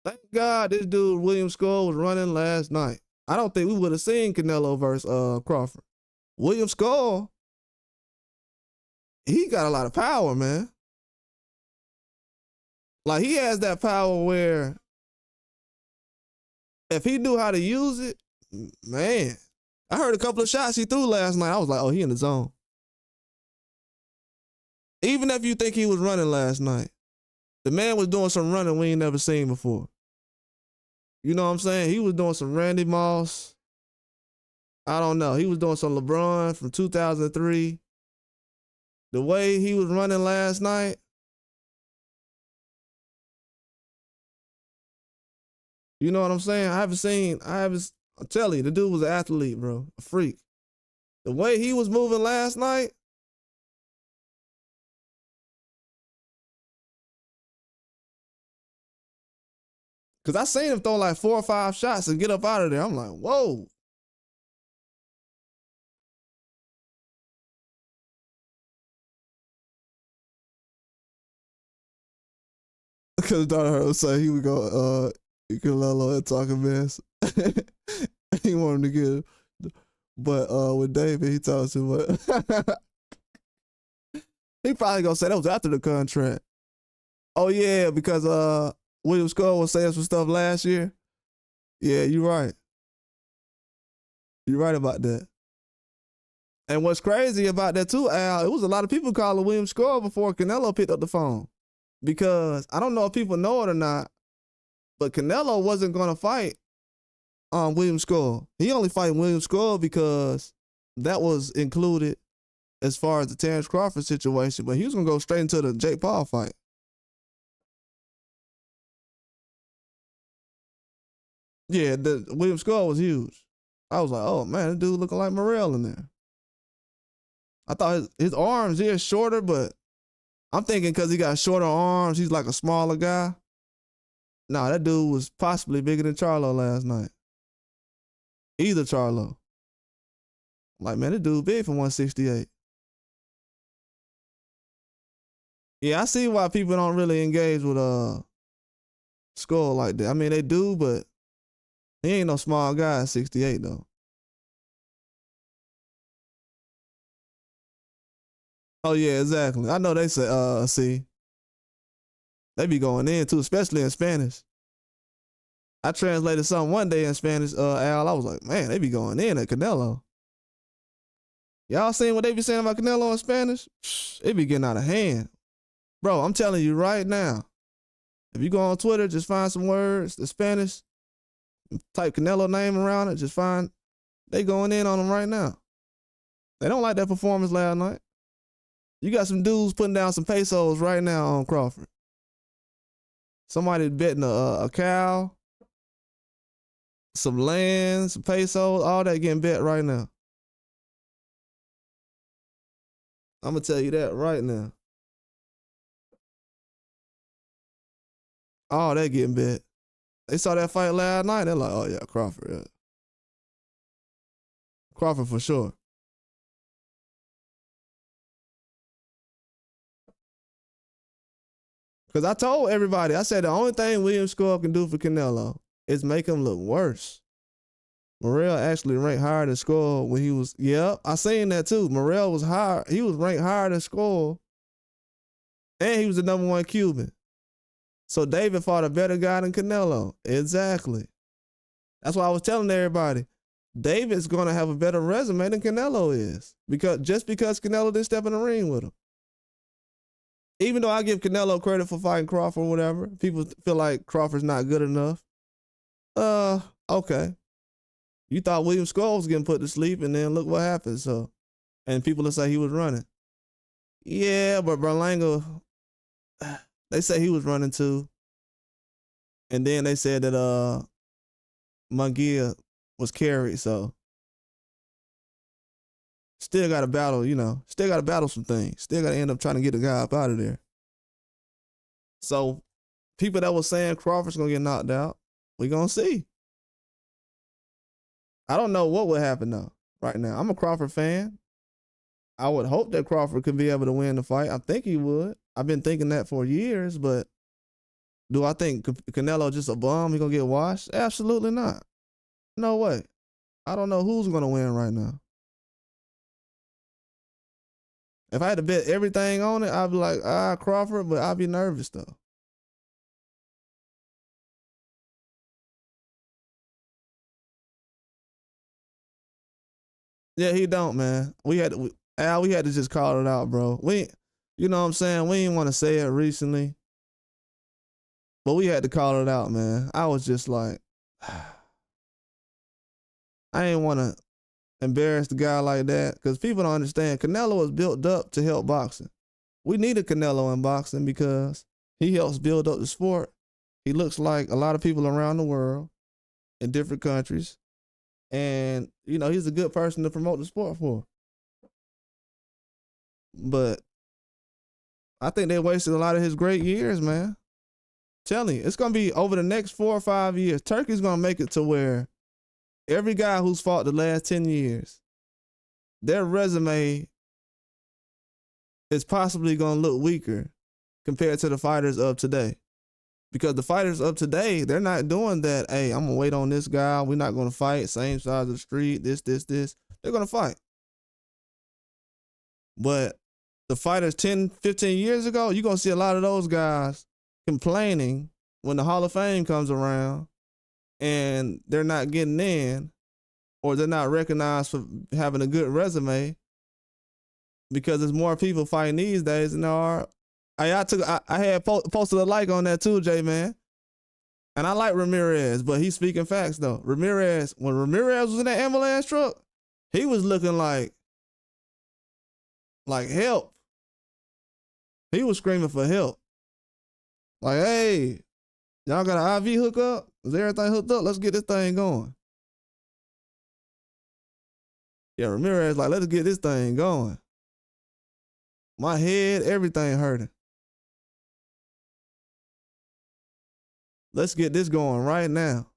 Thank God this dude, William Skull, was running last night. I don't think we would have seen Canelo versus Crawford. William Skull, he got a lot of power, man. Like, he has that power where if he knew how to use it, man. I heard a couple of shots he threw last night. I was like, oh, he in the zone. Even if you think he was running last night, the man was doing some running we ain't never seen before. You know what I'm saying? He was doing some Randy Moss, I don't know. He was doing some LeBron from 2003. The way he was running last night, you know what I'm saying? I'm telling you, the dude was an athlete, bro, a freak. The way he was moving last night, because I seen him throw like 4 or 5 shots and get up out of there. I'm like, whoa. Because daughter heard him say he would go, Canelo and talking mess. He wanted to get, but with David, he talks too much. He probably gonna say that was after the contract. Oh yeah, because William Skull was saying some stuff last year. Yeah, you're right. You're right about that. And what's crazy about that too, Al, it was a lot of people calling William Skull before Canelo picked up the phone. Because I don't know if people know it or not, but Canelo wasn't gonna fight William Skull. He only fight William Skull because that was included as far as the Terrence Crawford situation, but he was gonna go straight into the Jake Paul fight. Yeah, the William Skull was huge. I was like, oh man, this dude looking like Morrell in there. I thought his arms, yeah, shorter, but I'm thinking because he got shorter arms, he's like a smaller guy. Nah, that dude was possibly bigger than Charlo last night. Either Charlo. Like, man, this dude big for 168. Yeah, I see why people don't really engage with Skull like that. I mean, they do, but he ain't no small guy at 68 though. Oh yeah, exactly. I know they say see. They be going in too, especially in Spanish. I translated something one day in Spanish, Al. I was like, man, they be going in at Canelo. Y'all seen what they be saying about Canelo in Spanish? It be getting out of hand. Bro, I'm telling you right now, if you go on Twitter, just find some words, the Spanish, type Canelo name around it, just find, they going in on him right now. They don't like that performance last night. You got some dudes putting down some pesos right now on Crawford. Somebody betting a cow, some land, some pesos, all that getting bet right now. I'm going to tell you that right now. All that getting bet. They saw that fight last night. They're like, oh yeah, Crawford. Yeah. Crawford for sure. Because I told everybody, I said the only thing William Skull can do for Canelo is make him look worse. Morrell actually ranked higher than Skull when he was, I seen that too. Morrell was higher. He was ranked higher than Skull. And he was the #1 Cuban. So David fought a better guy than Canelo. Exactly. That's why I was telling everybody, David's going to have a better resume than Canelo is. Because Canelo didn't step in the ring with him. Even though I give Canelo credit for fighting Crawford or whatever, people feel like Crawford's not good enough. Okay. You thought William Skull was getting put to sleep, and then look what happened. So, and people will say he was running. Yeah, but Berlanga, they say he was running too. And then they said that Munguia was carried, so still got to battle, still got to battle some things. Still got to end up trying to get the guy up out of there. So people that were saying Crawford's going to get knocked out, we going to see. I don't know what would happen though right now. I'm a Crawford fan. I would hope that Crawford could be able to win the fight. I think he would. I've been thinking that for years, but do I think Canelo just a bum? He going to get washed? Absolutely not. No way. I don't know who's going to win right now. If I had to bet everything on it, I'd be like, Crawford, but I'd be nervous though. Yeah, he don't, man. We had to just call it out, bro. You know what I'm saying? We didn't want to say it recently, but we had to call it out, man. I was just like, I ain't want to. embarrass the guy like that, because people don't understand. Canelo was built up to help boxing. We need a Canelo in boxing because he helps build up the sport. He looks like a lot of people around the world in different countries. And, he's a good person to promote the sport for. But I think they wasted a lot of his great years, man. Telling you, it's going to be over the next 4 or 5 years. Turkey's going to make it to where every guy who's fought the last 10 years, their resume is possibly going to look weaker compared to the fighters of today. Because the fighters of today, they're not doing that. Hey, I'm going to wait on this guy. We're not going to fight. Same side of the street. This. They're going to fight. But the fighters 10, 15 years ago, you're going to see a lot of those guys complaining when the Hall of Fame comes around and they're not getting in, or they're not recognized for having a good resume, because there's more people fighting these days than there are. I had posted a like on that too, J-Man. And I like Ramirez, but he's speaking facts though. When Ramirez was in that ambulance truck, he was looking like help. He was screaming for help. Like, hey, y'all got an IV hookup? Is everything hooked up? Let's get this thing going. Yeah, Ramirez like, let's get this thing going. My head, everything hurting. Let's get this going right now.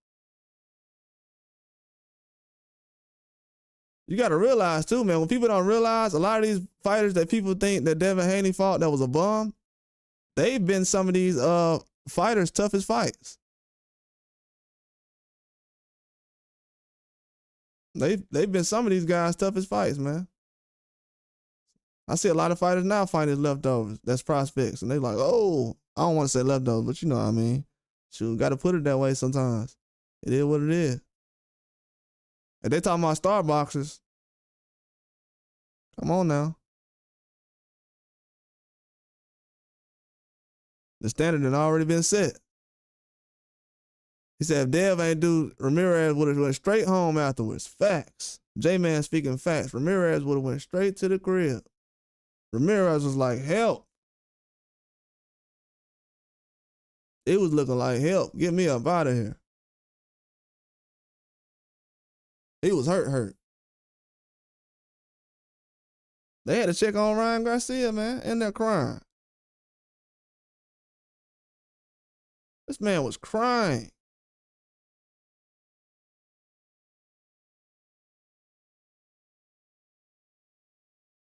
You got to realize too, man, when people don't realize, a lot of these fighters that people think that Devin Haney fought that was a bum, they've been some of these fighters' toughest fights. They've been some of these guys' toughest fights, man. I see a lot of fighters now fighting leftovers. That's prospects. And they like, oh, I don't want to say leftovers, but you know what I mean. Shoot, got to put it that way sometimes. It is what it is. If they talking about star boxers, come on now. The standard had already been set. He said if Dev ain't do, Ramirez would have went straight home afterwards. Facts. J-Man speaking facts. Ramirez would have went straight to the crib. Ramirez was like, help. It was looking like, help, get me up out of here. He was hurt. They had to check on Ryan Garcia, man, in there crying. This man was crying.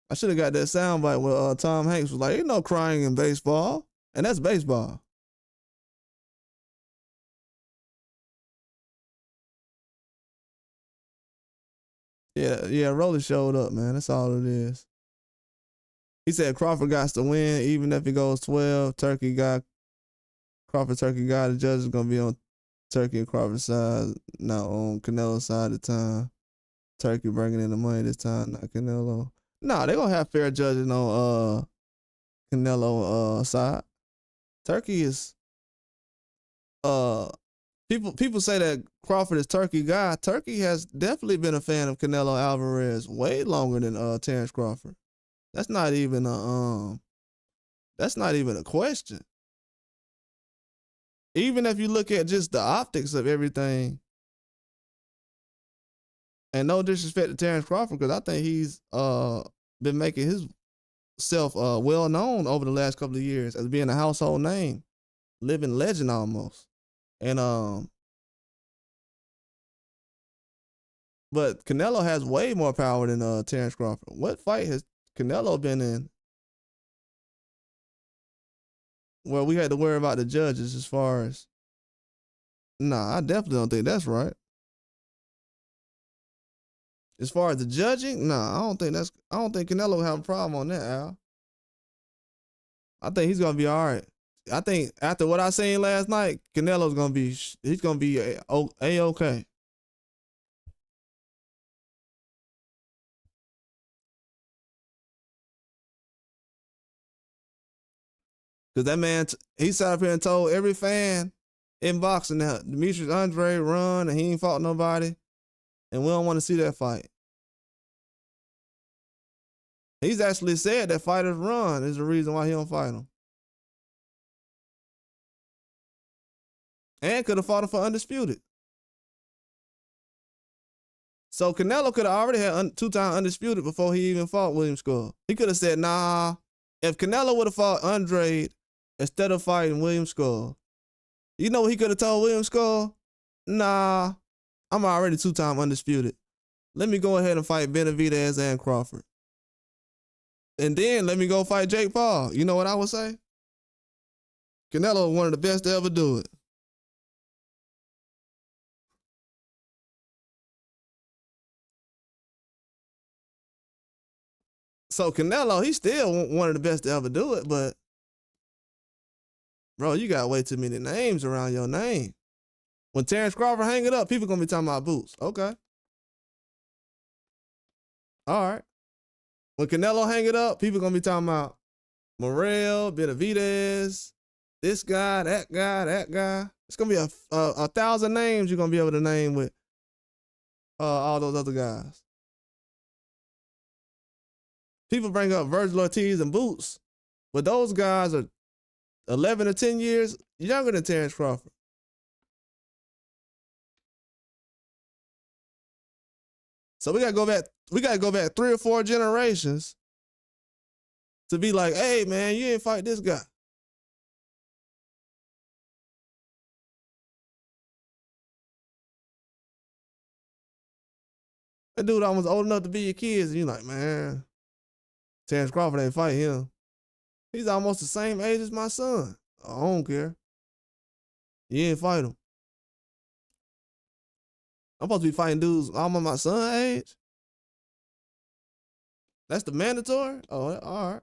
I should have got that soundbite where Tom Hanks was like, ain't no crying in baseball. And that's baseball. Yeah, Rolly showed up, man. That's all it is. He said Crawford got to win, even if it goes 12. Crawford, Turkey guy. The judge is going to be on Turkey and Crawford's side, not on Canelo's side of the time. Turkey bringing in the money this time, not Canelo. Nah, they're going to have fair judging on Canelo side. Turkey is people say that Crawford is Turkey guy. Turkey has definitely been a fan of Canelo Alvarez way longer than Terrence Crawford. That's not even a question. Even if you look at just the optics of everything, and no disrespect to Terrence Crawford, because I think he's been making himself well known over the last couple of years as being a household name, living legend almost. And but Canelo has way more power than Terrence Crawford. What fight has Canelo been in where we had to worry about the judges as far as? Nah, I definitely don't think that's right. As far as the judging, nah, I don't think Canelo will have a problem on that, Al. I think he's gonna be all right. I think after what I seen last night, Canelo's gonna be A-okay. Cause that man, he sat up here and told every fan in boxing that Demetrius Andre run and he ain't fought nobody, and we don't want to see that fight. He's actually said that fighters run is the reason why he don't fight him. And could have fought him for undisputed. So Canelo could have already had two-time undisputed before he even fought William Skull. He could have said, nah, if Canelo would have fought Andre instead of fighting William Skull, you know what he could have told William Skull? Nah, I'm already two-time undisputed. Let me go ahead and fight Benavidez and Crawford. And then let me go fight Jake Paul. You know what I would say? Canelo was one of the best to ever do it. So Canelo, he's still one of the best to ever do it, but bro, you got way too many names around your name. When Terrence Crawford hang it up, people gonna be talking about Boots. Okay. All right. When Canelo hang it up, people gonna be talking about Morrell, Benavidez, this guy, that guy, that guy. It's gonna be a 1,000 names you're gonna be able to name with all those other guys. People bring up Virgil Ortiz and Boots, but those guys are 11 or 10 years younger than Terrence Crawford. So we gotta go back. We gotta go back 3 or 4 generations to be like, hey man, you didn't fight this guy. That dude almost old enough to be your kids, and you're like, man, Terrence Crawford ain't fight him. He's almost the same age as my son. I don't care. You ain't fight him. I'm supposed to be fighting dudes almost my son's age. That's the mandatory? Oh, all right.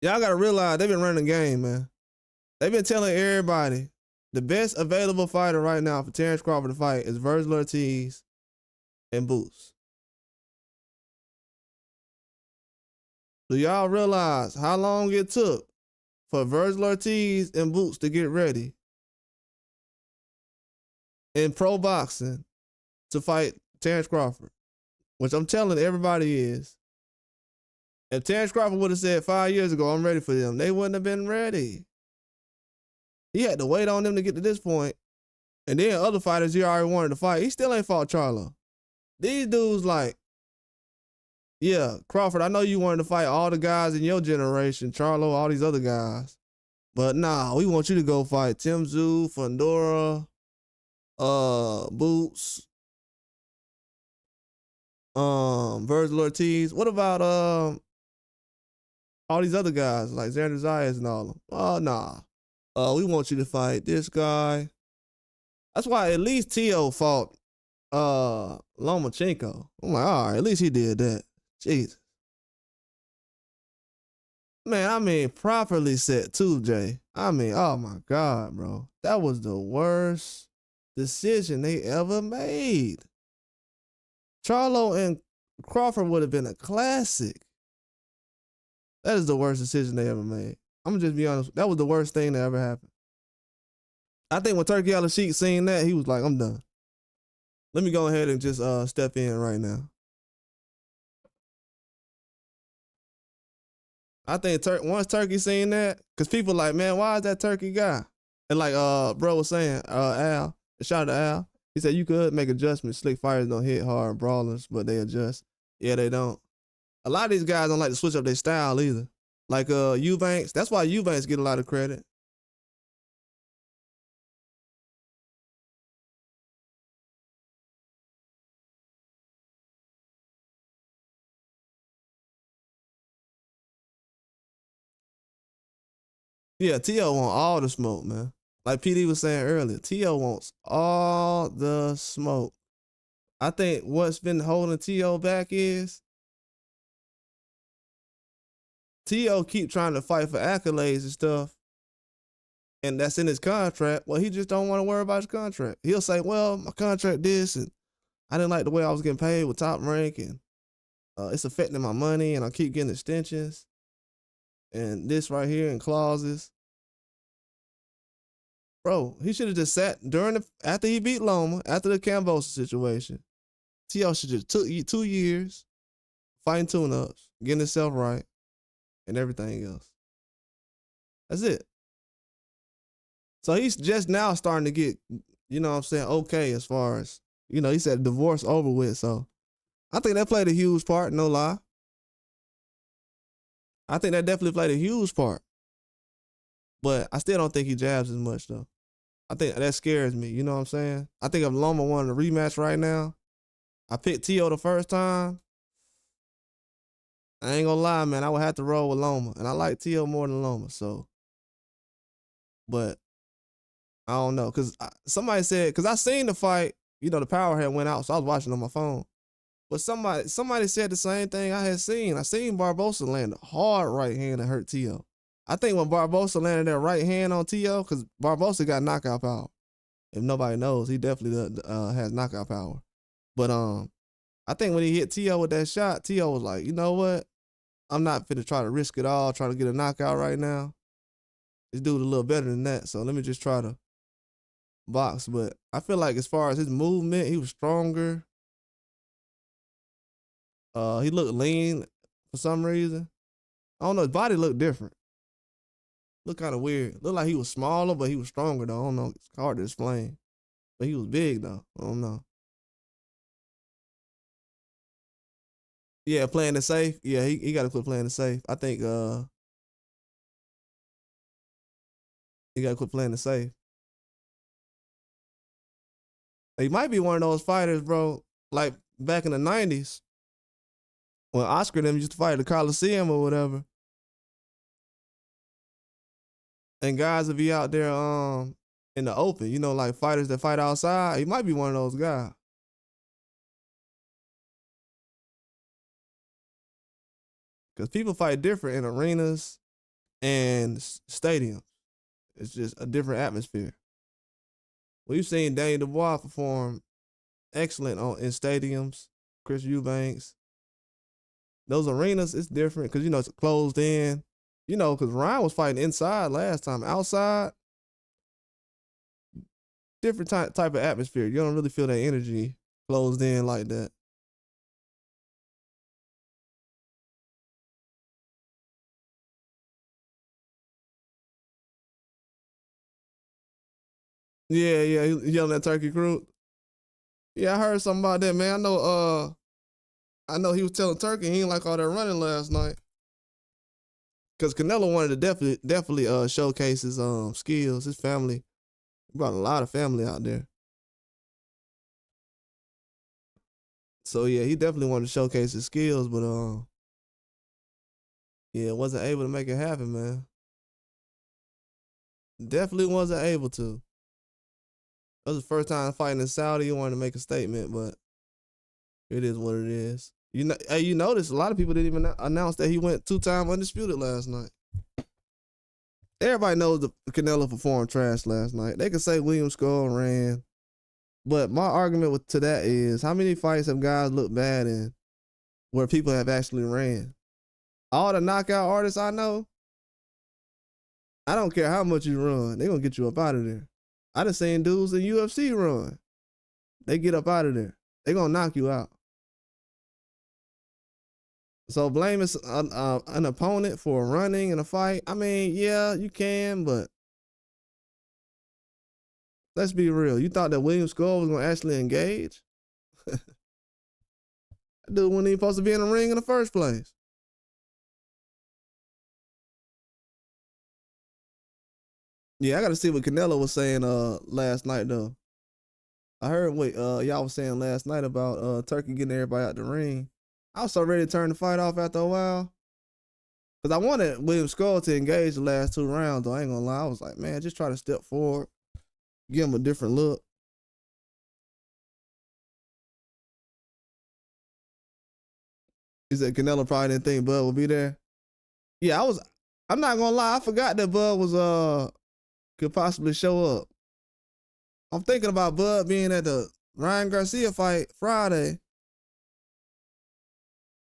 Y'all gotta realize they've been running the game, man. They've been telling everybody the best available fighter right now for Terrence Crawford to fight is Virgil Ortiz and Boots. Do y'all realize how long it took for Virgil Ortiz and Boots to get ready in pro boxing to fight Terrence Crawford? Which I'm telling everybody is, if Terrence Crawford would have said 5 years ago, I'm ready for them, they wouldn't have been ready. He had to wait on them to get to this point. And then other fighters he already wanted to fight, he still ain't fought Charlo. These dudes like, yeah, Crawford, I know you wanted to fight all the guys in your generation, Charlo, all these other guys. But nah, we want you to go fight Tim Tszyu, Fundora, Boots, Virgil Ortiz. What about all these other guys like Xander Zayas and all of them? Oh, nah. We want you to fight this guy. That's why at least Tio fought Lomachenko. I'm like, all right, at least he did that. Jesus. Man, I mean, properly set too, Jay. I mean, oh my God, bro. That was the worst decision they ever made. Charlo and Crawford would have been a classic. That is the worst decision they ever made. I'm gonna just be honest. That was the worst thing that ever happened. I think when Turkey Al-Sheikh seen that, he was like, I'm done. Let me go ahead and just step in right now. I think once Turkey seen that, because people like, man, why is that Turkey guy? And like bro was saying, Al, shout out to Al. He said you could make adjustments. Slick fighters don't hit hard brawlers, but they adjust. Yeah, they don't. A lot of these guys don't like to switch up their style either. Like Eubanks, that's why Eubanks get a lot of credit. Yeah, T.O. want all the smoke, man. Like PD was saying earlier, T.O. wants all the smoke. I think what's been holding T.O. back is T.O. keep trying to fight for accolades and stuff, and that's in his contract. Well, he just don't want to worry about his contract. He'll say, well, my contract this, and I didn't like the way I was getting paid with Top Rank, and it's affecting my money, and I keep getting extensions, and this right here and clauses. bro, he should have just sat after he beat Loma, after the Cambosa situation. T.O. should just took 2 years fighting tune-ups, getting himself right, and everything else. That's it. So he's just now starting to get, you know what I'm saying, okay as far as, you know, he said divorce over with. So I think that played a huge part, no lie. I think that definitely played a huge part. But I still don't think he jabs as much, though. I think that scares me, you know what I'm saying? I think if Loma wanted a rematch right now, I picked T.O. the first time. I ain't gonna lie, man. I would have to roll with Loma. And I like T.O. more than Loma, so. But I don't know. Because somebody said, because I seen the fight, you know, the power had went out, so I was watching on my phone. But somebody said the same thing I had seen. I seen Barbosa land a hard right hand that hurt T.O. I think when Barbosa landed that right hand on T.O., because Barbosa got knockout power. If nobody knows, he definitely has knockout power. But I think when he hit T.O. with that shot, T.O. was like, you know what? I'm not finna try to risk it all, trying to get a knockout right now. This dude a little better than that, so let me just try to box. But I feel like as far as his movement, he was stronger. He looked lean for some reason. I don't know, his body looked different. Looked kind of weird. Looked like he was smaller, but he was stronger though. I don't know. It's hard to explain. But he was big though. I don't know. Yeah, playing it safe. Yeah, he got to quit playing it safe. I think he got to quit playing it safe. He might be one of those fighters, bro, like back in the 90s when Oscar and them used to fight at the Coliseum or whatever. And guys would be out there in the open, you know, like fighters that fight outside. He might be one of those guys. Because people fight different in arenas and stadiums. It's just a different atmosphere. Well, you've seen Daniel Dubois perform excellent in stadiums, Chris Eubanks. Those arenas, it's different because, you know, it's closed in. You know, because Ryan was fighting inside last time. Outside, different type of atmosphere. You don't really feel that energy closed in like that. Yeah, he yelling at Turkey Crew. Yeah, I heard something about that, man. I know he was telling Turkey he ain't like all that running last night. Cause Canelo wanted to definitely showcase his skills, his family. He brought a lot of family out there. So yeah, he definitely wanted to showcase his skills, but yeah, wasn't able to make it happen, man. Definitely wasn't able to. That was the first time fighting in Saudi. He wanted to make a statement, but it is what it is. You know, hey, you notice a lot of people didn't even announce that he went 2-time undisputed last night. Everybody knows the Canelo performed trash last night. They can say William Skull ran, but my argument to that is how many fights have guys looked bad in where people have actually ran? All the knockout artists I know, I don't care how much you run, they gonna get you up out of there. I done seen dudes in UFC run. They get up out of there. They gonna knock you out. So blaming an opponent for running in a fight, I mean, yeah, you can, but let's be real. You thought that William Skull was gonna actually engage? That dude wasn't even supposed to be in the ring in the first place. Yeah, I gotta see what Canelo was saying last night though. I heard what y'all was saying last night about Turkey getting everybody out the ring. I was so ready to turn the fight off after a while. Cause I wanted William Skull to engage the last 2 rounds, though. I ain't gonna lie. I was like, man, just try to step forward, give him a different look. He said Canelo probably didn't think Bud would be there. Yeah, I'm not gonna lie, I forgot that Bud was could possibly show up. I'm thinking about Bud being at the Ryan Garcia fight Friday.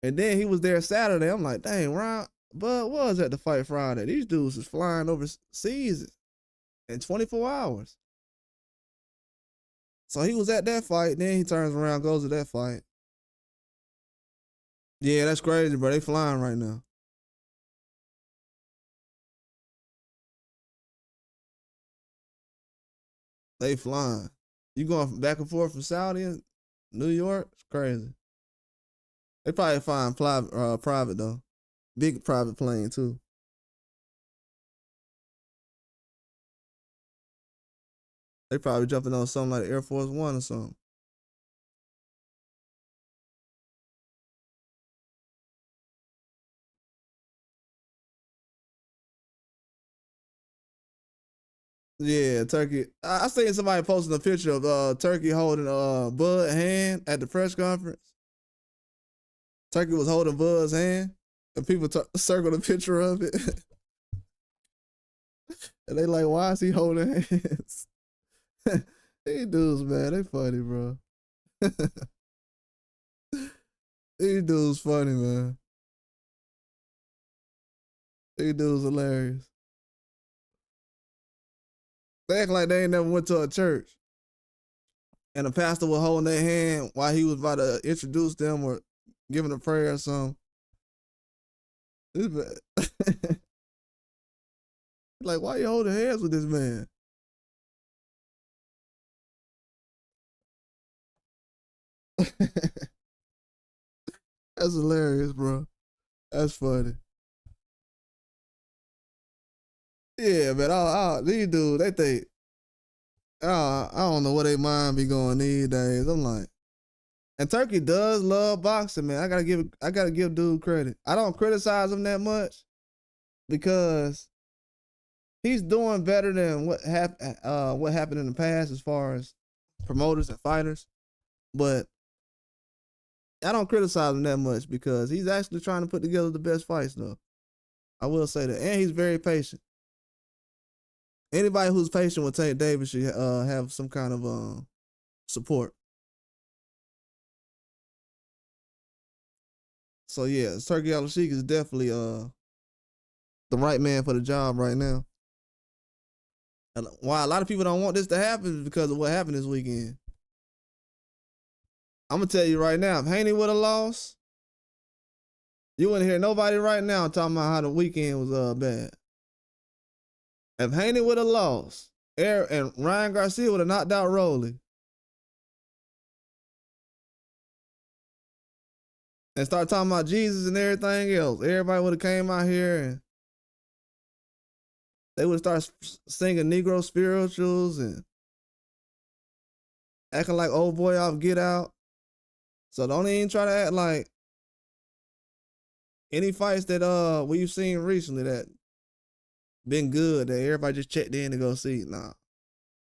And then he was there Saturday. I'm like, dang, Bud was at the fight Friday. These dudes is flying overseas. in 24 hours. So he was at that fight, then he turns around, goes to that fight. Yeah, that's crazy, bro. They flying right now. They flying. You going back and forth from Saudi and New York? It's crazy. They probably flying private though. Big private plane too. They probably jumping on something like Air Force One or something. Yeah, Turkey. I seen somebody posting a picture of Turkey holding Bud hand at the press conference. Turkey was holding Bud's hand, and people circled a picture of it. And they like, why is he holding hands? These dudes, man, they funny, bro. These dudes funny, man. These dudes hilarious. They act like they ain't never went to a church. And the pastor was holding their hand while he was about to introduce them or giving a prayer or something. Like, why you holding hands with this man? That's hilarious, bro. That's funny. Yeah, man. These dudes, they think, I don't know where they mind be going these days. I'm like, and Turkey does love boxing, man. I gotta give dude credit. I don't criticize him that much because he's doing better than what happened in the past as far as promoters and fighters. But I don't criticize him that much because he's actually trying to put together the best fights, though. I will say that, and he's very patient. Anybody who's patient with Tank Davis should have some kind of support. So yeah, Turkey Al-Sheikh is definitely the right man for the job right now. And why a lot of people don't want this to happen is because of what happened this weekend. I'm gonna tell you right now, if Haney would have lost, you wouldn't hear nobody right now talking about how the weekend was bad. If Haney would have lost, and Ryan Garcia would have knocked out Rolly, and start talking about Jesus and everything else, everybody would have came out here and they would have started singing Negro spirituals and acting like old boy off Get Out. So don't even try to act like any fights that we've seen recently that been good that everybody just checked in to go see. Nah.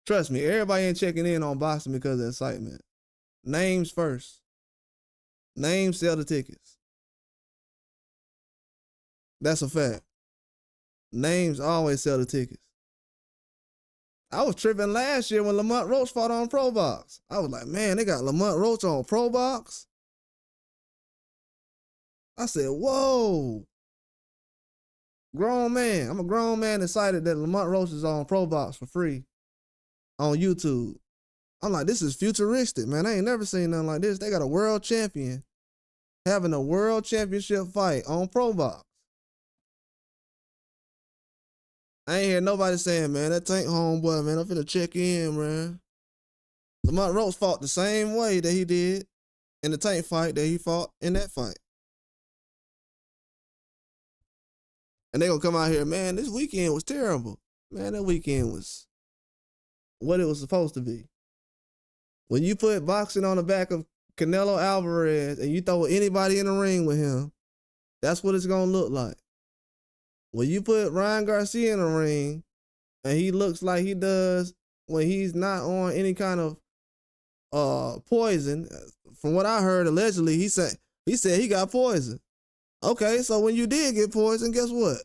Trust me, everybody ain't checking in on boxing because of excitement. Names first. Names sell the tickets. That's a fact. Names always sell the tickets. I was tripping last year when Lamont Roach fought on Pro Box. I was like, man, they got Lamont Roach on Pro Box. I said, whoa. Grown man. I'm a grown man excited that Lamont Roach is on Pro Box for free on YouTube. I'm like, this is futuristic, man. I ain't never seen nothing like this. They got a world champion having a world championship fight on Pro Box. I ain't hear nobody saying, man, that Tank homeboy, man, I'm finna check in, man. Lamont Roach fought the same way that he did in the Tank fight that he fought in that fight. And they gonna come out here, man, this weekend was terrible. Man, that weekend was what it was supposed to be. When you put boxing on the back of Canelo Alvarez and you throw anybody in the ring with him, that's what it's gonna look like. When you put Ryan Garcia in the ring and he looks like he does when he's not on any kind of poison, from what I heard, allegedly, he said he got poison. Okay, so when you did get poison, guess what?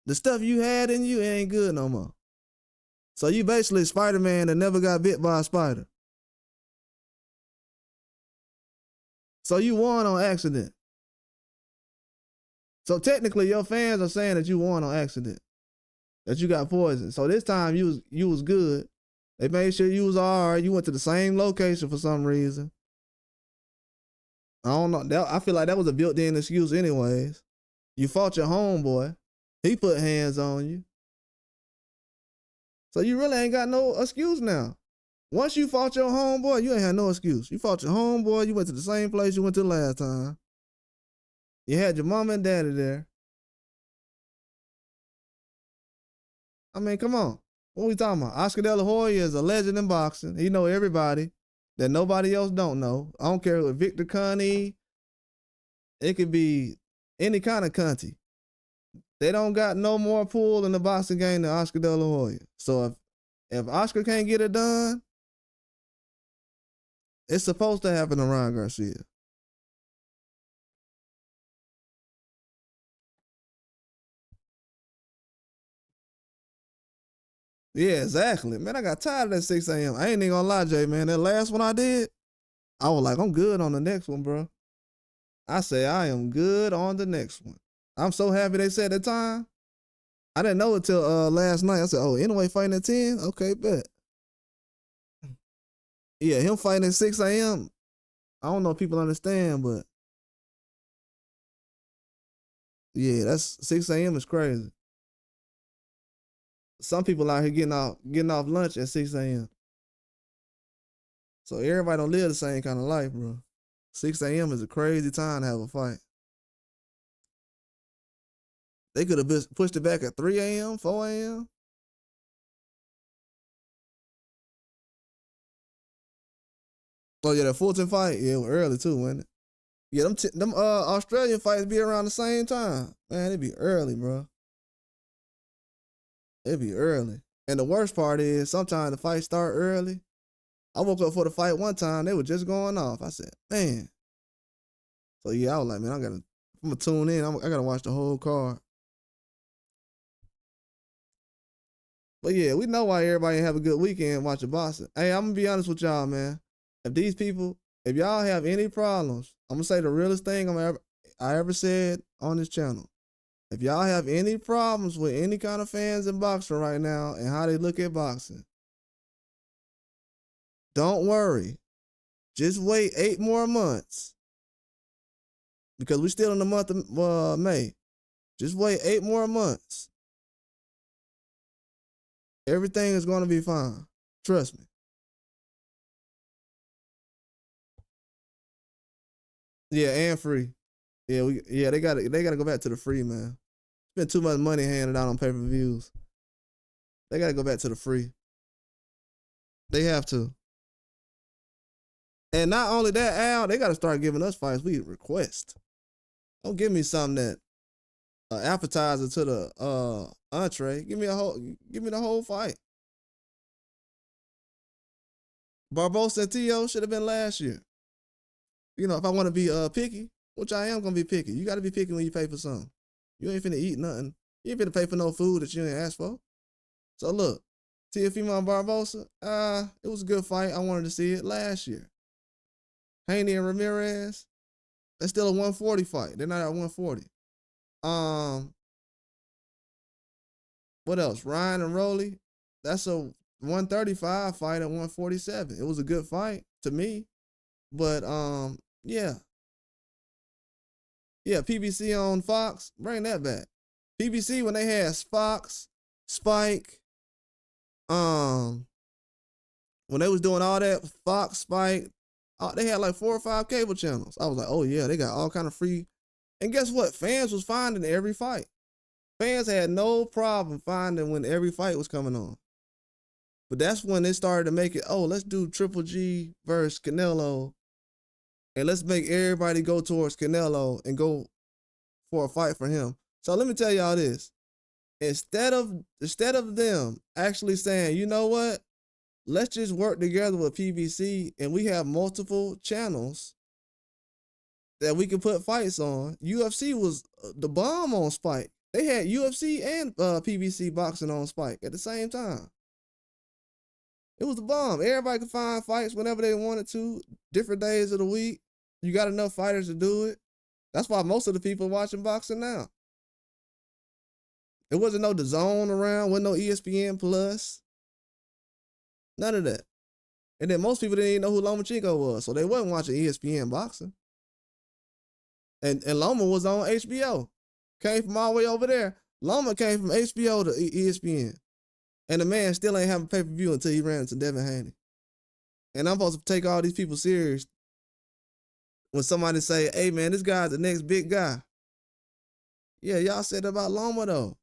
The stuff you had in you ain't good no more. So you basically Spider-Man that never got bit by a spider. So you won on accident. So technically your fans are saying that you won on accident. that you got poisoned. So this time you was good. They made sure you was all right. You went to the same location for some reason. I don't know. I feel like that was a built-in excuse anyways. You fought your homeboy. He put hands on you. So you really ain't got no excuse now. Once you fought your homeboy, you ain't had no excuse. You fought your homeboy. You went to the same place you went to the last time. You had your mom and daddy there. I mean, come on. What we talking about? Oscar De La Hoya is a legend in boxing. He know everybody that nobody else don't know. I don't care if Victor Connie. It could be any kind of country. They don't got no more pull in the boxing game than Oscar De La Hoya. So if Oscar can't get it done, it's supposed to happen to Ryan Garcia. Yeah, exactly. Man, I got tired of that 6 a.m. I ain't even gonna lie, Jay, man. That last one I did, I was like, I'm good on the next one, bro. I say I am good on the next one. I'm so happy they said the time. I didn't know it till last night. I said, oh, anyway, fighting at 10? Okay, bet. Yeah, him fighting at 6 a.m. I don't know if people understand, but yeah, that's 6 a.m. is crazy. Some people out here getting off lunch at 6 a.m. So everybody don't live the same kind of life, bro. 6 a.m. is a crazy time to have a fight. They could have pushed it back at 3 a.m., 4 a.m. Oh yeah, that Fulton fight, yeah, it was early too, wasn't it? Yeah, them Australian fights be around the same time. Man, it be early, bro. It be early. And the worst part is sometimes the fight start early. I woke up for the fight one time, they were just going off. I said, man. So yeah, I was like, man, I'm gonna tune in. I gotta watch the whole card. But yeah, we know why everybody have a good weekend watching boxing. Hey, I'm gonna be honest with y'all, man. If y'all have any problems, I'm gonna say the realest thing I ever said on this channel. If y'all have any problems with any kind of fans in boxing right now and how they look at boxing, don't worry. Just wait 8 more months. Because we're still in the month of May. Just wait 8 more months. Everything is going to be fine. Trust me. Yeah, and free. Yeah, they gotta go back to the free, man. Spend too much money handed out on pay-per-views. They gotta go back to the free. They have to. And not only that, Al, they gotta start giving us fights we request. Don't give me something that appetizer to the entree. Give me the whole fight. Barbosa and Tio should have been last year. You know, if I want to be picky, which I am gonna be picky. You gotta be picky when you pay for something. You ain't finna eat nothing. You ain't finna pay for no food that you ain't asked for. So look, Teofimo and Barbosa, it was a good fight. I wanted to see it last year. Haney and Ramirez, that's still a 140 fight. They're not at 140. What else? Ryan and Roley, that's a 135 fight at 147. It was a good fight to me. But yeah. Yeah, PBC on Fox, bring that back. PBC when they had Fox, Spike, when they was doing all that, Fox, Spike, they had like 4 or 5 cable channels. I was like, oh yeah, they got all kind of free. And guess what? Fans was finding every fight. Fans had no problem finding when every fight was coming on. But that's when they started to make it, oh, let's do Triple G versus Canelo. And let's make everybody go towards Canelo and go for a fight for him. So let me tell y'all this. Instead of them actually saying, you know what? Let's just work together with PBC and we have multiple channels that we can put fights on. UFC was the bomb on Spike. They had UFC and PBC boxing on Spike at the same time. It was the bomb. Everybody could find fights whenever they wanted to, different days of the week. You got enough fighters to do it. That's why most of the people watching boxing now. It wasn't no DAZN around, wasn't no ESPN Plus. None of that. And then most people didn't even know who Lomachenko was, so they wasn't watching ESPN boxing. And Loma was on HBO. Came from all the way over there. Loma came from HBO to ESPN. And the man still ain't having pay-per-view until he ran into Devin Haney. And I'm supposed to take all these people serious when somebody say, hey man, this guy's the next big guy. Yeah, y'all said about Loma though.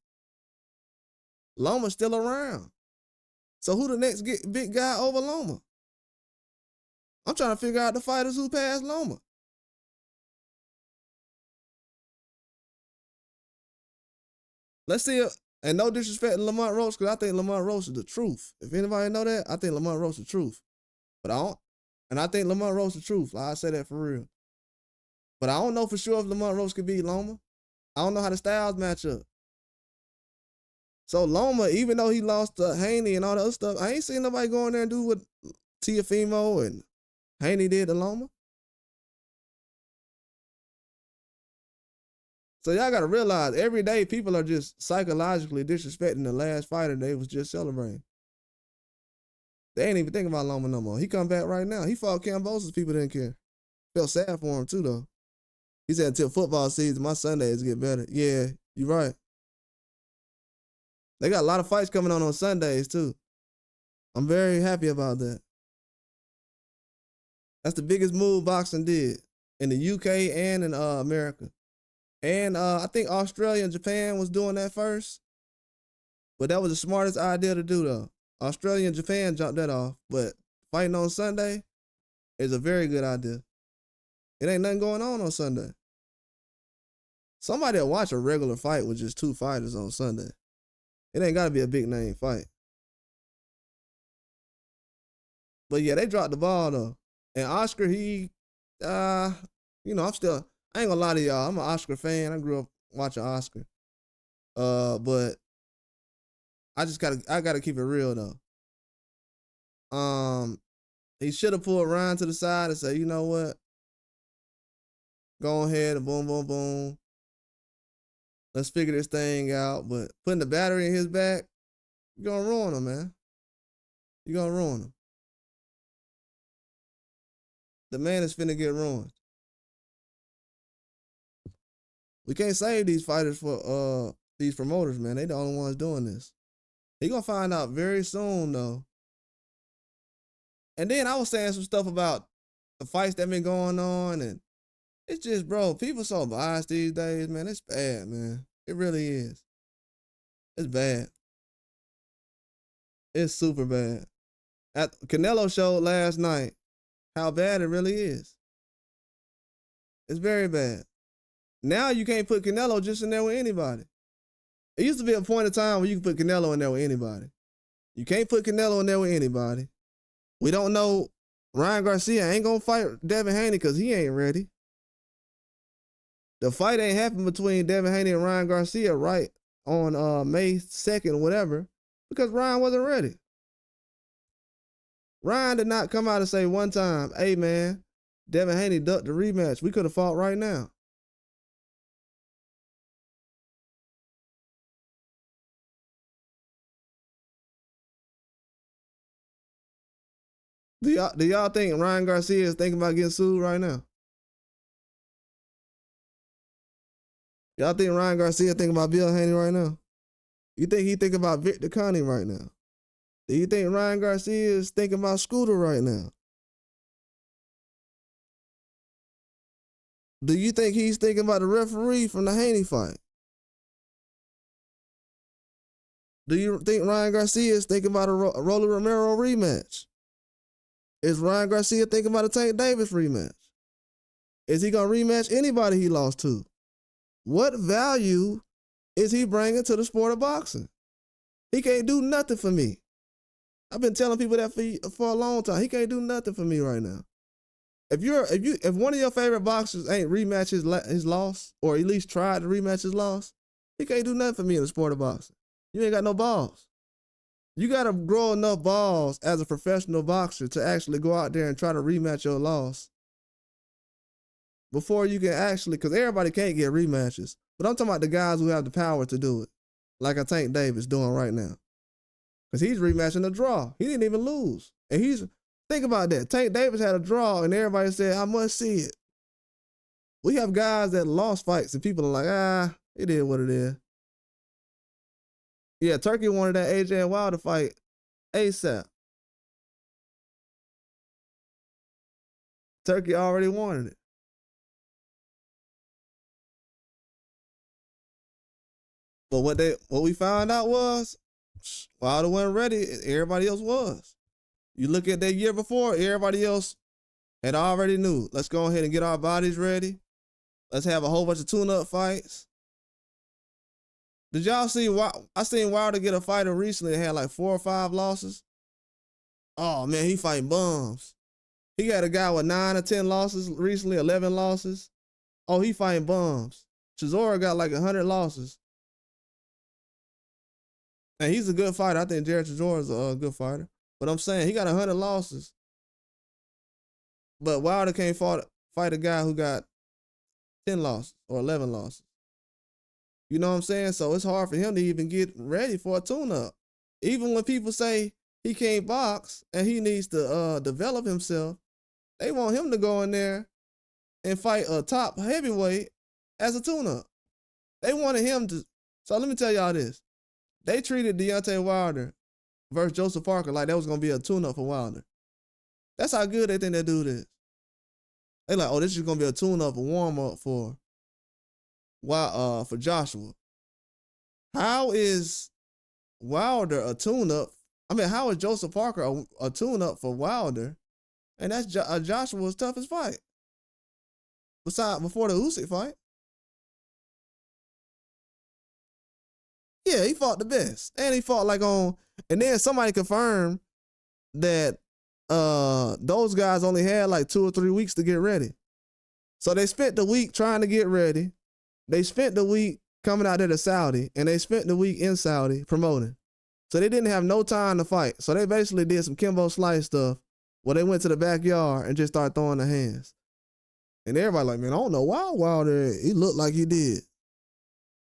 Loma's still around. So who the next big guy over Loma? I'm trying to figure out the fighters who passed Loma. Let's see. And no disrespect to Lamont Roach, because I think Lamont Roach is the truth. If anybody know that, I think Lamont Roach is the truth. But I don't. And I think Lamont Roach is the truth. Like, I say that for real. But I don't know for sure if Lamont Roach could beat Loma. I don't know how the styles match up. So Loma, even though he lost to Haney and all the other stuff, I ain't seen nobody go in there and do what Teofimo and Haney did to Loma. So y'all got to realize every day people are just psychologically disrespecting the last fighter they was just celebrating. They ain't even thinking about Loma no more. He come back right now. He fought Cambosos. People didn't care. Felt sad for him too though. He said until football season, my Sundays get better. Yeah, you're right. They got a lot of fights coming on Sundays too. I'm very happy about that. That's the biggest move boxing did in the UK and in America. And I think Australia and Japan was doing that first. But that was the smartest idea to do though. Australia and Japan jumped that off. But fighting on Sunday is a very good idea. It ain't nothing going on Sunday. Somebody will watch a regular fight with just two fighters on Sunday. It ain't got to be a big name fight. But yeah, they dropped the ball though. And Oscar, he, I ain't gonna lie to y'all. I'm an Oscar fan. I grew up watching Oscar. But I gotta keep it real though. He should have pulled Ryan to the side and said, you know what? Go ahead and boom, boom, boom. Let's figure this thing out. But putting the battery in his back, you're gonna ruin him, man. You're gonna ruin him. The man is finna get ruined. We can't save these fighters for these promoters, man. They the only ones doing this. He gonna find out very soon, though. And then I was saying some stuff about the fights that been going on, and it's just, bro, people so biased these days, man. It's bad, man. It really is. It's bad. It's super bad. Canelo showed last night how bad it really is. It's very bad. Now you can't put Canelo just in there with anybody. It used to be a point in time where you could put Canelo in there with anybody. You can't put Canelo in there with anybody. We don't know. Ryan Garcia ain't gonna fight Devin Haney because he ain't ready. The fight ain't happened between Devin Haney and Ryan Garcia right on May 2nd, whatever, because Ryan wasn't ready. Ryan did not come out and say one time, hey man, Devin Haney ducked the rematch. We could have fought right now. Do y'all think Ryan Garcia is thinking about getting sued right now? Y'all think Ryan Garcia thinking about Bill Haney right now? You think he thinking about Victor Connie right now? Do you think Ryan Garcia is thinking about Scooter right now? Do you think he's thinking about the referee from the Haney fight? Do you think Ryan Garcia is thinking about a Rolly Romero rematch? Is Ryan Garcia thinking about a Tank Davis rematch? Is he going to rematch anybody he lost to? What value is he bringing to the sport of boxing? He can't do nothing for me. I've been telling people that for a long time. He can't do nothing for me right now. If one of your favorite boxers ain't rematched his loss, or at least tried to rematch his loss, he can't do nothing for me in the sport of boxing. You ain't got no balls. You got to grow enough balls as a professional boxer to actually go out there and try to rematch your loss before you can actually, because everybody can't get rematches. But I'm talking about the guys who have the power to do it. like a Tank Davis doing right now. Because he's rematching a draw. He didn't even lose. And think about that. Tank Davis had a draw and everybody said, I must see it. We have guys that lost fights and people are like, it is what it is. Yeah, Turkey wanted that AJ and Wilder fight ASAP. Turkey already wanted it. But what we found out was Wilder wasn't ready. Everybody else was. You look at that year before, everybody else had already knew. Let's go ahead and get our bodies ready. Let's have a whole bunch of tune-up fights. Did y'all see? I seen Wilder get a fighter recently that had like 4 or 5 losses. Oh man, he fighting bums. He got a guy with 9 or 10 losses recently, 11 losses. Oh, he fighting bums. Chisora got like 100 losses. And he's a good fighter. I think Jared Chisora is a good fighter. But I'm saying he got 100 losses. But Wilder can't fight a guy who got 10 losses or 11 losses. You know what I'm saying? So it's hard for him to even get ready for a tune-up. Even when people say he can't box and he needs to develop himself, they want him to go in there and fight a top heavyweight as a tune-up. They wanted him to. So let me tell y'all this. They treated Deontay Wilder versus Joseph Parker like that was going to be a tune-up for Wilder. That's how good they think that dude is. They like, oh, this is going to be a tune-up, a warm-up for Joshua. How is Wilder a tune-up? I mean, how is Joseph Parker a tune-up for Wilder? And that's Joshua's toughest fight. Before the Usyk fight. Yeah, he fought the best. And he fought and then somebody confirmed that those guys only had like 2 or 3 weeks to get ready. So they spent the week trying to get ready. They spent the week coming out there to Saudi, and they spent the week in Saudi promoting. So they didn't have no time to fight. So they basically did some Kimbo Slice stuff where they went to the backyard and just started throwing their hands. And everybody like, man, I don't know why Wilder, he looked like he did.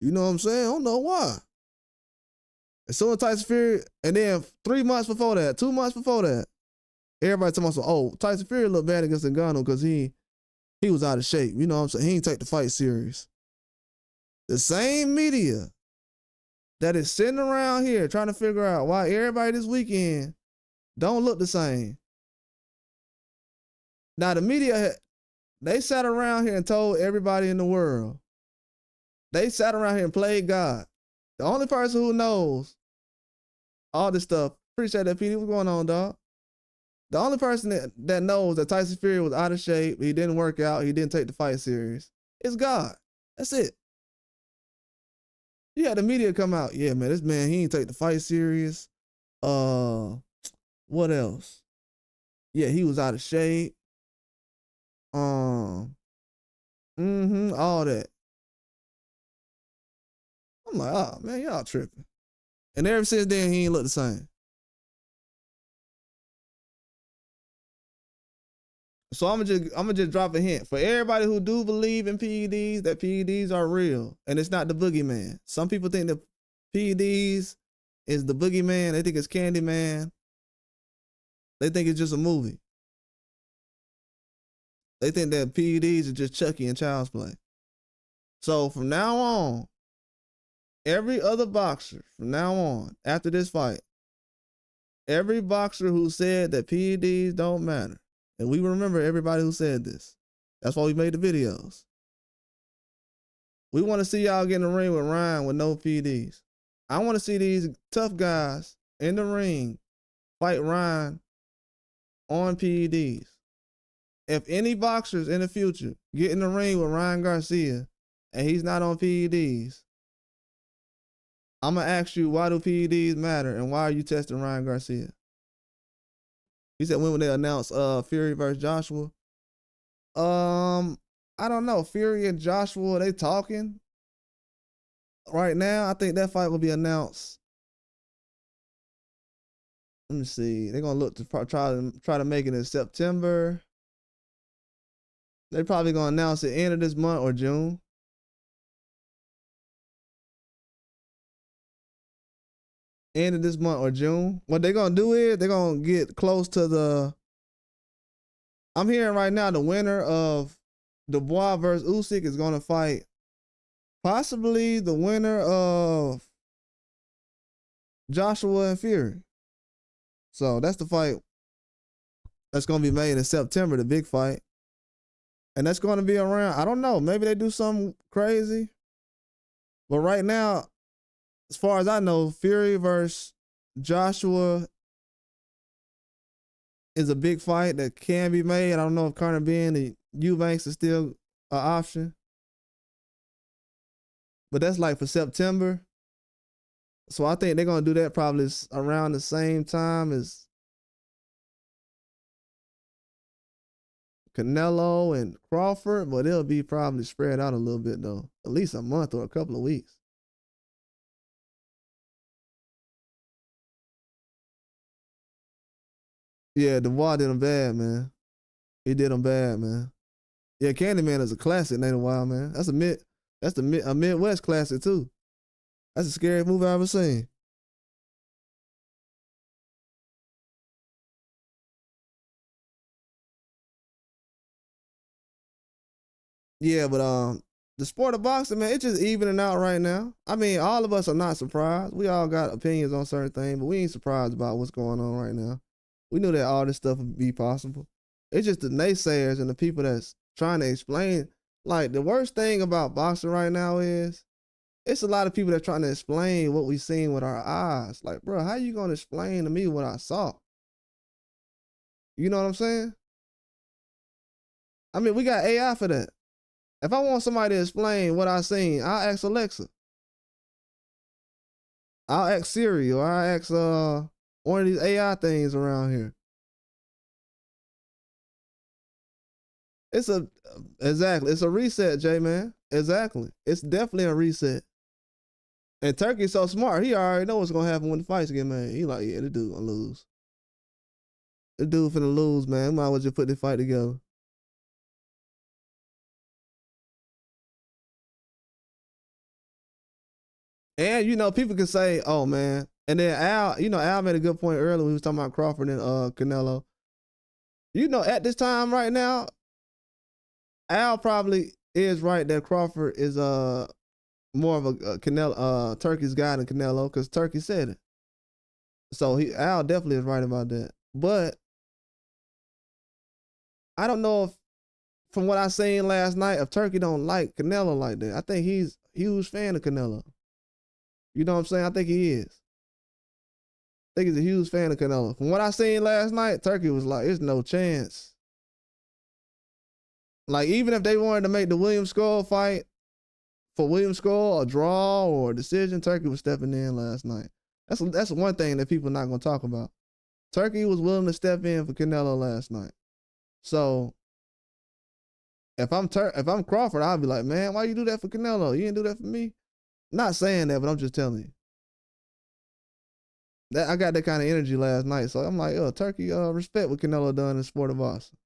You know what I'm saying? I don't know why. As soon as Tyson Fury, and then 3 months before that, 2 months before that, everybody talking about, Tyson Fury looked bad against Ngannou because he was out of shape. You know what I'm saying? He didn't take the fight serious. The same media that is sitting around here trying to figure out why everybody this weekend don't look the same. Now the media, they sat around here and told everybody in the world. They sat around here and played God. The only person who knows all this stuff, appreciate that, PD. What's going on, dog? The only person that knows that Tyson Fury was out of shape, he didn't work out, he didn't take the fight serious, is God. That's it. You had the media come out. Yeah, man, this man, he didn't take the fight serious. What else? Yeah, he was out of shape. All that. I'm like, oh man, y'all tripping. And ever since then, he ain't look the same. So I'm gonna just drop a hint for everybody who do believe in PEDs, that PEDs are real and it's not the boogeyman. Some people think that PEDs is the boogeyman. They think it's Candyman. They think it's just a movie. They think that PEDs are just Chucky and Child's Play. So from now on, every other boxer from now on after this fight, every boxer who said that PEDs don't matter. And we remember everybody who said this. That's why we made the videos. We want to see y'all get in the ring with Ryan with no PEDs. I want to see these tough guys in the ring fight Ryan on PEDs. If any boxers in the future get in the ring with Ryan Garcia and he's not on PEDs, I'm going to ask you, why do PEDs matter and why are you testing Ryan Garcia? He said, when they announce Fury versus Joshua? I don't know. Fury and Joshua, they talking right now. I think that fight will be announced. Let me see. They're gonna look to try to make it in September. They're probably gonna announce it end of this month or June. end of this month or June. What they're gonna do is they're gonna get close to the. I'm hearing right now the winner of Dubois versus Usyk is gonna fight possibly the winner of Joshua and Fury. So that's the fight that's gonna be made in September, the big fight. And that's gonna be around, I don't know, maybe they do something crazy. But right now, as far as I know, Fury versus Joshua is a big fight that can be made. I don't know if Conor Ben and Eubanks is still an option. But that's like for September. So I think they're going to do that probably around the same time as Canelo and Crawford, but it'll be probably spread out a little bit though. At least a month or a couple of weeks. Yeah, Dubois did him bad, man. He did him bad, man. Yeah, Candyman is a classic, Nate Wild, man. That's a Midwest classic too. That's the scariest movie I've ever seen. Yeah, but the sport of boxing, man, it's just evening out right now. I mean, all of us are not surprised. We all got opinions on certain things, but we ain't surprised about what's going on right now. We knew that all this stuff would be possible. It's just the naysayers and the people that's trying to explain. Like, the worst thing about boxing right now is it's a lot of people that trying to explain what we seen with our eyes. Like, bro, how you gonna explain to me what I saw? You know what I'm saying? I mean, we got AI for that. If I want somebody to explain what I seen, I'll ask Alexa. I'll ask Siri, or I'll ask one of these AI things around here. It's a reset, J-Man. Exactly. It's definitely a reset. And Turkey's so smart, he already know what's gonna happen when the fights get made. He like, yeah, this dude gonna lose. This dude finna lose, man. Might as well just put this fight together. And you know, people can say, oh man. And then Al made a good point earlier when he was talking about Crawford and Canelo. You know, at this time right now, Al probably is right that Crawford is more of a Canelo Turkey's guy than Canelo, because Turkey said it. So Al definitely is right about that. But I don't know if, from what I seen last night, if Turkey don't like Canelo like that. I think he's a huge fan of Canelo. You know what I'm saying? I think he is. I think he's a huge fan of Canelo. From what I seen last night, Turkey was like, there's no chance. Like, even if they wanted to make the William Skull fight for William Skull, a draw or a decision, Turkey was stepping in last night. That's one thing that people are not going to talk about. Turkey was willing to step in for Canelo last night. So if I'm Crawford, I'll be like, man, why you do that for Canelo? You didn't do that for me. Not saying that, but I'm just telling you. That I got that kind of energy last night. So I'm like, Turkey, respect what Canelo done in the sport of boxing.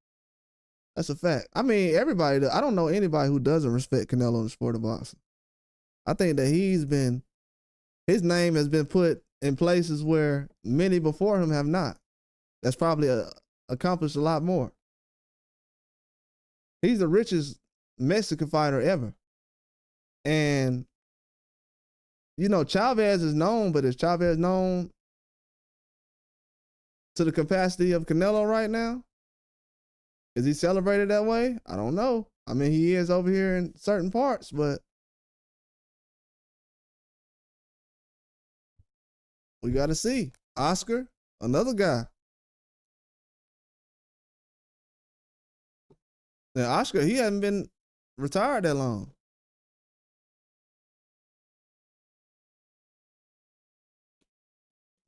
That's a fact. I mean, everybody, I don't know anybody who doesn't respect Canelo in the sport of boxing. I think that his name has been put in places where many before him have not. That's probably accomplished a lot more. He's the richest Mexican fighter ever. And, you know, Chavez is known, but is Chavez known to the capacity of Canelo right now? Is he celebrated that way? I don't know. I mean, he is over here in certain parts, but we got to see. Oscar, another guy. Now, Oscar, he hasn't been retired that long.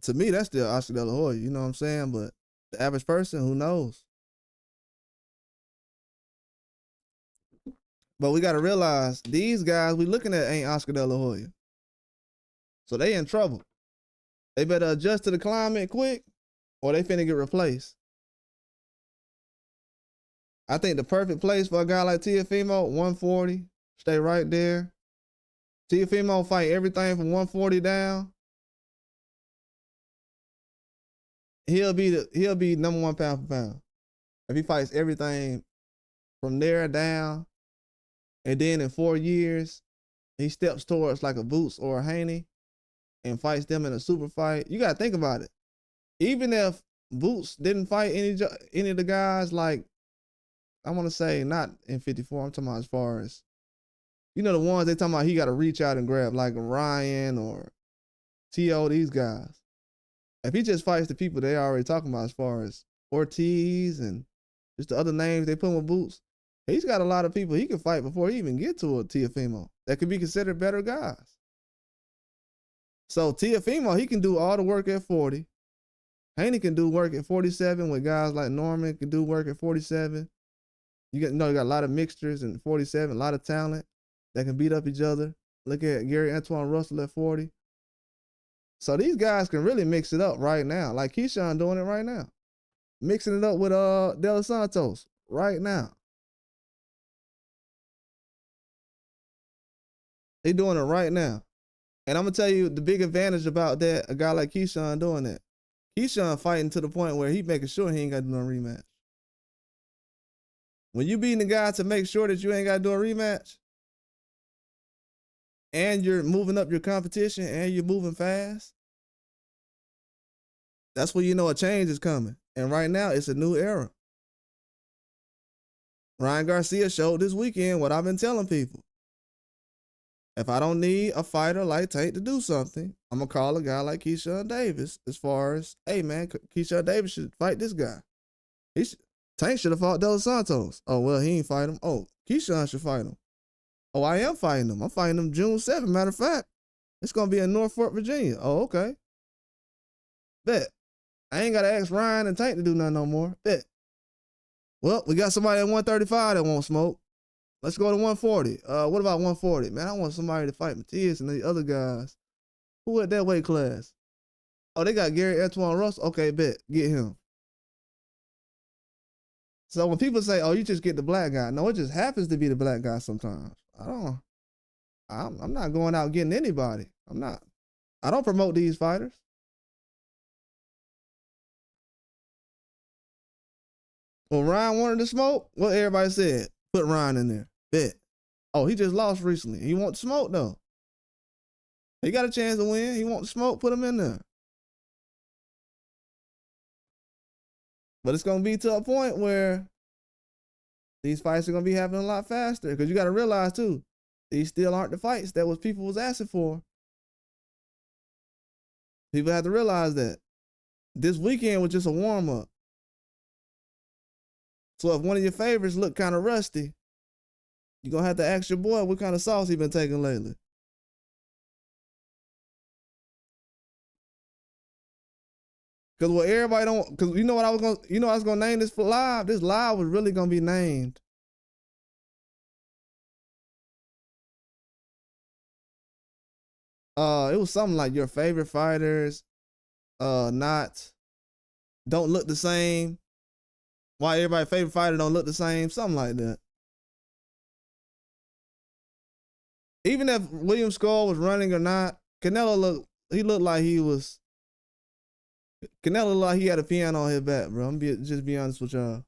To me, that's still Oscar De La Hoya, you know what I'm saying? But the average person, who knows? But we got to realize these guys we looking at ain't Oscar De La Hoya. So they in trouble. They better adjust to the climate quick or they finna get replaced. I think the perfect place for a guy like Teofimo, 140, stay right there. Teofimo fight everything from 140 down. he'll be number one pound for pound if he fights everything from there down, and then in 4 years he steps towards like a Boots or a Haney and fights them in a super fight. You gotta think about it. Even if Boots didn't fight any of the guys, like I want to say not in 54. I'm talking about as far as the ones they talking about. He got to reach out and grab like Ryan or T.O. These guys. If he just fights the people they already talking about as far as Ortiz and just the other names they put with Boots, he's got a lot of people he can fight before he even get to a Teofimo that could be considered better guys. So Teofimo, he can do all the work at 40. Haney can do work at 47 with guys like Norman can do work at 47. You got a lot of mixtures in 47, a lot of talent that can beat up each other. Look at Gary Antoine Russell at 40. So these guys can really mix it up right now, like Keyshawn doing it right now. Mixing it up with De Los Santos right now. They doing it right now. And I'm going to tell you the big advantage about that, a guy like Keyshawn doing that. Keyshawn fighting to the point where he making sure he ain't got to do no rematch. When you beating the guy to make sure that you ain't got to do a rematch, and you're moving up your competition, and you're moving fast, that's when you know a change is coming. And right now, it's a new era. Ryan Garcia showed this weekend what I've been telling people. If I don't need a fighter like Tank to do something, I'm going to call a guy like Keyshawn Davis as far as, hey, man, Keyshawn Davis should fight this guy. Tank should have fought De Los Santos. Oh, well, he ain't fight him. Oh, Keyshawn should fight him. Oh, I am fighting him. I'm fighting him June 7th. Matter of fact, it's going to be in Norfolk, Virginia. Oh, okay. Bet. I ain't got to ask Ryan and Tank to do nothing no more. Bet. Well, we got somebody at 135 that won't smoke. Let's go to 140. What about 140? Man, I want somebody to fight Matias and the other guys. Who at that weight class? Oh, they got Gary Antoine Russell. Okay, bet. Get him. So when people say, oh, you just get the black guy. No, it just happens to be the black guy sometimes. I'm not going out getting anybody. I don't promote these fighters. When Ryan wanted to smoke, what everybody said, put Ryan in there. Bet. Oh, he just lost recently. He wants to smoke though. He got a chance to win. He wants to smoke, put him in there. But it's going to be to a point where these fights are going to be happening a lot faster. Because you got to realize too, these still aren't the fights that people was asking for. People have to realize that. This weekend was just a warm-up. So if one of your favorites look kind of rusty, you're going to have to ask your boy what kind of sauce he been taking lately. Because what everybody don't, because you know what I was going to name this live? This live was really going to be named it was something like your favorite fighters don't look the same. Why everybody's favorite fighter don't look the same, something like that. Even if William Skull was running or not, Canelo looked like he had a piano on his back, bro. I'm just be honest with y'all.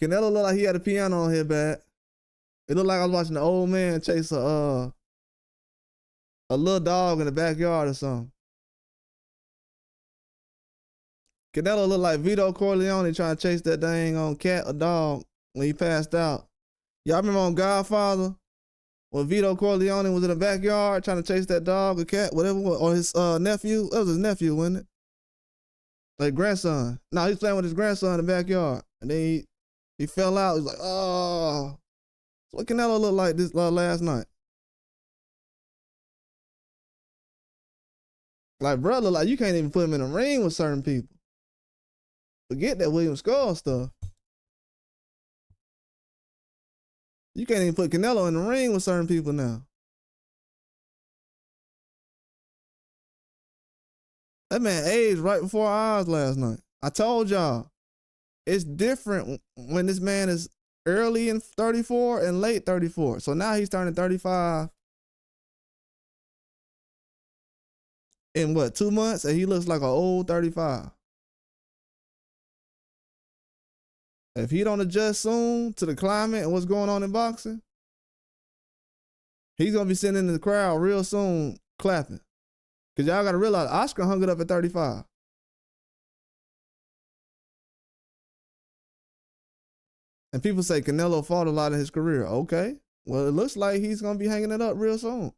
Canelo looked like he had a piano on his back. It looked like I was watching an old man chase a little dog in the backyard or something. Canelo looked like Vito Corleone trying to chase that dang on cat or dog when he passed out. Y'all remember on Godfather? When Vito Corleone was in the backyard trying to chase that dog or cat, whatever, or his nephew. That was his nephew, wasn't it? Like grandson. No, he was playing with his grandson in the backyard. And then he fell out. He was like, oh. So what Canelo looked like this last night? Like, brother, like you can't even put him in a ring with certain people. Forget that William Skull stuff. You can't even put Canelo in the ring with certain people now. That man aged right before our eyes last night. I told y'all, it's different when this man is early in 34 and late 34. So now he's turning 35. in what, 2 months, and he looks like an old 35. If he don't adjust soon to the climate and what's going on in boxing, he's gonna be sitting in the crowd real soon clapping. Cause y'all gotta realize Oscar hung it up at 35. And people say Canelo fought a lot in his career. Okay. Well, it looks like he's gonna be hanging it up real soon.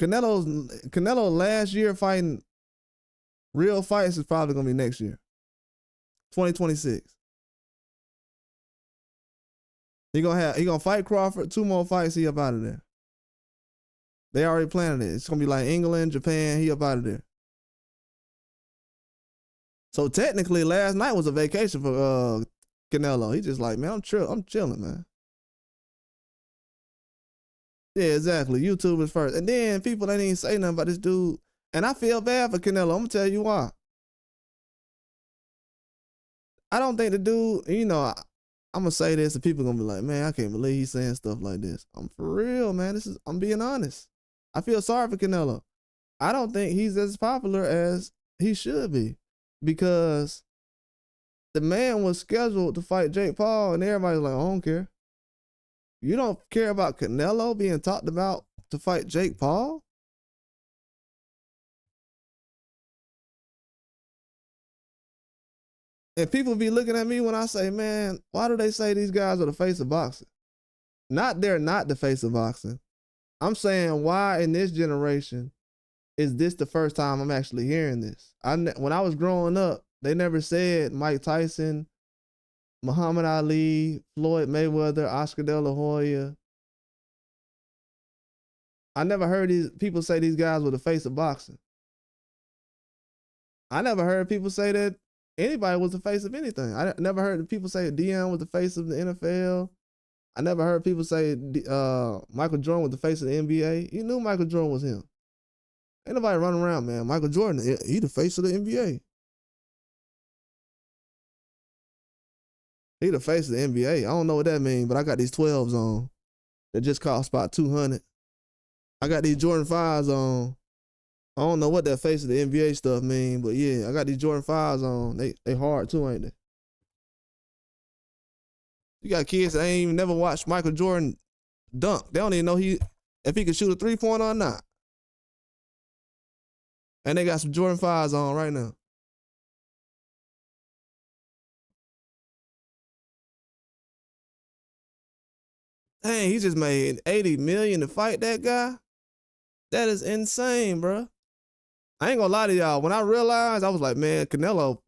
Canelo last year fighting real fights is probably gonna be next year. 2026. He gonna fight Crawford, 2 more fights, he up out of there. They already planned it. It's gonna be like England, Japan, he up out of there. So technically last night was a vacation for Canelo. He just like, man, I'm chilling, man. Yeah, exactly. YouTube is first. And then people didn't even say nothing about this dude. And I feel bad for Canelo. I'm gonna tell you why. I don't think the dude, I'm gonna say this and people gonna be like, man, I can't believe he's saying stuff like this. I'm for real, man. I'm being honest. I feel sorry for Canelo. I don't think he's as popular as he should be, because the man was scheduled to fight Jake Paul and everybody's like, I don't care. You don't care about Canelo being talked about to fight Jake Paul? And people be looking at me when I say, man, why do they say these guys are the face of boxing? They're not the face of boxing. I'm saying, why in this generation is this the first time I'm actually hearing this? When I was growing up, they never said Mike Tyson, Muhammad Ali, Floyd Mayweather, Oscar De La Hoya. I never heard these people say these guys were the face of boxing. I never heard people say that anybody was the face of anything. I never heard people say Deion was the face of the NFL. I never heard people say Michael Jordan was the face of the NBA. You knew Michael Jordan was him. Ain't nobody running around, man. Michael Jordan, he the face of the NBA. He the face of the NBA. I don't know what that means, but I got these 12s on that just cost about $200. I got these Jordan 5s on. I don't know what that face of the NBA stuff mean, but yeah, I got these Jordan 5s on. They hard too, ain't they? You got kids that ain't even never watched Michael Jordan dunk. They don't even know if he could shoot a 3-pointer or not. And they got some Jordan 5s on right now. Dang, he just made $80 million to fight that guy. That is insane, bro. I ain't gonna lie to y'all. When I realized, I was like, man, Canelo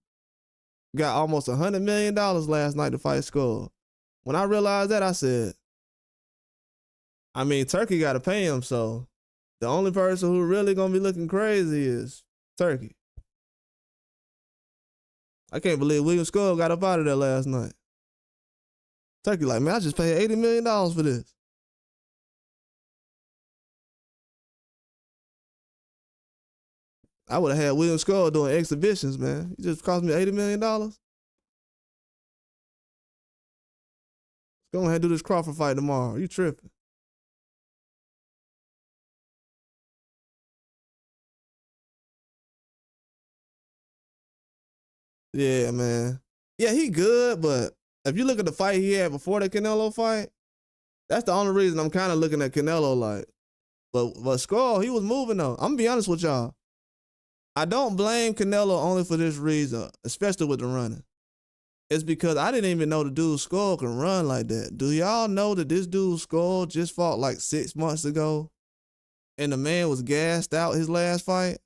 got almost $100 million last night to fight Skull. When I realized that, I said, I mean, Turkey got to pay him, so the only person who really gonna be looking crazy is Turkey. I can't believe William Skull got up out of there last night. Turkey like, man, I just paid $80 million for this. I would have had William Skull doing exhibitions, man. It just cost me $80 million. Let's go ahead and do this Crawford fight tomorrow. You tripping. Yeah, man. Yeah, he good, but if you look at the fight he had before the Canelo fight, that's the only reason I'm kind of looking at Canelo like. But Skull, he was moving though. I'm gonna be honest with y'all. I don't blame Canelo only for this reason, especially with the running. It's because I didn't even know the dude's Skull can run like that. Do y'all know that this dude's Skull just fought like 6 months ago and the man was gassed out his last fight?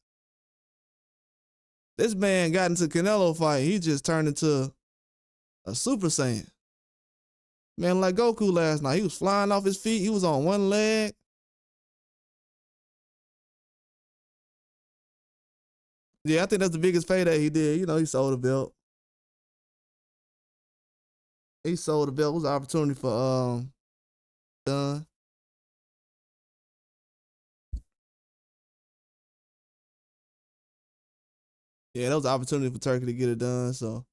This man got into Canelo fight, he just turned into a Super Saiyan. Man, like Goku last night, he was flying off his feet, he was on one leg. Yeah, I think that's the biggest payday he did. He sold the belt. He sold the belt. It was an opportunity for Dunn. Yeah, that was an opportunity for Turkey to get it done. So,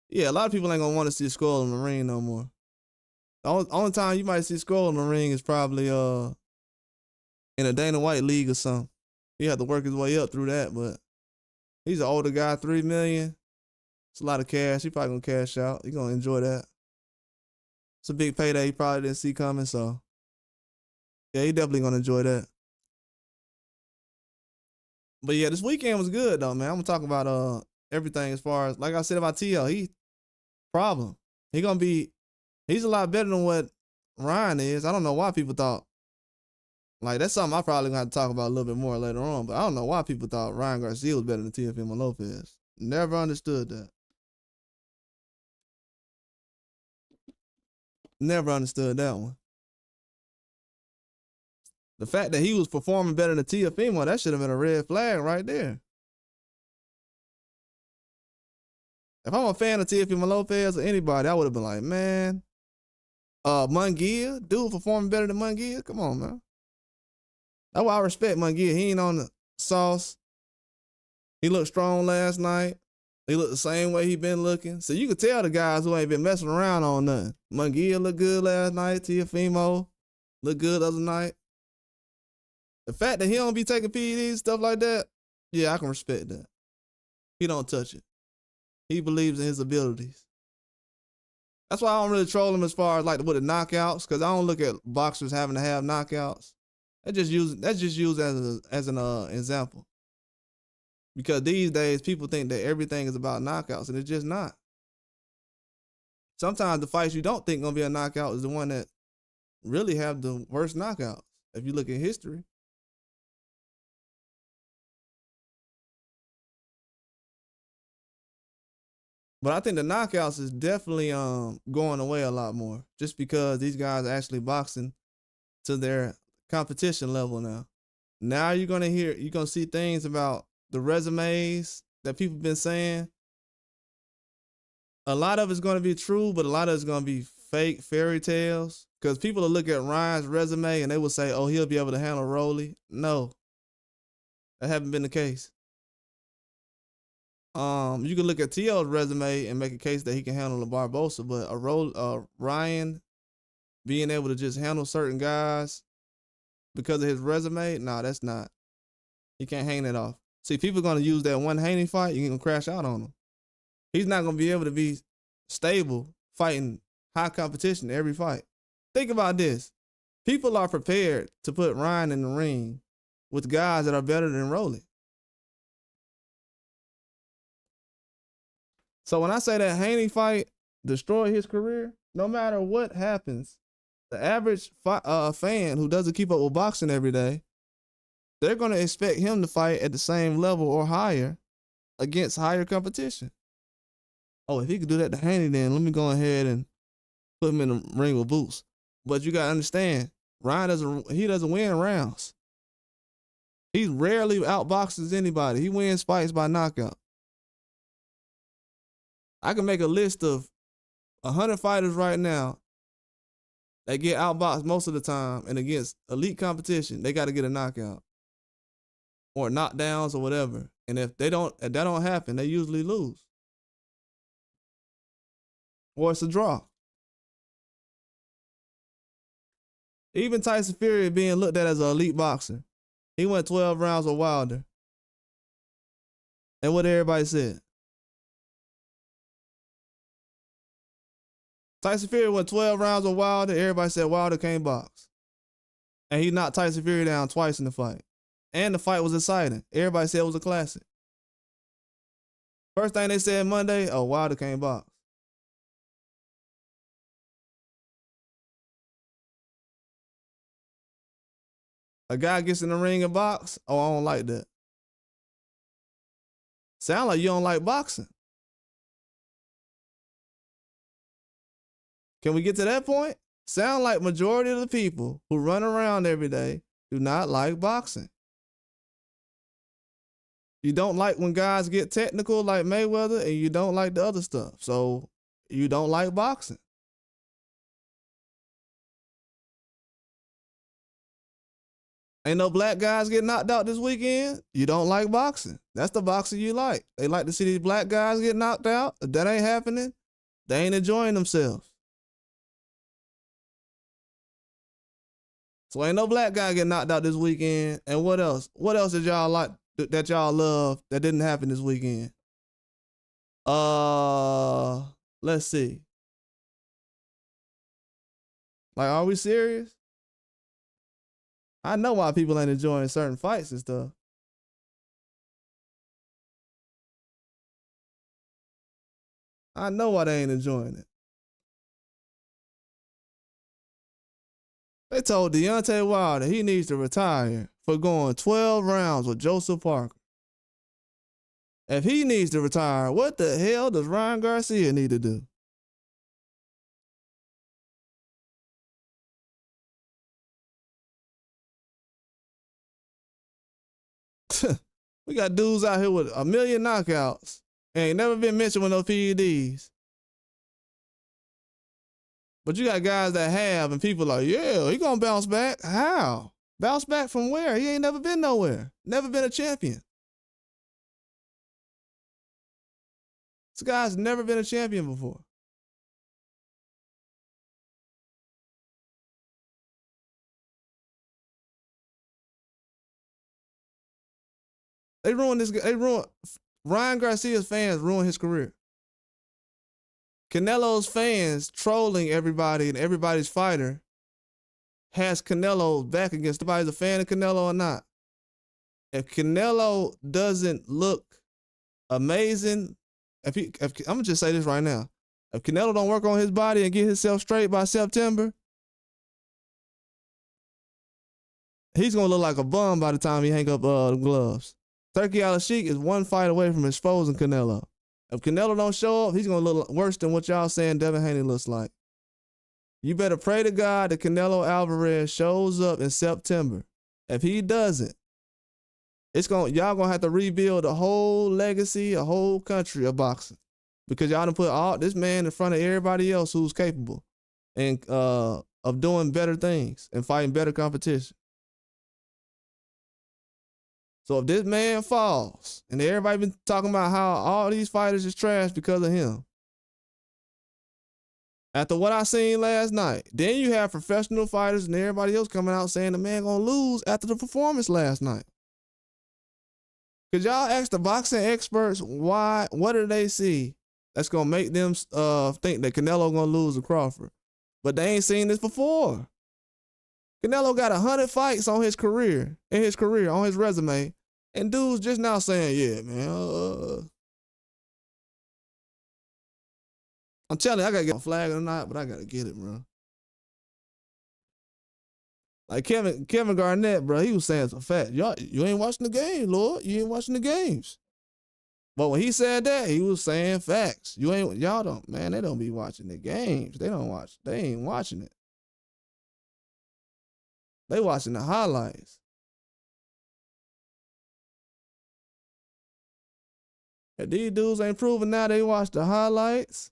yeah, a lot of people ain't gonna want to see Skull in the ring no more. The only time you might see Skull in the ring is probably in a Dana White league or something. He had to work his way up through that, but he's an older guy, $3 million. It's a lot of cash. He probably gonna cash out. He gonna enjoy that. It's a big payday he probably didn't see coming, so yeah, he definitely gonna enjoy that. But yeah, this weekend was good though, man. I'm gonna talk about everything as far as, like I said about T.O., he problem. He's a lot better than what Ryan is. I don't know why people thought, like, that's something I probably gonna have to talk about a little bit more later on, but I don't know why people thought Ryan Garcia was better than Teofimo Lopez. Never understood that. Never understood that one. The fact that he was performing better than Teofimo, that should have been a red flag right there. If I'm a fan of Teofimo Lopez or anybody, I would have been like, man, Munguia, dude performing better than Munguia? Come on, man. That's why I respect Munguia. He ain't on the sauce. He looked strong last night. He looked the same way he been looking. So you could tell the guys who ain't been messing around on nothing. Munguia looked good last night. Teofimo looked good the other night. The fact that he don't be taking PEDs, stuff like that, yeah, I can respect that. He don't touch it. He believes in his abilities. That's why I don't really troll him as far as like with the knockouts, because I don't look at boxers having to have knockouts. That's just used as an example. Because these days people think that everything is about knockouts, and it's just not. Sometimes the fights you don't think gonna be a knockout is the one that really have the worst knockouts. If you look at history. But I think the knockouts is definitely going away a lot more, just because these guys are actually boxing to their competition level now. Now you're gonna see things about the resumes that people been saying. A lot of it's gonna be true, but a lot of it's gonna be fake fairy tales. Because people will look at Ryan's resume and they will say, "Oh, he'll be able to handle Rolly." No, that haven't been the case. You can look at T.O.'s resume and make a case that he can handle a Barbosa, but Ryan being able to just handle certain guys because of his resume, nah, that's not. He can't hang that off. See, people are gonna use that one Haney fight, you're gonna crash out on him. He's not gonna be able to be stable fighting high competition every fight. Think about this. People are prepared to put Ryan in the ring with guys that are better than Rolly. So when I say that Haney fight destroyed his career, no matter what happens, the average fan who doesn't keep up with boxing every day, they're going to expect him to fight at the same level or higher against higher competition. Oh, if he could do that to Haney, then let me go ahead and put him in the ring with Boots. But you got to understand, Ryan doesn't win rounds. He rarely outboxes anybody. He wins fights by knockout. I can make a list of 100 fighters right now that get outboxed most of the time, and against elite competition, they got to get a knockout or knockdowns or whatever. And if that don't happen, they usually lose. Or it's a draw. Even Tyson Fury being looked at as an elite boxer. He went 12 rounds with Wilder. And what everybody said. Tyson Fury went 12 rounds with Wilder. Everybody said Wilder can't box. And he knocked Tyson Fury down twice in the fight. And the fight was exciting. Everybody said it was a classic. First thing they said Monday, oh, Wilder can't box. A guy gets in the ring and box, oh, I don't like that. Sound like you don't like boxing. Can we get to that point? Sound like majority of the people who run around every day do not like boxing. You don't like when guys get technical like Mayweather, and you don't like the other stuff. So you don't like boxing. Ain't no black guys get knocked out this weekend. You don't like boxing. That's the boxing you like. They like to see these black guys get knocked out. If that ain't happening, they ain't enjoying themselves. So ain't no black guy getting knocked out this weekend. And what else? What else did y'all like that y'all love that didn't happen this weekend? Let's see. Like, are we serious? I know why people ain't enjoying certain fights and stuff. I know why they ain't enjoying it. They told Deontay Wilder he needs to retire for going 12 rounds with Joseph Parker. If he needs to retire, what the hell does Ryan Garcia need to do? We got dudes out here with 1 million knockouts and ain't never been mentioned with no PEDs. But you got guys that have, and people are like, yeah, he gonna bounce back. How? Bounce back from where? He ain't never been nowhere. Never been a champion. This guy's never been a champion before. They ruined this. Ryan Garcia's fans ruined his career. Canelo's fans trolling everybody and everybody's fighter has Canelo back against nobody's a fan of Canelo or not. If Canelo doesn't look amazing, I'm gonna just say this right now. If Canelo don't work on his body and get himself straight by September, he's gonna look like a bum by the time he hang up the gloves. Turkey Al-Sheikh is one fight away from exposing Canelo. If Canelo don't show up, he's gonna look worse than what y'all saying Devin Haney looks like. You better pray to God that Canelo Alvarez shows up in September. If he doesn't, y'all gonna have to rebuild a whole legacy, a whole country of boxing, because y'all done put all this man in front of everybody else who's capable and of doing better things and fighting better competition. So if this man falls, and everybody been talking about how all these fighters is trash because of him, after what I seen last night, then you have professional fighters and everybody else coming out saying the man gonna lose after the performance last night. Could y'all ask the boxing experts what do they see that's gonna make them think that Canelo gonna lose to Crawford? But they ain't seen this before. Canelo got 100 fights on his career, on his resume, and dudes just now saying, yeah, man, I'm telling you, I gotta get a flag or not, but I gotta get it, bro. Like Kevin Garnett, bro, he was saying some facts. You ain't watching the game, Lord. You ain't watching the games. But when he said that, he was saying facts. Y'all don't, man, they don't be watching the games. They ain't watching it. They watching the highlights. If these dudes ain't proving now they watch the highlights,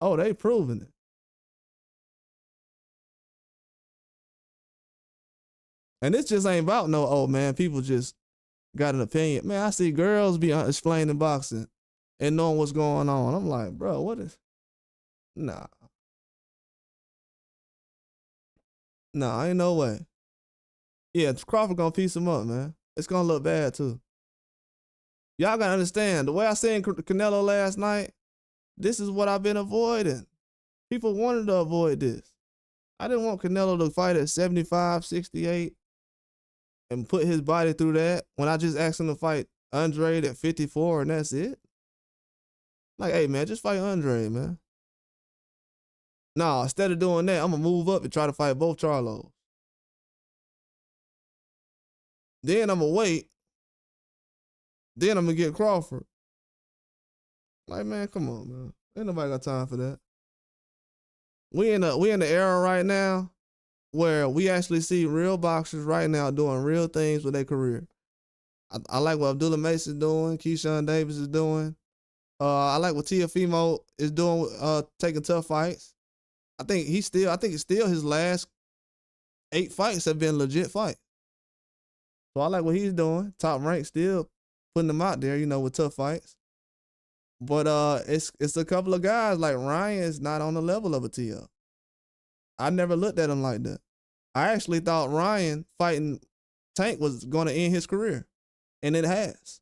oh, they proving it. And this just ain't about no, oh, man, people just got an opinion. Man, I see girls be explaining boxing and knowing what's going on. I'm like, bro, what is? Nah, ain't no way. Yeah, Crawford gonna piece him up, man. It's gonna look bad, too. Y'all gotta understand, the way I seen Canelo last night, this is what I've been avoiding. People wanted to avoid this. I didn't want Canelo to fight at 75, 68 and put his body through that when I just asked him to fight Andre at 54 and that's it. Like, hey, man, just fight Andre, man. Nah, instead of doing that, I'm gonna move up and try to fight both Charlos. Then I'm gonna wait. Then I'm gonna get Crawford. Like, man, come on, man. Ain't nobody got time for that. We in the era right now where we actually see real boxers right now doing real things with their career. I like what Abdullah Mason's doing, Keyshawn Davis is doing. I like what Teofimo is doing, taking tough fights. I think it's still his last 8 fights have been legit fights. So I like what he's doing. Top rank, still putting them out there, with tough fights. But it's a couple of guys like Ryan is not on the level of a T.O. I never looked at him like that. I actually thought Ryan fighting Tank was going to end his career, and it has.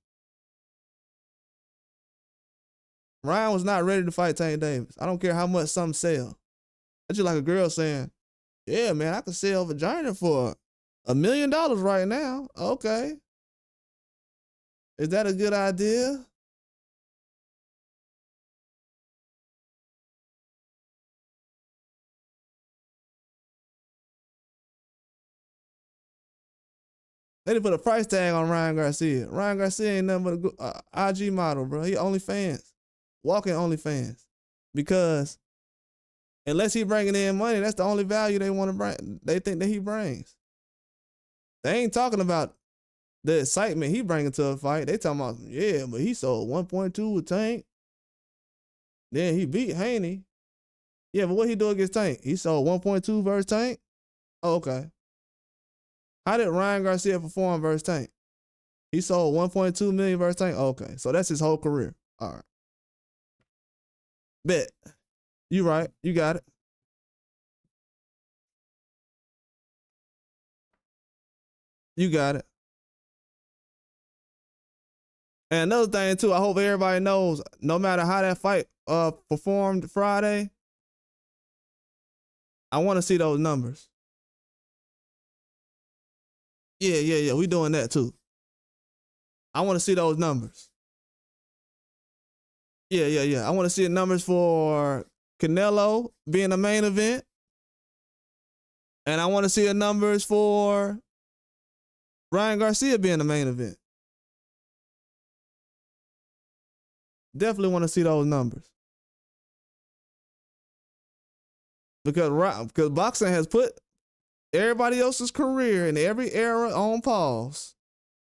Ryan was not ready to fight Tank Davis. I don't care how much some sell. That's just like a girl saying, yeah, man, I could sell vagina for $1 million right now. Okay. Is that a good idea? They didn't put a price tag on Ryan Garcia. Ryan Garcia ain't nothing but a IG model, bro. He OnlyFans. Walking OnlyFans. Because unless he bringing in money, that's the only value they want to bring. They think that he brings. They ain't talking about the excitement he bringing to a fight. They talking about, yeah, but he sold 1.2 with Tank. Then he beat Haney. Yeah, but what he do against Tank? He sold 1.2 versus Tank? Oh, okay. How did Ryan Garcia perform versus Tank? He sold 1.2 million versus Tank? Okay, so that's his whole career. All right. Bet. You right. You got it. You got it. And another thing too, I hope everybody knows, no matter how that fight performed Friday, I want to see those numbers. Yeah. We doing that too. I want to see those numbers. Yeah. I want to see the numbers for Canelo being the main event. And I want to see the numbers for Ryan Garcia being the main event. Definitely want to see those numbers. Because boxing has put everybody else's career in every era on pause.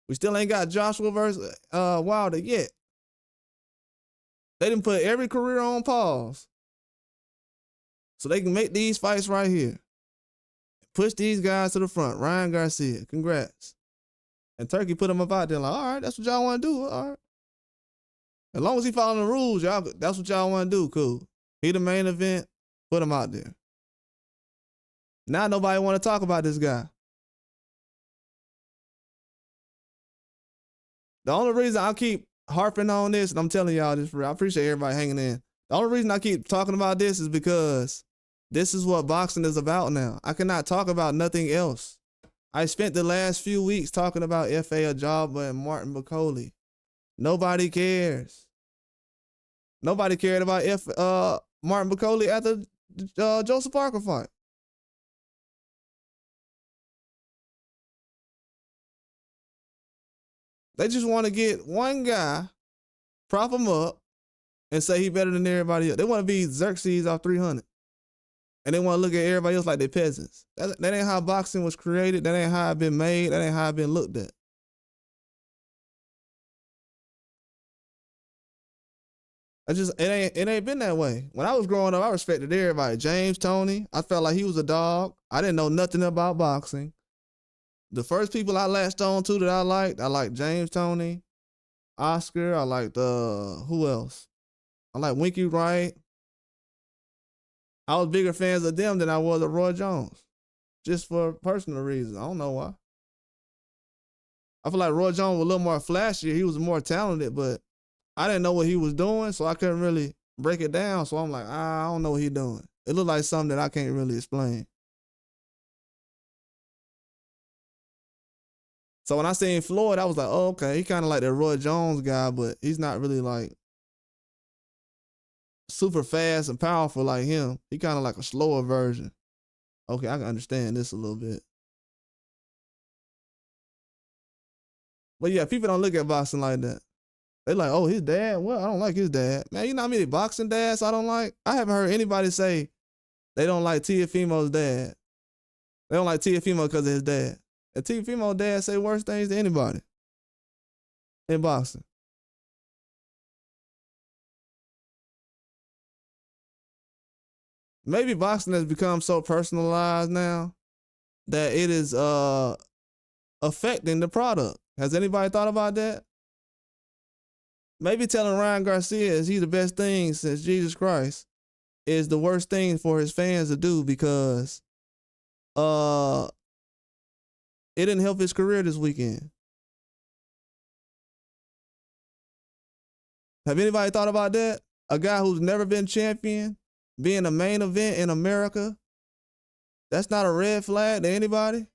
We still ain't got Joshua versus Wilder yet. They didn't put every career on pause so they can make these fights right here. Push these guys to the front. Ryan Garcia, congrats. And Turkey put him up out there like, all right, that's what y'all want to do. All right. As long as he following the rules, y'all, that's what y'all want to do. Cool. He the main event, put him out there. Now nobody want to talk about this guy. The only reason I keep harping on this, and I'm telling y'all this, I appreciate everybody hanging in. The only reason I keep talking about this is because this is what boxing is about now. I cannot talk about nothing else. I spent the last few weeks talking about F.A. Ajagba and Martin McCauley. Nobody cares. Nobody cared about Martin McCauley after the Joseph Parker fight. They just want to get one guy, prop him up, and say he better than everybody else. They want to be Xerxes off 300. And they want to look at everybody else like they're peasants. That ain't how boxing was created. That ain't how it been made. That ain't how it been looked at. It ain't been that way. When I was growing up, I respected everybody. James Toney, I felt like he was a dog. I didn't know nothing about boxing. The first people I latched on to that I liked James Toney, Oscar. I liked who else? I like Winky Wright. I was bigger fans of them than I was of Roy Jones, just for personal reasons. I don't know why. I feel like Roy Jones was a little more flashy. He was more talented, but I didn't know what he was doing, so I couldn't really break it down. So I'm like, I don't know what he's doing. It looked like something that I can't really explain. So when I seen Floyd, I was like, oh, okay, he kind of like the Roy Jones guy, but he's not really like super fast and powerful like him. He kind of like a slower version. Okay, I can understand this a little bit. But yeah, people don't look at boxing like that. They like, oh, his dad? Well, I don't like his dad. Man, you know how many boxing dads I don't like? I haven't heard anybody say they don't like Teofimo's dad. They don't like Teofimo because of his dad. And Teofimo's dad say worse things than anybody in boxing. Maybe boxing has become so personalized now that it is affecting the product. Has anybody thought about that? Maybe telling Ryan Garcia is he the best thing since Jesus Christ is the worst thing for his fans to do because It didn't help his career this weekend. Have anybody thought about that? A guy who's never been champion, being a main event in America, that's not a red flag to anybody?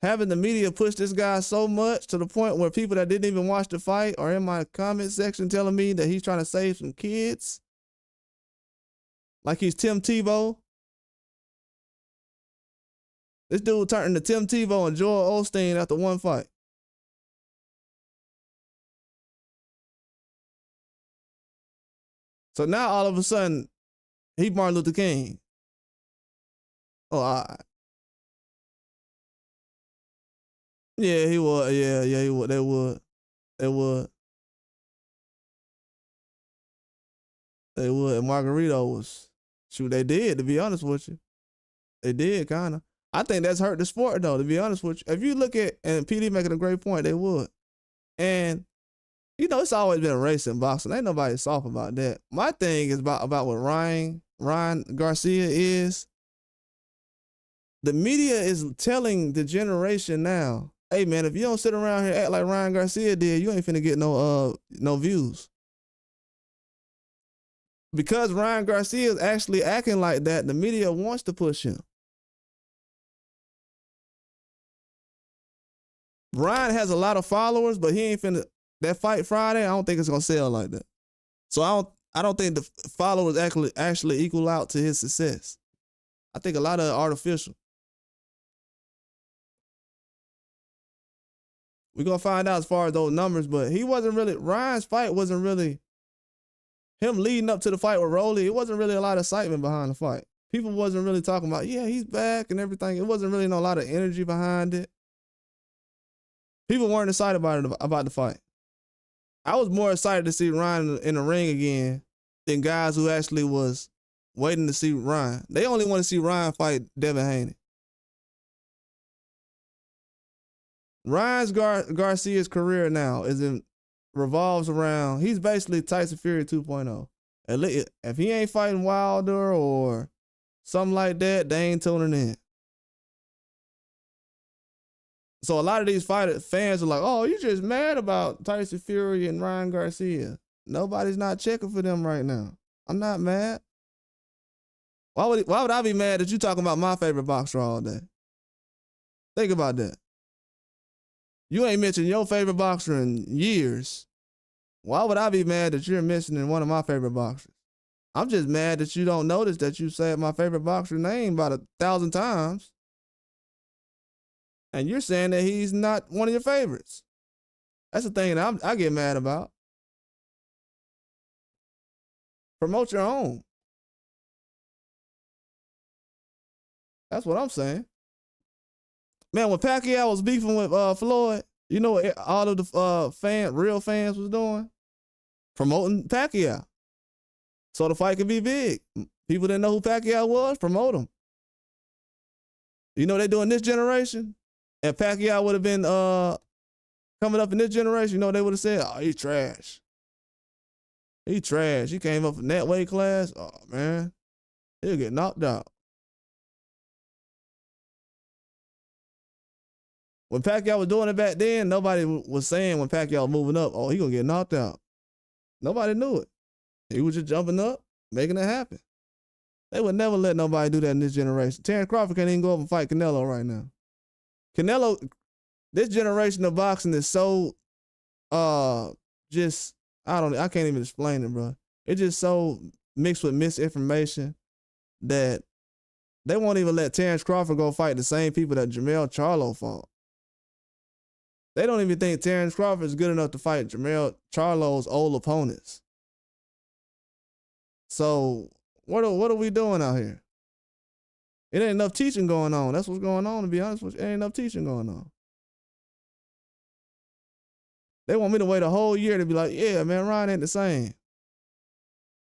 Having the media push this guy so much to the point where people that didn't even watch the fight are in my comment section telling me that he's trying to save some kids. Like he's Tim Tebow. This dude turned into Tim Tebow and Joel Osteen after one fight. So now all of a sudden, he Martin Luther King. Oh, all right. Yeah, he would. Yeah, he would. They would. And Margarito was, shoot, they did, to be honest with you. They did, kind of. I think that's hurt the sport, though, to be honest with you. If you look at, and PD making a great point, they would. And, you know, it's always been a race in boxing. Ain't nobody soft about that. My thing is about what Ryan Garcia is. The media is telling the generation now, hey, man, if you don't sit around here and act like Ryan Garcia did, you ain't finna get no views. Because Ryan Garcia is actually acting like that, the media wants to push him. Ryan has a lot of followers, but he ain't finna, that fight Friday, I don't think it's gonna sell like that. So I don't think the followers actually equal out to his success. I think a lot of it artificial. We're gonna find out as far as those numbers, but Ryan's fight wasn't really, him leading up to the fight with Rolly, it wasn't really a lot of excitement behind the fight. People wasn't really talking about, yeah, he's back and everything. It wasn't really a lot of energy behind it. People weren't excited about the fight. I was more excited to see Ryan in the ring again than guys who actually was waiting to see Ryan. They only want to see Ryan fight Devin Haney. Ryan's Garcia's career now revolves around, he's basically Tyson Fury 2.0. If he ain't fighting Wilder or something like that, they ain't tuning in. So a lot of these fans are like, oh, you just mad about Tyson Fury and Ryan Garcia. Nobody's not checking for them right now. I'm not mad. Why would I be mad that you talking about my favorite boxer all day? Think about that. You ain't mentioned your favorite boxer in years. Why would I be mad that you're mentioning one of my favorite boxers? I'm just mad that you don't notice that you said my favorite boxer name about 1,000 times. And you're saying that he's not one of your favorites. That's the thing that I get mad about. Promote your own. That's what I'm saying. Man, when Pacquiao was beefing with Floyd, you know what all of the real fans was doing? Promoting Pacquiao. So the fight could be big. People didn't know who Pacquiao was, promote him. You know what they doing this generation? If Pacquiao would have been coming up in this generation, you know what they would have said? Oh, he's trash. He trash. He came up in that weight class. Oh, man. He'll get knocked out. When Pacquiao was doing it back then, nobody was saying when Pacquiao was moving up, oh, he gonna get knocked out. Nobody knew it. He was just jumping up, making it happen. They would never let nobody do that in this generation. Terrence Crawford can't even go up and fight Canelo right now. Canelo, this generation of boxing is so, I can't even explain it, bro. It's just so mixed with misinformation that they won't even let Terrence Crawford go fight the same people that Jermell Charlo fought. They don't even think Terrence Crawford is good enough to fight Jermell Charlo's old opponents. So what are we doing out here? It ain't enough teaching going on. That's what's going on, to be honest with you. It ain't enough teaching going on. They want me to wait a whole year to be like, yeah, man, Ryan ain't the same.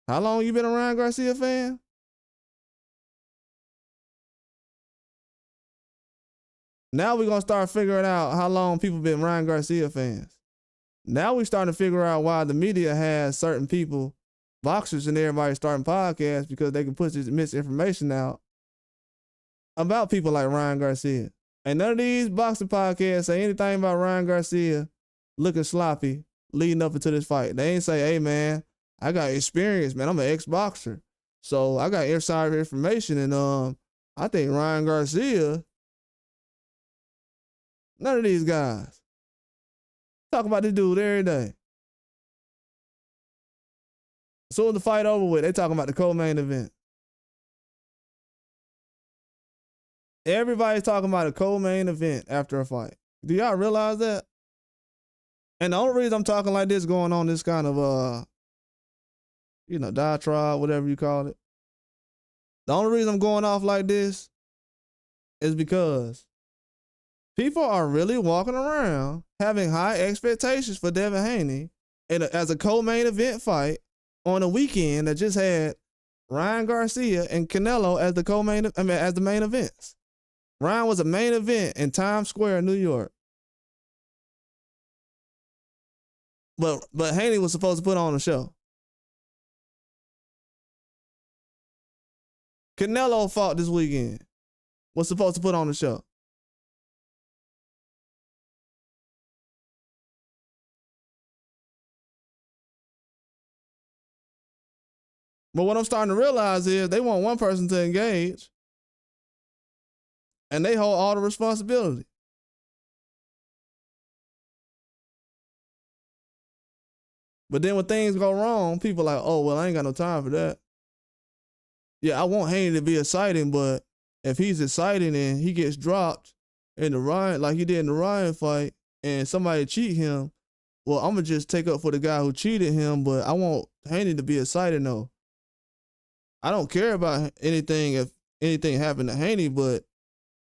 How long you been a Ryan Garcia fan? Now we're going to start figuring out how long people been Ryan Garcia fans. Now we're starting to figure out why the media has certain people boxers and everybody starting podcasts because they can put this misinformation out about people like Ryan Garcia. And none of these boxing podcasts say anything about Ryan Garcia looking sloppy leading up into this fight. They ain't say, hey, man, I got experience, man. I'm an ex-boxer. So I got insider information, and I think Ryan Garcia, none of these guys talk about this dude every day. As soon as the fight over with, they talking about the co-main event. Everybody's talking about a co-main event after a fight. Do y'all realize that? And the only reason I'm talking like this, going on this kind of, diatribe, whatever you call it. The only reason I'm going off like this is because people are really walking around having high expectations for Devin Haney as a co-main event fight on a weekend that just had Ryan Garcia and Canelo as the main events. Ryan was a main event in Times Square, New York. But Haney was supposed to put on a show. Canelo fought this weekend. Was supposed to put on a show. But what I'm starting to realize is they want one person to engage, and they hold all the responsibility. But then when things go wrong, people are like, oh, well, I ain't got no time for that. Yeah, I want Haney to be exciting, but if he's exciting and he gets dropped in the Ryan, like he did in the Ryan fight, and somebody cheat him, well, I'm going to just take up for the guy who cheated him, but I want Haney to be excited, though. I don't care about anything if anything happened to Haney, but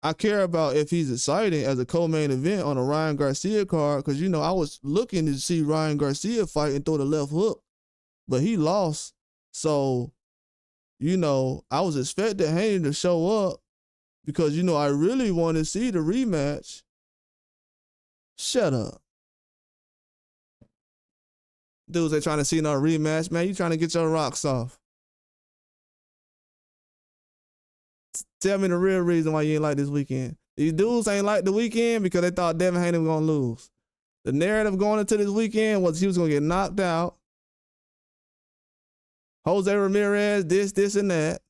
I care about if he's exciting as a co-main event on a Ryan Garcia card, because, I was looking to see Ryan Garcia fight and throw the left hook, but he lost. So, I was expecting Haney to show up because, I really want to see the rematch. Shut up. Dudes ain't trying to see no rematch, man. You trying to get your rocks off. Tell me the real reason why you ain't like this weekend. These dudes ain't like the weekend because they thought Devin Haney was going to lose. The narrative going into this weekend was he was going to get knocked out. Jose Ramirez, this, and that.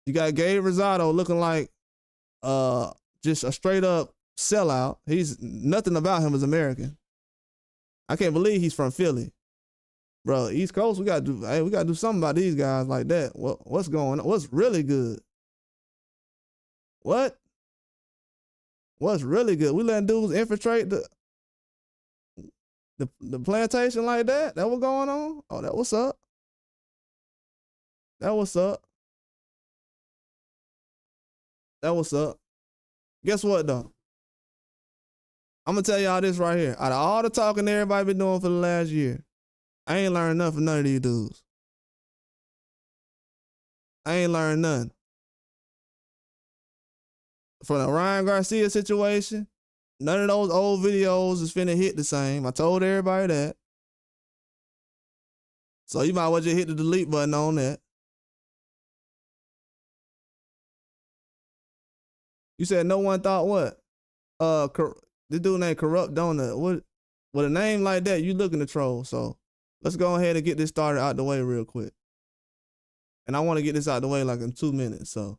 You got Gabe Rosado looking like just a straight up sellout. Nothing about him is American. I can't believe he's from Philly. Bro, East Coast, we gotta do something about these guys like that. What's going on? What's really good? What? What's really good? We letting dudes infiltrate the plantation like that? That what going on? Oh, that what's up? That what's up? That what's up? Guess what, though? I'm going to tell y'all this right here. Out of all the talking everybody been doing for the last year, I ain't learned nothing from none of these dudes. I ain't learned none. From the Ryan Garcia situation, none of those old videos is finna hit the same. I told everybody that. So you might as well just hit the delete button on that. You said no one thought what? This dude named Corrupt Donut. What? With a name like that, you looking to troll. So let's go ahead and get this started out the way real quick. And I want to get this out the way like in 2 minutes. So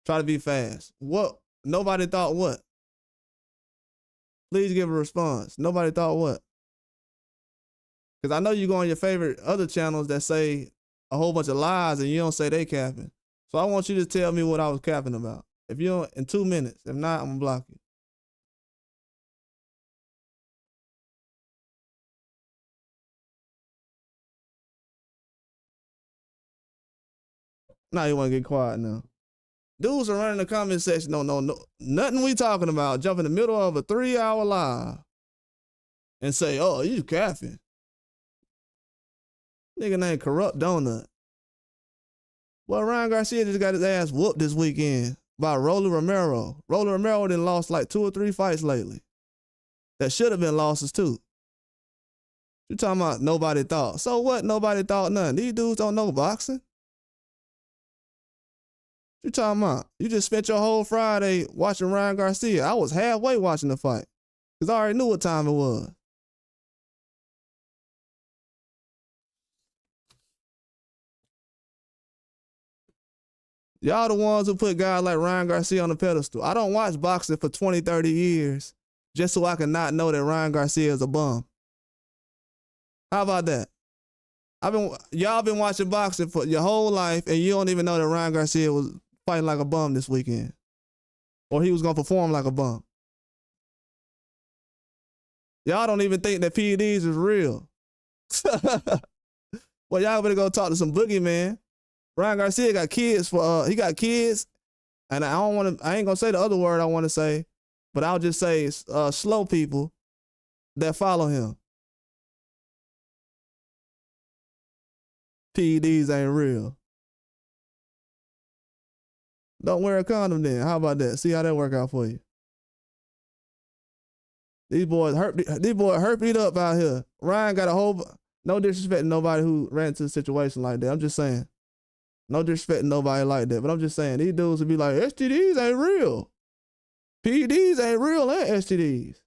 try to be fast. What? Nobody thought what? Please give a response. Nobody thought what? Because I know you go on your favorite other channels that say a whole bunch of lies and you don't say they capping. So I want you to tell me what I was capping about. If you don't, in 2 minutes. If not, I'm going to block you. Now you want to get quiet now. Dudes are running the comment section. No. Nothing we talking about. Jump in the middle of a 3-hour live and say, oh, you capping. Nigga named Corrupt Donut. Well, Ryan Garcia just got his ass whooped this weekend by Rolly Romero. Rolly Romero done lost like 2 or 3 fights lately. That should have been losses too. You talking about nobody thought. So what? Nobody thought nothing. These dudes don't know boxing. You talking about? You just spent your whole Friday watching Ryan Garcia. I was halfway watching the fight because I already knew what time it was. Y'all the ones who put guys like Ryan Garcia on the pedestal. I don't watch boxing for 20, 30 years just so I can not know that Ryan Garcia is a bum. How about that? Y'all been watching boxing for your whole life and you don't even know that Ryan Garcia was fighting like a bum this weekend. Or he was gonna perform like a bum. Y'all don't even think that PEDs is real. Well, y'all better go talk to some boogeyman. Ryan Garcia got kids he got kids, and I ain't gonna say the other word I want to say, but I'll just say slow people that follow him. PEDs ain't real. Don't wear a condom then. How about that? See how that work out for you. These boys herped up out here. Ryan got a whole, no disrespect to nobody who ran into a situation like that. I'm just saying. No disrespect to nobody like that, but I'm just saying these dudes would be like, STDs ain't real. PEDs ain't real and STDs.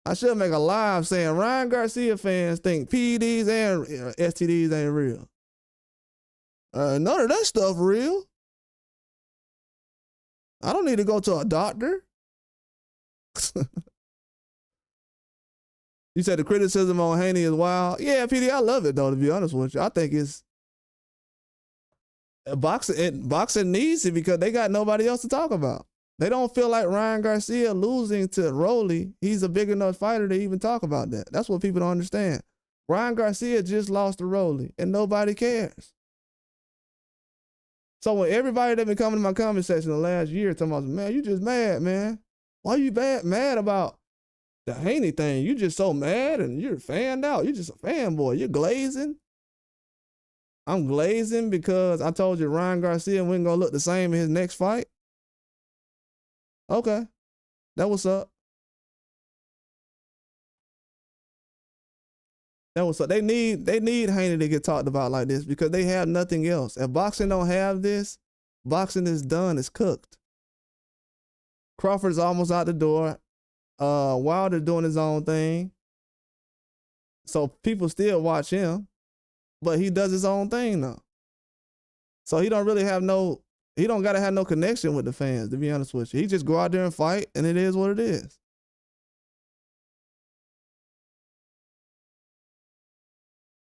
I should make a live saying Ryan Garcia fans think PEDs and STDs ain't real. None of that stuff real. I don't need to go to a doctor. You said the criticism on Haney is wild. Yeah, PD, I love it though, to be honest with you. I think it's boxing needs it because they got nobody else to talk about. They don't feel like Ryan Garcia losing to Rolly. He's a big enough fighter to even talk about that. That's what people don't understand. Ryan Garcia just lost to Rolly and nobody cares. So when everybody that been coming to my comment section the last year talking about, man, you just mad, man. Why you mad about the Haney thing? You just so mad and you're fanned out. You're just a fanboy. You're glazing. I'm glazing because I told you Ryan Garcia wasn't gonna look the same in his next fight. Okay, that what's up. That what's up. They need Haney to get talked about like this because they have nothing else. If boxing don't have this, boxing is done. It's cooked. Crawford's almost out the door. Wilder doing his own thing. So people still watch him, but he does his own thing now. So he don't gotta have no connection with the fans, to be honest with you. He just go out there and fight, and it is what it is.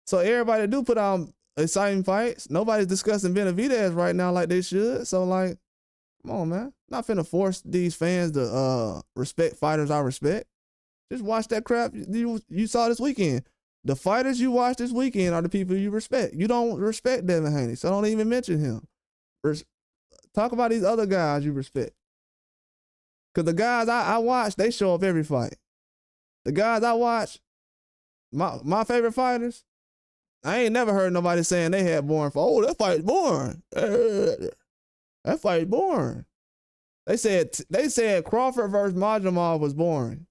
So everybody do put on exciting fights. Nobody's discussing Benavidez right now like they should. So like, come on, man. Not finna force these fans to respect fighters I respect. Just watch that crap you saw this weekend. The fighters you watch this weekend are the people you respect. You don't respect Devin Haney, so don't even mention him. Talk about these other guys you respect. Because the guys I watch, they show up every fight. The guys I watch, my favorite fighters, I ain't never heard nobody saying they had boring fight. Oh, that fight's boring. That fight's boring. They said Crawford versus Majumov was boring.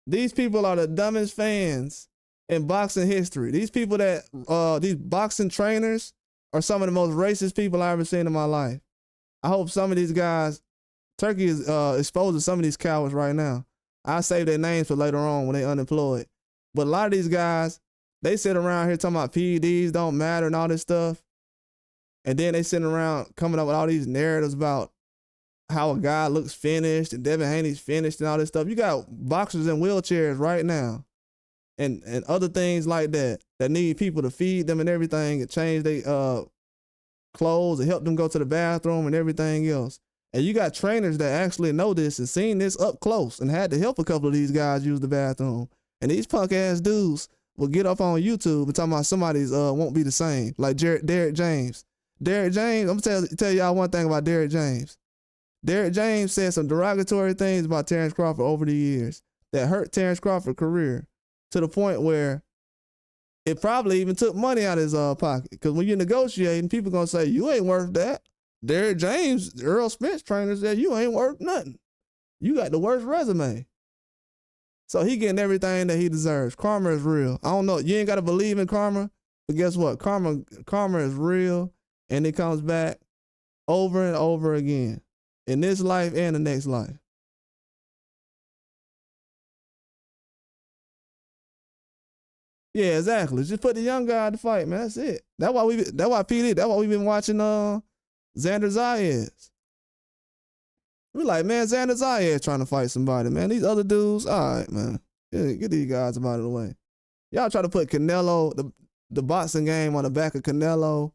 These people are the dumbest fans in boxing history. These people these boxing trainers are some of the most racist people I've ever seen in my life. I hope some of these guys, Turkey is exposing some of these cowards right now. I'll save their names for later on when they're unemployed. But a lot of these guys, they sit around here talking about PEDs don't matter and all this stuff. And then they sitting around coming up with all these narratives about how a guy looks finished and Devin Haney's finished and all this stuff. You got boxers in wheelchairs right now and other things like that need people to feed them and everything and change their clothes and help them go to the bathroom and everything else. And you got trainers that actually know this and seen this up close and had to help a couple of these guys use the bathroom. And these punk ass dudes will get up on YouTube and talking about somebody's won't be the same, like Derrick James. Derrick James, I'm gonna tell y'all one thing about Derrick James. Derrick James said some derogatory things about Terrence Crawford over the years that hurt Terrence Crawford's career to the point where it probably even took money out of his pocket. Because when you're negotiating, people gonna say, you ain't worth that. Derrick James, Earl Spence trainer, said you ain't worth nothing. You got the worst resume. So he getting everything that he deserves. Karma is real. I don't know. You ain't got to believe in karma, but guess what? Karma is real, and it comes back over and over again in this life and the next life. Yeah, exactly. Just put the young guy to fight, man. That's it. That's why PD. That's why we've been watching Xander Zayas. We like, man, Xander Zayas trying to fight somebody, man. These other dudes, all right, man. Get these guys out of the way. Y'all try to put Canelo, the boxing game on the back of Canelo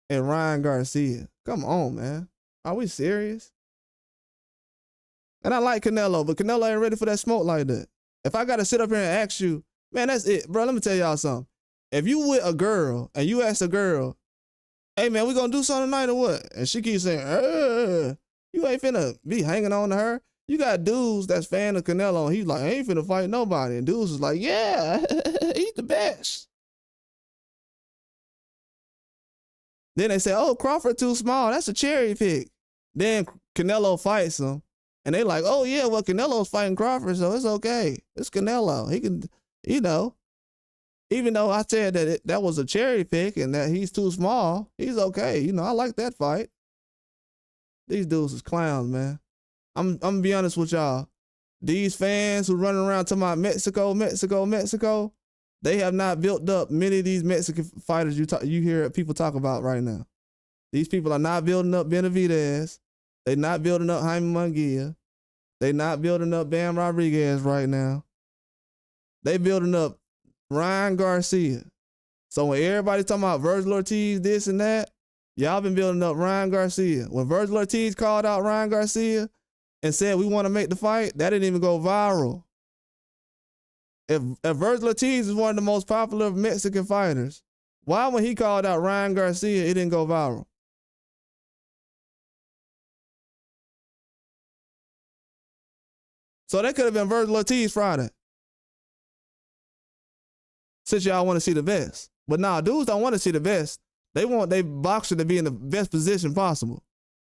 and Ryan Garcia. Come on, man. Are we serious? And I like Canelo, but Canelo ain't ready for that smoke like that. If I got to sit up here and ask you, man, that's it. Bro, let me tell y'all something. If you with a girl and you ask a girl, hey, man, we gonna do something tonight or what? And she keeps saying, you ain't finna be hanging on to her. You got dudes that's fan of Canelo, and he's like, I ain't finna fight nobody. And dudes is like, yeah, he's the best. Then they say, oh, Crawford too small. That's a cherry pick. Then Canelo fights him. And they like, oh, yeah, well, Canelo's fighting Crawford, so it's okay. It's Canelo. He can, you know, even though I said that that was a cherry pick and that he's too small, he's okay. You know, I like that fight. These dudes is clowns, man. I'm gonna be honest with y'all. These fans who running around talking about Mexico, Mexico, Mexico, they have not built up many of these Mexican fighters you hear people talk about right now. These people are not building up Benavidez. They're not building up Jaime Munguia. They're not building up Bam Rodriguez right now. They building up Ryan Garcia. So when everybody talking about Virgil Ortiz, this and that, y'all been building up Ryan Garcia. When Virgil Ortiz called out Ryan Garcia and said we want to make the fight, that didn't even go viral. If Virgil Ortiz is one of the most popular Mexican fighters, why when he called out Ryan Garcia, it didn't go viral? So that could have been Virgil Ortiz Friday. Since y'all want to see the best. But nah, dudes don't want to see the best. They want their boxer to be in the best position possible.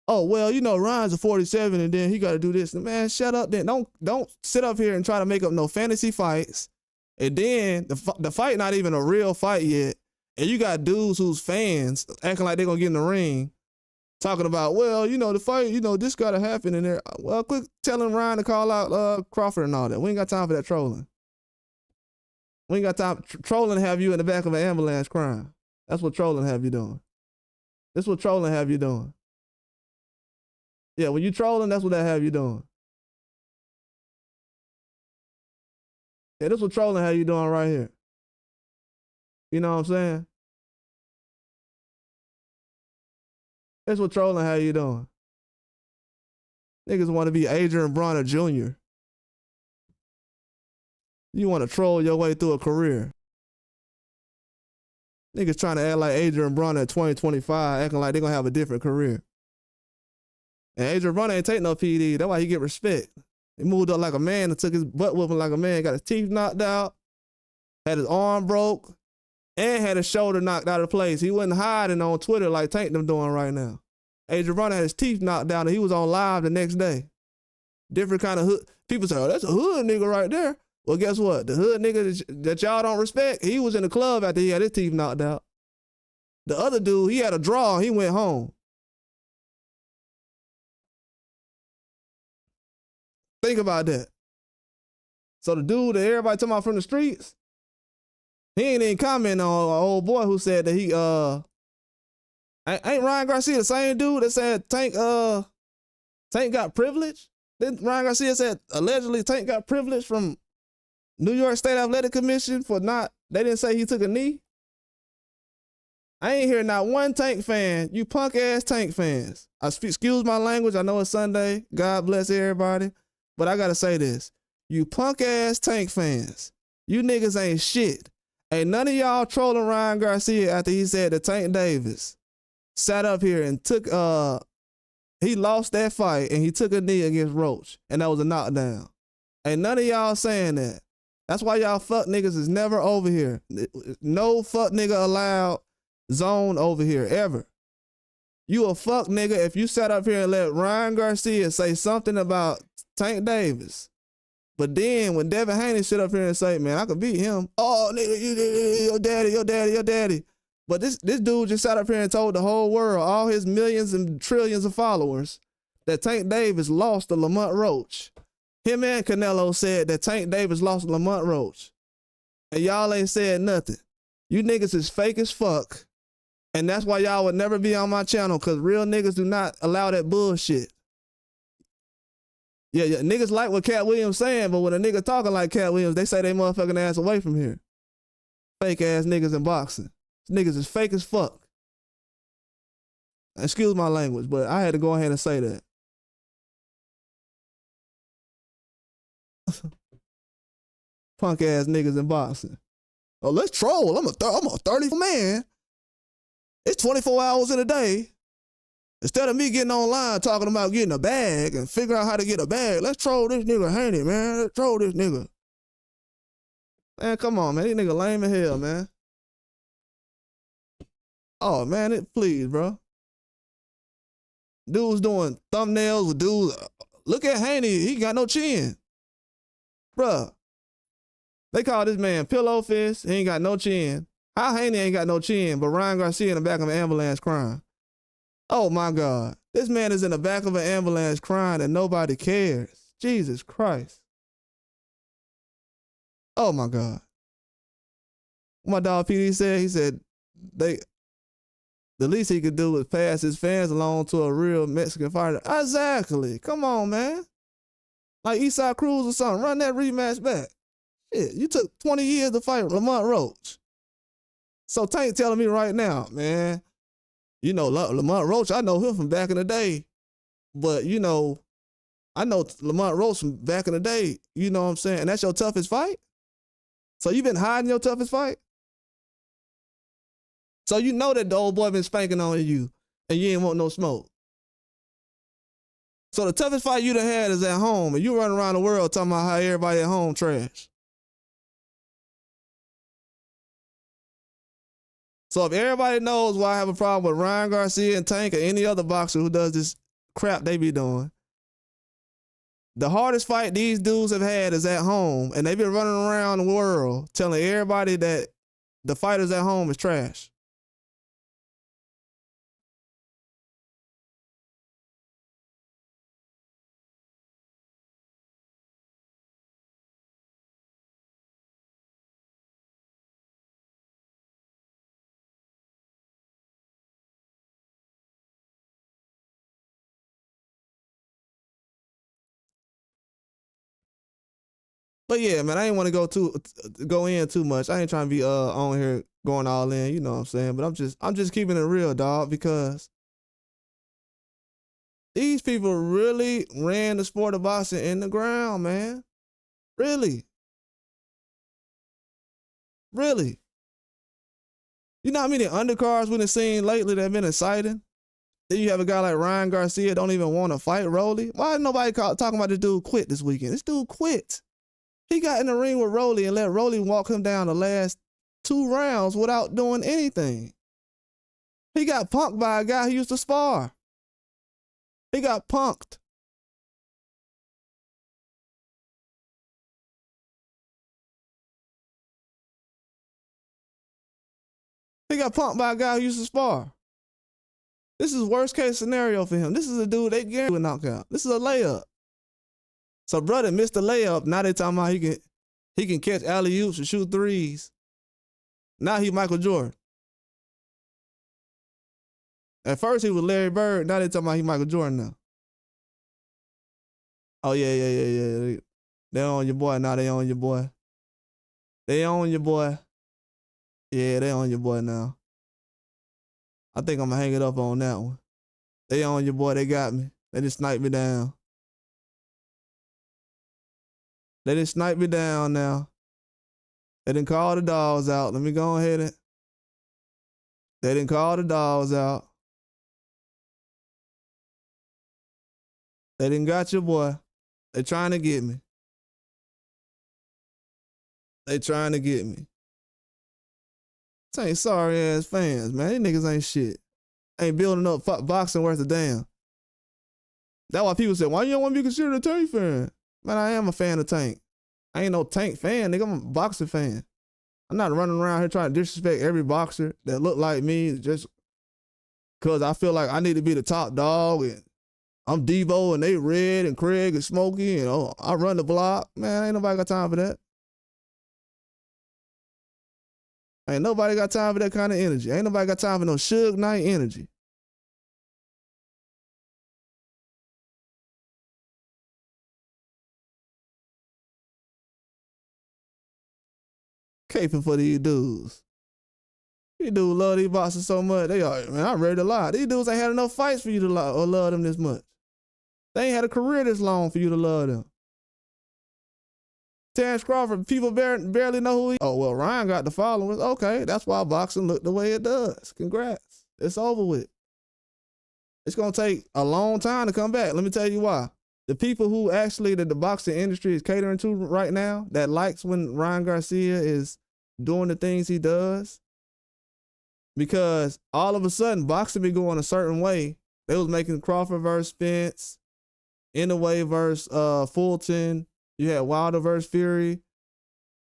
Oh, well, you know, Ryan's a 47 and then he got to do this. Man, shut up then. Don't sit up here and try to make up no fantasy fights. And then the fight not even a real fight yet. And you got dudes who's fans acting like they're going to get in the ring talking about, well, you know, the fight, you know, this got to happen in there. Well, quit telling Ryan to call out Crawford and all that. We ain't got time for that trolling. We ain't got time. Trolling have you in the back of an ambulance crying. That's what trolling have you doing. That's what trolling have you doing. Yeah, when you trolling, that's what that have you doing. Yeah, that's what trolling have you doing right here. You know what I'm saying? That's what trolling have you doing. Niggas want to be Adrian Bronner Jr. You want to troll your way through a career. Niggas trying to act like Adrian Bronner in 2025, acting like they're going to have a different career. And Adrian Bronner ain't take no PD. That's why he get respect. He moved up like a man and took his butt whooping like a man, got his teeth knocked out, had his arm broke, and had his shoulder knocked out of place. He wasn't hiding on Twitter like Tank them doing right now. Adrian Bronner had his teeth knocked out and he was on live the next day. Different kind of hood. People say, oh, that's a hood nigga right there. Well, guess what? The hood nigga that y'all don't respect, he was in the club after he had his teeth knocked out. The other dude, he had a draw, he went home. Think about that. So the dude that everybody talking about from the streets, he ain't even comment on an old boy who said that he ain't Ryan Garcia the same dude that said Tank got privilege? Then Ryan Garcia said allegedly Tank got privilege from New York State Athletic Commission for they didn't say he took a knee. I ain't hear not one Tank fan, you punk ass Tank fans. Excuse my language, I know it's Sunday, God bless everybody, but I gotta say this. You punk ass Tank fans, you niggas ain't shit. Ain't none of y'all trolling Ryan Garcia after he said that Tank Davis sat up here and took, he lost that fight and he took a knee against Roach and that was a knockdown. Ain't none of y'all saying that. That's why y'all fuck niggas is never over here. No fuck nigga allowed zone over here, ever. You a fuck nigga if you sat up here and let Ryan Garcia say something about Tank Davis. But then when Devin Haney sit up here and say, man, I could beat him. Oh, nigga, your daddy. But this dude just sat up here and told the whole world, all his millions and trillions of followers, that Tank Davis lost to Lamont Roach. Him and Canelo said that Tank Davis lost to Lamont Roach. And y'all ain't said nothing. You niggas is fake as fuck. And that's why y'all would never be on my channel, because real niggas do not allow that bullshit. Yeah, niggas like what Cat Williams saying, but when a nigga talking like Cat Williams, they say they motherfucking ass away from here. Fake ass niggas in boxing. Niggas is fake as fuck. Excuse my language, but I had to go ahead and say that. Punk ass niggas in boxing. Oh, let's troll. I'm a 30 man. It's 24 hours in a day. Instead of me getting online talking about getting a bag and figure out how to get a bag, let's troll this nigga Haney, man. Let's troll this nigga. Man, come on, man. This nigga lame as hell, man. Oh, man, please, bro. Dude's doing thumbnails with dudes. Look at Haney. He got no chin. Bruh. They call this man Pillow Fist. He ain't got no chin. How Haney ain't got no chin, but Ryan Garcia in the back of an ambulance crying? Oh, my God. This man is in the back of an ambulance crying and nobody cares. Jesus Christ. Oh, my God. My dog PD said, he said, the least he could do was pass his fans along to a real Mexican fighter. Exactly. Come on, man. Like Eastside Cruz or something. Run that rematch back. Shit, you took 20 years to fight Lamont Roach. So Tank telling me right now, man, you know, Lamont Roach, I know him from back in the day. But, you know, I know Lamont Roach from back in the day. You know what I'm saying? And that's your toughest fight? So you been hiding your toughest fight? So you know that the old boy been spanking on you and you ain't want no smoke. So the toughest fight you done had is at home and you running around the world talking about how everybody at home trash. So if everybody knows why I have a problem with Ryan Garcia and Tank or any other boxer who does this crap they be doing, the hardest fight these dudes have had is at home, and they've been running around the world telling everybody that the fighters at home is trash. But yeah, man, I ain't want to go in too much. I ain't trying to be on here going all in, you know what I'm saying? But I'm just keeping it real, dog, because these people really ran the sport of boxing in the ground, man. Really. Really. You know how many undercards we done seen lately that have been exciting? Then you have a guy like Ryan Garcia don't even want to fight Rolly. Why ain't nobody talking about this dude quit this weekend? This dude quit. He got in the ring with Rolly and let Rolly walk him down the last 2 rounds without doing anything. He got punked by a guy who used to spar. He got punked. He got punked by a guy who used to spar. This is worst case scenario for him. This is a dude they guarantee a knockout. This is a layup. So brother missed the layup. Now they talking about he can catch alley-oops and shoot threes. Now he Michael Jordan. At first he was Larry Bird. Now they talking about he Michael Jordan now. Oh yeah. They on your boy. Now they on your boy. They on your boy. Yeah, they on your boy now. I think I'm gonna hang it up on that one. They on your boy. They got me. They just sniped me down. They didn't snipe me down now. They didn't call the dogs out. Let me go ahead and. They didn't call the dogs out. They didn't got your boy. They trying to get me. They trying to get me. This ain't sorry ass fans, man. These niggas ain't shit. Ain't building up boxing worth a damn. That's why people say, why you don't want to be considered a Tank fan? Man, I am a fan of Tank. I ain't no Tank fan, nigga. I'm a boxing fan. I'm not running around here trying to disrespect every boxer that look like me just because I feel like I need to be the top dog and I'm Devo and they Red and Craig and Smokey and I run the block. Man, ain't nobody got time for that. Ain't nobody got time for that kind of energy. Ain't nobody got time for no Suge Knight energy. Caping for these dudes. These dudes love these boxers so much. They are, man, I'm ready to lie. These dudes ain't had enough fights for you to love, or love them this much. They ain't had a career this long for you to love them. Terrence Crawford, people barely know who he is. Oh, well, Ryan got the followers. Okay, that's why boxing look the way it does. Congrats. It's over with. It's going to take a long time to come back. Let me tell you why. The people who actually the boxing industry is catering to right now, that likes when Ryan Garcia is doing the things he does, because all of a sudden boxing be going a certain way. They was making Crawford versus Spence, Inoue versus Fulton. You had Wilder versus Fury.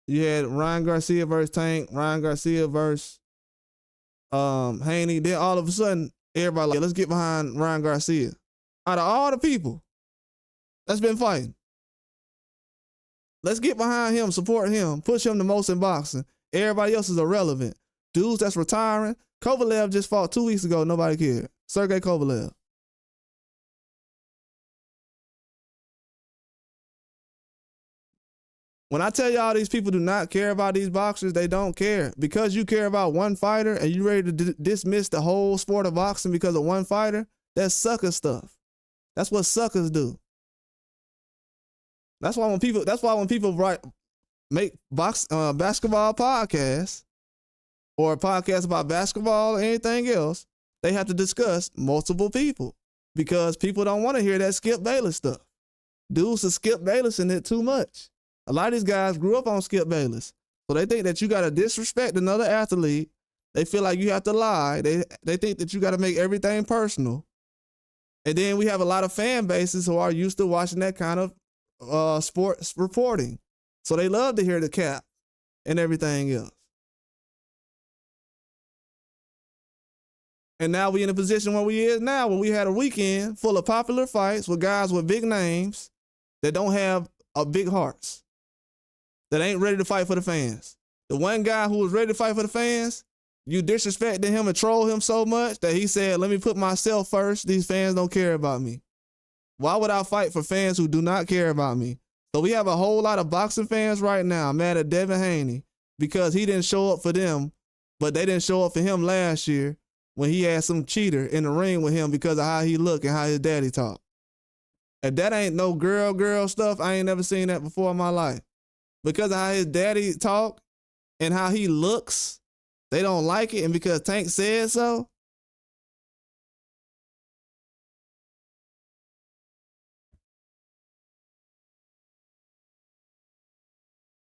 You had Ryan Garcia versus Tank. Ryan Garcia versus Haney. Then all of a sudden, everybody like, let's get behind Ryan Garcia. Out of all the people that's been fighting, let's get behind him, support him, push him the most in boxing. Everybody else is irrelevant. Dudes that's retiring. Kovalev just fought 2 weeks ago. Nobody cared. Sergey Kovalev. When I tell y'all these people do not care about these boxers, they don't care. Because you care about one fighter and you ready to dismiss the whole sport of boxing because of one fighter, that's sucker stuff. That's what suckers do. That's why when people make basketball podcasts or podcasts about basketball or anything else, they have to discuss multiple people because people don't want to hear that Skip Bayless stuff. Dudes are Skip Bayless in it too much. A lot of these guys grew up on Skip Bayless. So they think that you got to disrespect another athlete. They feel like you have to lie. They think that you got to make everything personal. And then we have a lot of fan bases who are used to watching that kind of sports reporting. So they love to hear the cap and everything else. And now we in a position where we is now, where we had a weekend full of popular fights with guys with big names that don't have big hearts, that ain't ready to fight for the fans. The one guy who was ready to fight for the fans, you disrespected him and trolled him so much that he said, let me put myself first. These fans don't care about me. Why would I fight for fans who do not care about me? So we have a whole lot of boxing fans right now mad at Devin Haney because he didn't show up for them, but they didn't show up for him last year when he had some cheater in the ring with him because of how he looked and how his daddy talked. If that ain't no girl stuff, I ain't never seen that before in my life. Because of how his daddy talk and how he looks, they don't like it, and because Tank said so.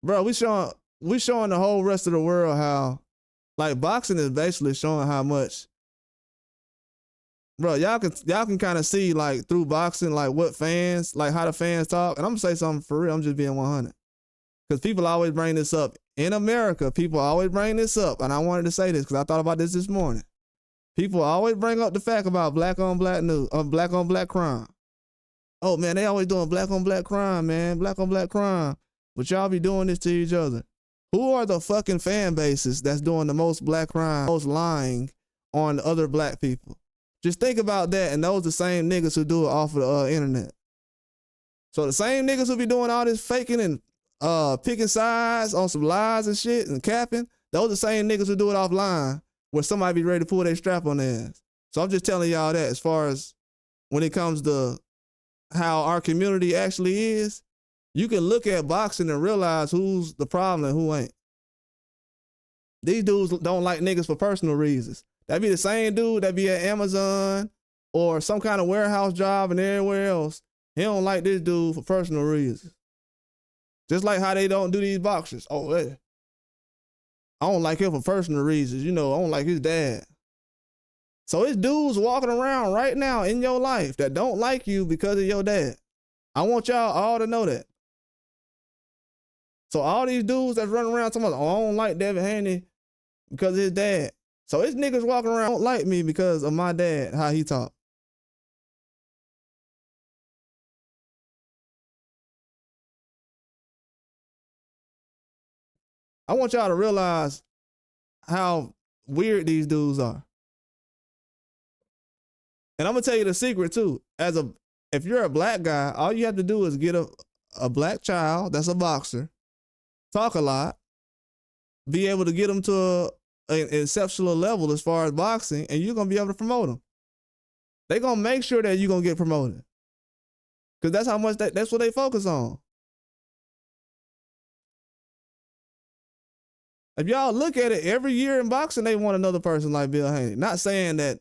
Bro, we showing the whole rest of the world how, like, boxing is basically showing how much. Bro, y'all can kind of see, like, through boxing, like, what fans, like, how the fans talk. And I'm gonna say something for real. I'm just being 100. Because people always bring this up. In America, people always bring this up. And I wanted to say this because I thought about this morning. People always bring up the fact about black on black news, black on black crime. Oh, man, they always doing black on black crime, man. Black on black crime. But y'all be doing this to each other. Who are the fucking fan bases that's doing the most black crime, most lying on other black people? Just think about that, and those the same niggas who do it off of the internet. So the same niggas who be doing all this faking and picking sides on some lies and shit and capping, those the same niggas who do it offline where somebody be ready to pull their strap on their ass. So I'm just telling y'all that as far as when it comes to how our community actually is, you can look at boxing and realize who's the problem and who ain't. These dudes don't like niggas for personal reasons. That be the same dude that be at Amazon or some kind of warehouse job and everywhere else. He don't like this dude for personal reasons. Just like how they don't do these boxers. Oh, hey, I don't like him for personal reasons. You know, I don't like his dad. So it's dudes walking around right now in your life that don't like you because of your dad. I want y'all all to know that. So all these dudes that's running around talking about, oh, I don't like Devin Haney because of his dad. So it's niggas walking around don't like me because of my dad, how he talk. I want y'all to realize how weird these dudes are. And I'm gonna tell you the secret too. If you're a black guy, all you have to do is get a black child that's a boxer, talk a lot, be able to get them to an exceptional level as far as boxing, and you're gonna be able to promote them. They're gonna make sure that you're gonna get promoted. Because that's how much that's what they focus on. If y'all look at it, every year in boxing, they want another person like Bill Haney. Not saying that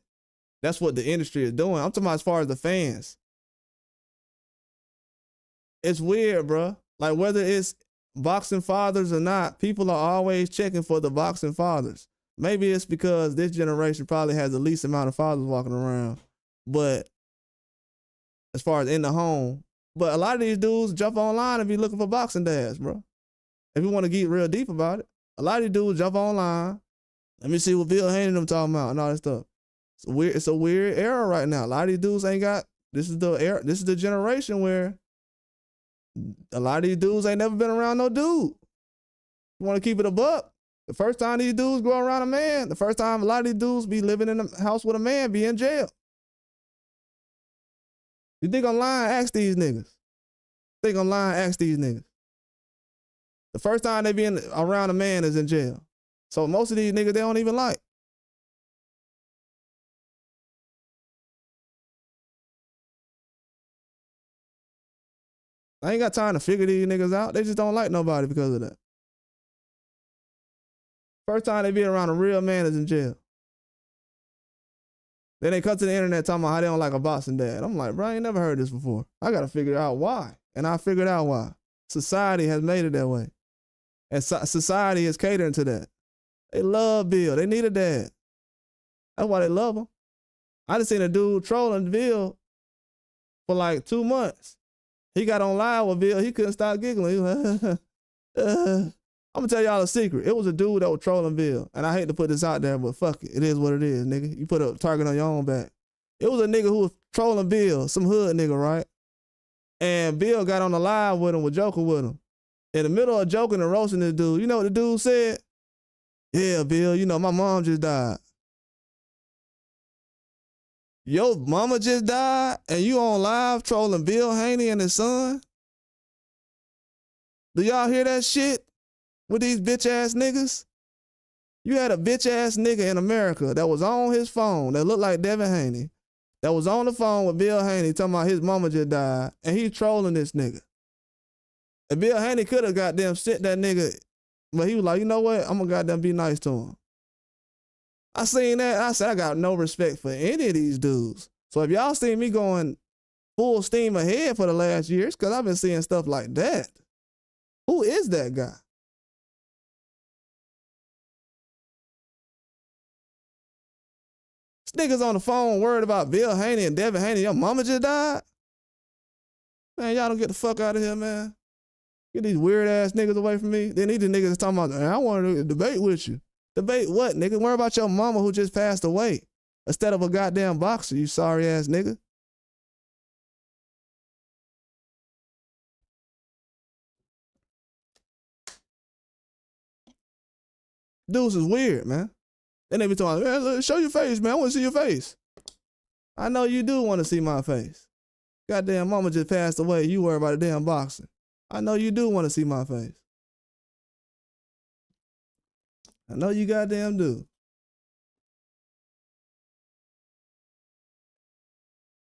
that's what the industry is doing. I'm talking about as far as the fans. It's weird, bro. Like whether it's boxing fathers or not, people are always checking for the boxing fathers. Maybe it's because this generation probably has the least amount of fathers walking around. But as far as in the home, but a lot of these dudes jump online and be looking for boxing dads, bro. If you want to get real deep about it, a lot of these dudes jump online. Let me see what Bill Haney them talking about and all that stuff. It's a weird era right now. A lot of these dudes ain't got. This is the era. This is the generation where a lot of these dudes ain't never been around no dude. You want to keep it a buck? The first time these dudes go around a man, the first time a lot of these dudes be living in a house with a man, be in jail. You think I'm lying? Ask these niggas. Think I'm lying? Ask these niggas. The first time they be around a man is in jail. So most of these niggas they don't even like. I ain't got time to figure these niggas out. They just don't like nobody because of that. First time they be around a real man is in jail. Then they come to the internet talking about how they don't like a boxing dad. I'm like, bro, I ain't never heard this before. I got to figure out why. And I figured out why. Society has made it that way. And society is catering to that. They love Bill. They need a dad. That's why they love him. I just seen a dude trolling Bill for like 2 months. He got on live with Bill. He couldn't stop giggling. He was like, I'm going to tell y'all a secret. It was a dude that was trolling Bill. And I hate to put this out there, but fuck it. It is what it is, nigga. You put a target on your own back. It was a nigga who was trolling Bill, some hood nigga, right? And Bill got on the live with him, was joking with him. In the middle of joking and roasting this dude, you know what the dude said? Yeah, Bill, you know, my mom just died. Your mama just died and you on live trolling Bill Haney and his son? Do y'all hear that shit with these bitch ass niggas? You had a bitch ass nigga in America that was on his phone that looked like Devin Haney, that was on the phone with Bill Haney talking about his mama just died, and he trolling this nigga. And Bill Haney could have goddamn sent that nigga, but he was like, you know what? I'm gonna goddamn be nice to him. I seen that. I said, I got no respect for any of these dudes. So if y'all see me going full steam ahead for the last year, it's because I've been seeing stuff like that. Who is that guy? This nigga's on the phone worried about Bill Haney and Devin Haney. Your mama just died? Man, y'all don't get the fuck out of here, man. Get these weird ass niggas away from me. Then these niggas talking about, I want to debate with you. Debate what, nigga? Worry about your mama who just passed away instead of a goddamn boxer, you sorry ass nigga. Dudes is weird, man. Then they be talking, man, show your face, man. I want to see your face. I know you do want to see my face. Goddamn mama just passed away. You worry about a damn boxer. I know you do want to see my face. I know you goddamn do.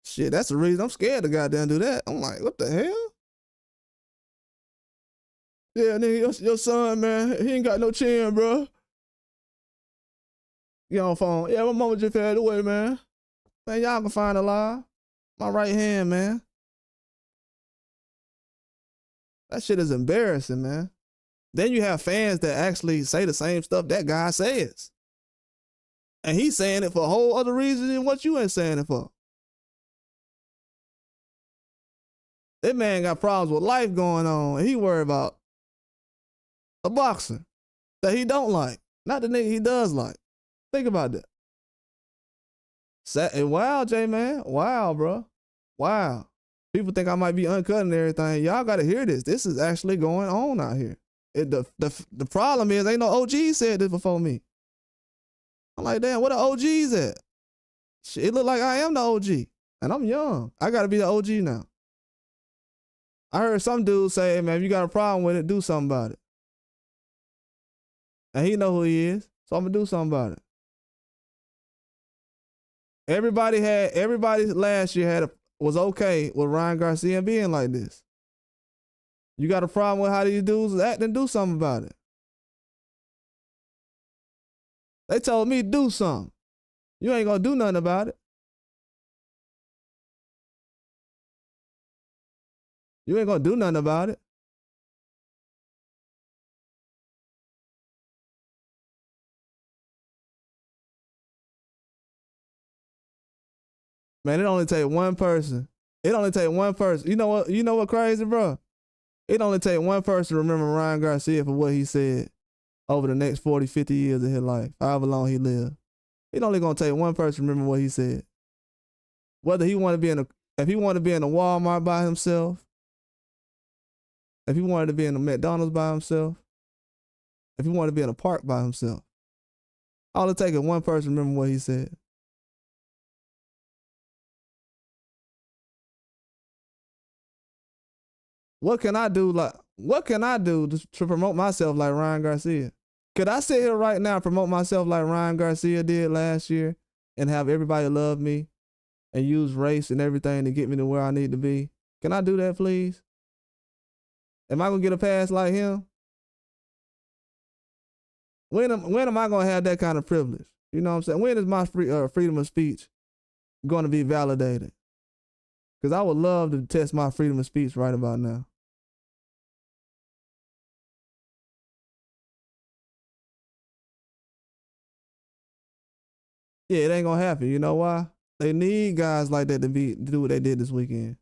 Shit, that's the reason I'm scared to goddamn do that. I'm like, what the hell? Yeah, nigga, your son, man, he ain't got no chin, bro. Get on phone. Yeah, my mama just passed away, man. Man, y'all can find a lie. My right hand, man. That shit is embarrassing, man. Then you have fans that actually say the same stuff that guy says. And he's saying it for a whole other reason than what you ain't saying it for. That man got problems with life going on, and he worried about A boxer that he don't like, not the nigga he does like. Think about that. Wow, J-Man. Wow, bro. Wow. People think I might be uncut and everything. Y'all got to hear this. This is actually going on out here. The problem is ain't no OGs said this before me. I'm like, damn, what the OGs at? Shit, it look like I am the OG. And I'm young. I got to be the OG now. I heard some dude say, hey, man, if you got a problem with it, do something about it. And he know who he is, so I'm going to do something about it. Everybody last year was okay with Ryan Garcia being like this. You got a problem with how these dudes act, then do something about it. They told me do something. You ain't gonna do nothing about it. You ain't gonna do nothing about it. Man, it only take one person. It only take one person. You know what? You know what crazy, bro? It only take one person to remember Ryan Garcia for what he said over the next 40, 50 years of his life, however long he lived. It only gonna take one person to remember what he said. Whether he want to be if he wanted to be in a Walmart by himself, if he wanted to be in a McDonald's by himself, if he wanted to be in a park by himself, all it takes is one person to remember what he said. What can I do to promote myself like Ryan Garcia? Could I sit here right now and promote myself like Ryan Garcia did last year and have everybody love me and use race and everything to get me to where I need to be? Can I do that, please? Am I gonna get a pass like him? When am I gonna have that kind of privilege? You know what I'm saying? When is my freedom of speech gonna be validated? Because I would love to test my freedom of speech right about now. Yeah, it ain't gonna happen. You know why? They need guys like that to do what they did this weekend.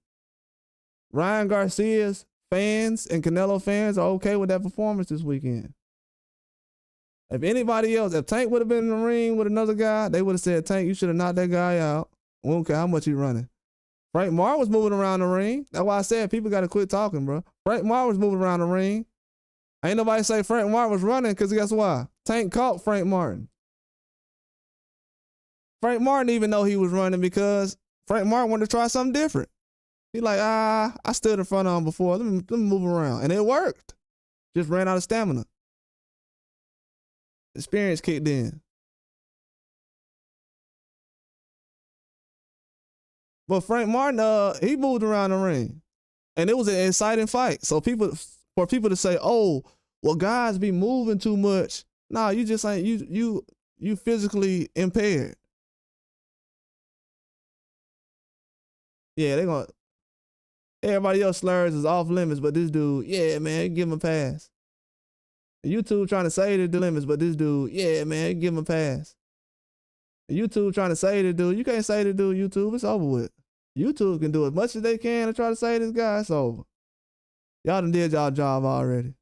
Ryan Garcia's fans and Canelo fans are okay with that performance this weekend. If anybody else, if Tank would have been in the ring with another guy, they would have said, Tank, you should have knocked that guy out. We don't care how much he's running. Frank Marr was moving around the ring. That's why I said people got to quit talking, bro. Frank Marr was moving around the ring. Ain't nobody say Frank Marr was running because guess why? Tank caught Frank Martin. Frank Martin even know he was running because Frank Martin wanted to try something different. He like, I stood in front of him before. Let me move around. And it worked. Just ran out of stamina. Experience kicked in. But Frank Martin, he moved around the ring. And it was an exciting fight. So for people to say, oh, well, guys be moving too much. Nah, you just ain't, you physically impaired. Yeah, everybody else slurs is off limits, but this dude, yeah, man, give him a pass. YouTube trying to say the limits, but this dude, yeah, man, give him a pass. YouTube trying to say the dude, you can't say the dude, YouTube, it's over with. YouTube can do as much as they can to try to say this guy, it's over. Y'all done did y'all job already.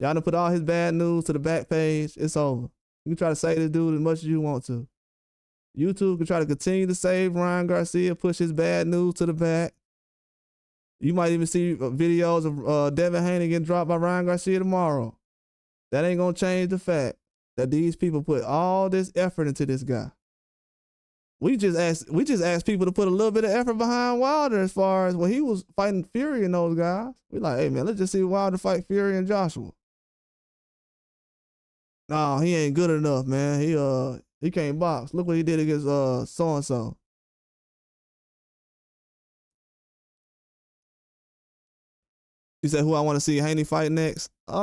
Y'all done put all his bad news to the back page, it's over. You can try to say this dude as much as you want to. YouTube can try to continue to save Ryan Garcia, push his bad news to the back. You might even see videos of Devin Haney getting dropped by Ryan Garcia tomorrow. That ain't gonna change the fact that these people put all this effort into this guy. We just asked people to put a little bit of effort behind Wilder as far as when he was fighting Fury and those guys. We like, hey man, let's just see Wilder fight Fury and Joshua. No, he ain't good enough, man. He can't box. Look what he did against so and so. You said who I want to see Haney fight next? That's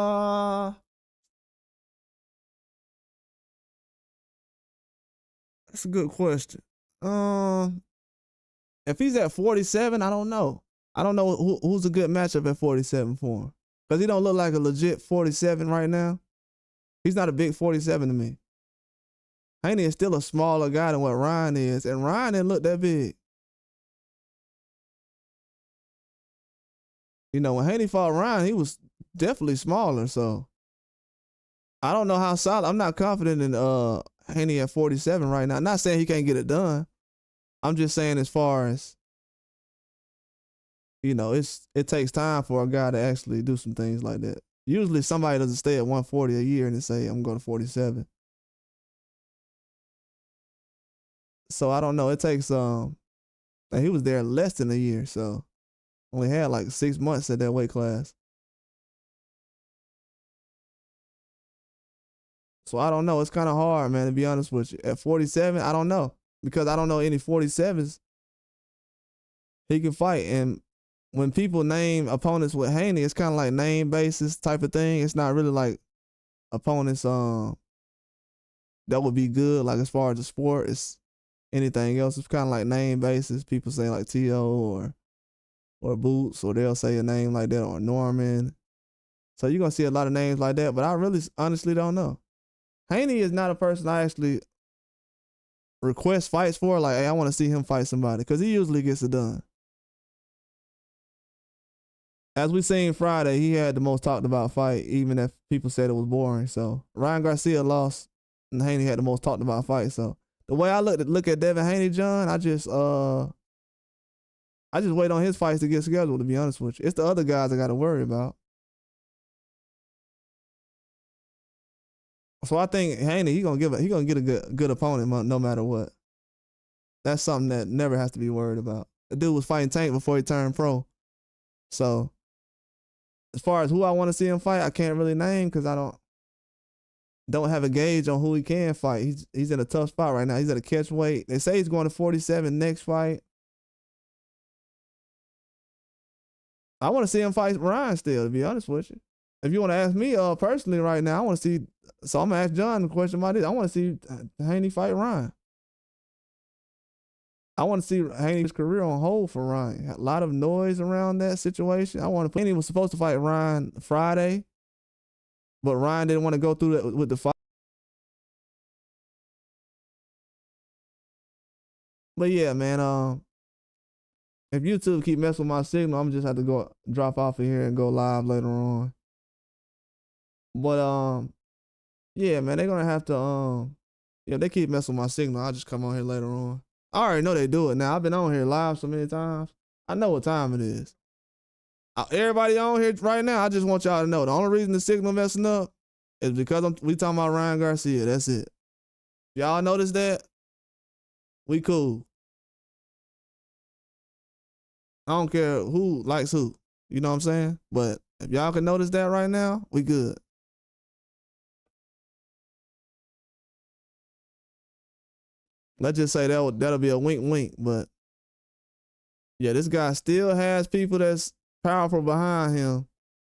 a good question. If he's at 47, I don't know. I don't know who's a good matchup at 47 for him. Because he don't look like a legit 47 right now. He's not a big 47 to me. Haney is still a smaller guy than what Ryan is, and Ryan didn't look that big. You know, when Haney fought Ryan, he was definitely smaller, so I don't know how solid. I'm not confident in Haney at 47 right now. Not saying he can't get it done. I'm just saying as far as, it takes time for a guy to actually do some things like that. Usually somebody doesn't stay at 140 a year and they say, I'm going to 47. So I don't know. It takes and he was there less than a year, so only had like 6 months at that weight class. So I don't know. It's kind of hard, man, to be honest with you. At 47, I don't know. Because I don't know any 47s he can fight. And when people name opponents with Haney, it's kind of like name basis type of thing. It's not really like opponents that would be good, like as far as the sport. It's anything else. It's kind of like name basis. People say like T.O. or Boots, or they'll say a name like that, or Norman. So you're going to see a lot of names like that, but I really honestly don't know. Haney is not a person I actually request fights for. Like, hey, I want to see him fight somebody, because he usually gets it done. As we seen Friday, he had the most talked about fight, even if people said it was boring. So Ryan Garcia lost, and Haney had the most talked about fight. So the way I look at Devin Haney, John, I just wait on his fights to get scheduled, to be honest with you. It's the other guys I got to worry about. So I think Haney, he gonna get a good opponent no matter what. That's something that never has to be worried about. The dude was fighting Tank before he turned pro. So as far as who I want to see him fight, I can't really name, because I don't have a gauge on who he can fight. He's in a tough spot right now. He's at a catch weight. They say he's going to 47 next fight. I want to see him fight Ryan still, to be honest with you. If you want to ask me personally right now, I want to see. So I'm going to ask John the question about this. I want to see Haney fight Ryan. I want to see Haney's career on hold for Ryan. A lot of noise around that situation. Haney was supposed to fight Ryan Friday, but Ryan didn't want to go through that with the fight. But yeah, man, if YouTube keep messing with my signal, I'm just have to drop off of here and go live later on. But yeah, man, they're gonna have to if they keep messing with my signal, I'll just come on here later on. I already know they do it now. I've been on here live so many times. I know what time it is. Everybody on here right now, I just want y'all to know the only reason the signal messing up is because we talking about Ryan Garcia. That's it. Y'all notice that? We cool. I don't care who likes who. You know what I'm saying? But if y'all can notice that right now, we good. Let's just say that'll be a wink, but yeah, this guy still has people that's powerful behind him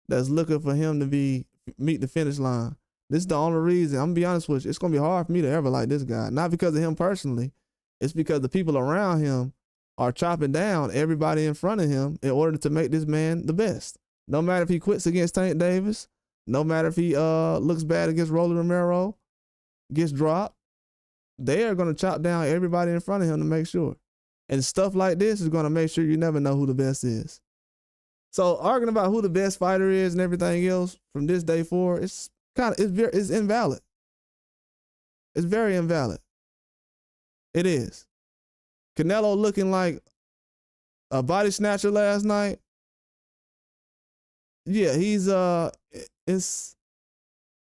that's looking for him to meet the finish line. This is the only reason. I'm gonna be honest with you. It's gonna be hard for me to ever like this guy. Not because of him personally. It's because the people around him are chopping down everybody in front of him in order to make this man the best. No matter if he quits against Tank Davis, no matter if he looks bad against Rolly Romero, gets dropped, they are going to chop down everybody in front of him to make sure. And stuff like this is going to make sure you never know who the best is. So arguing about who the best fighter is and everything else from this day forward, it's invalid. It's very invalid. It is. Canelo looking like a body snatcher last night. Yeah, it's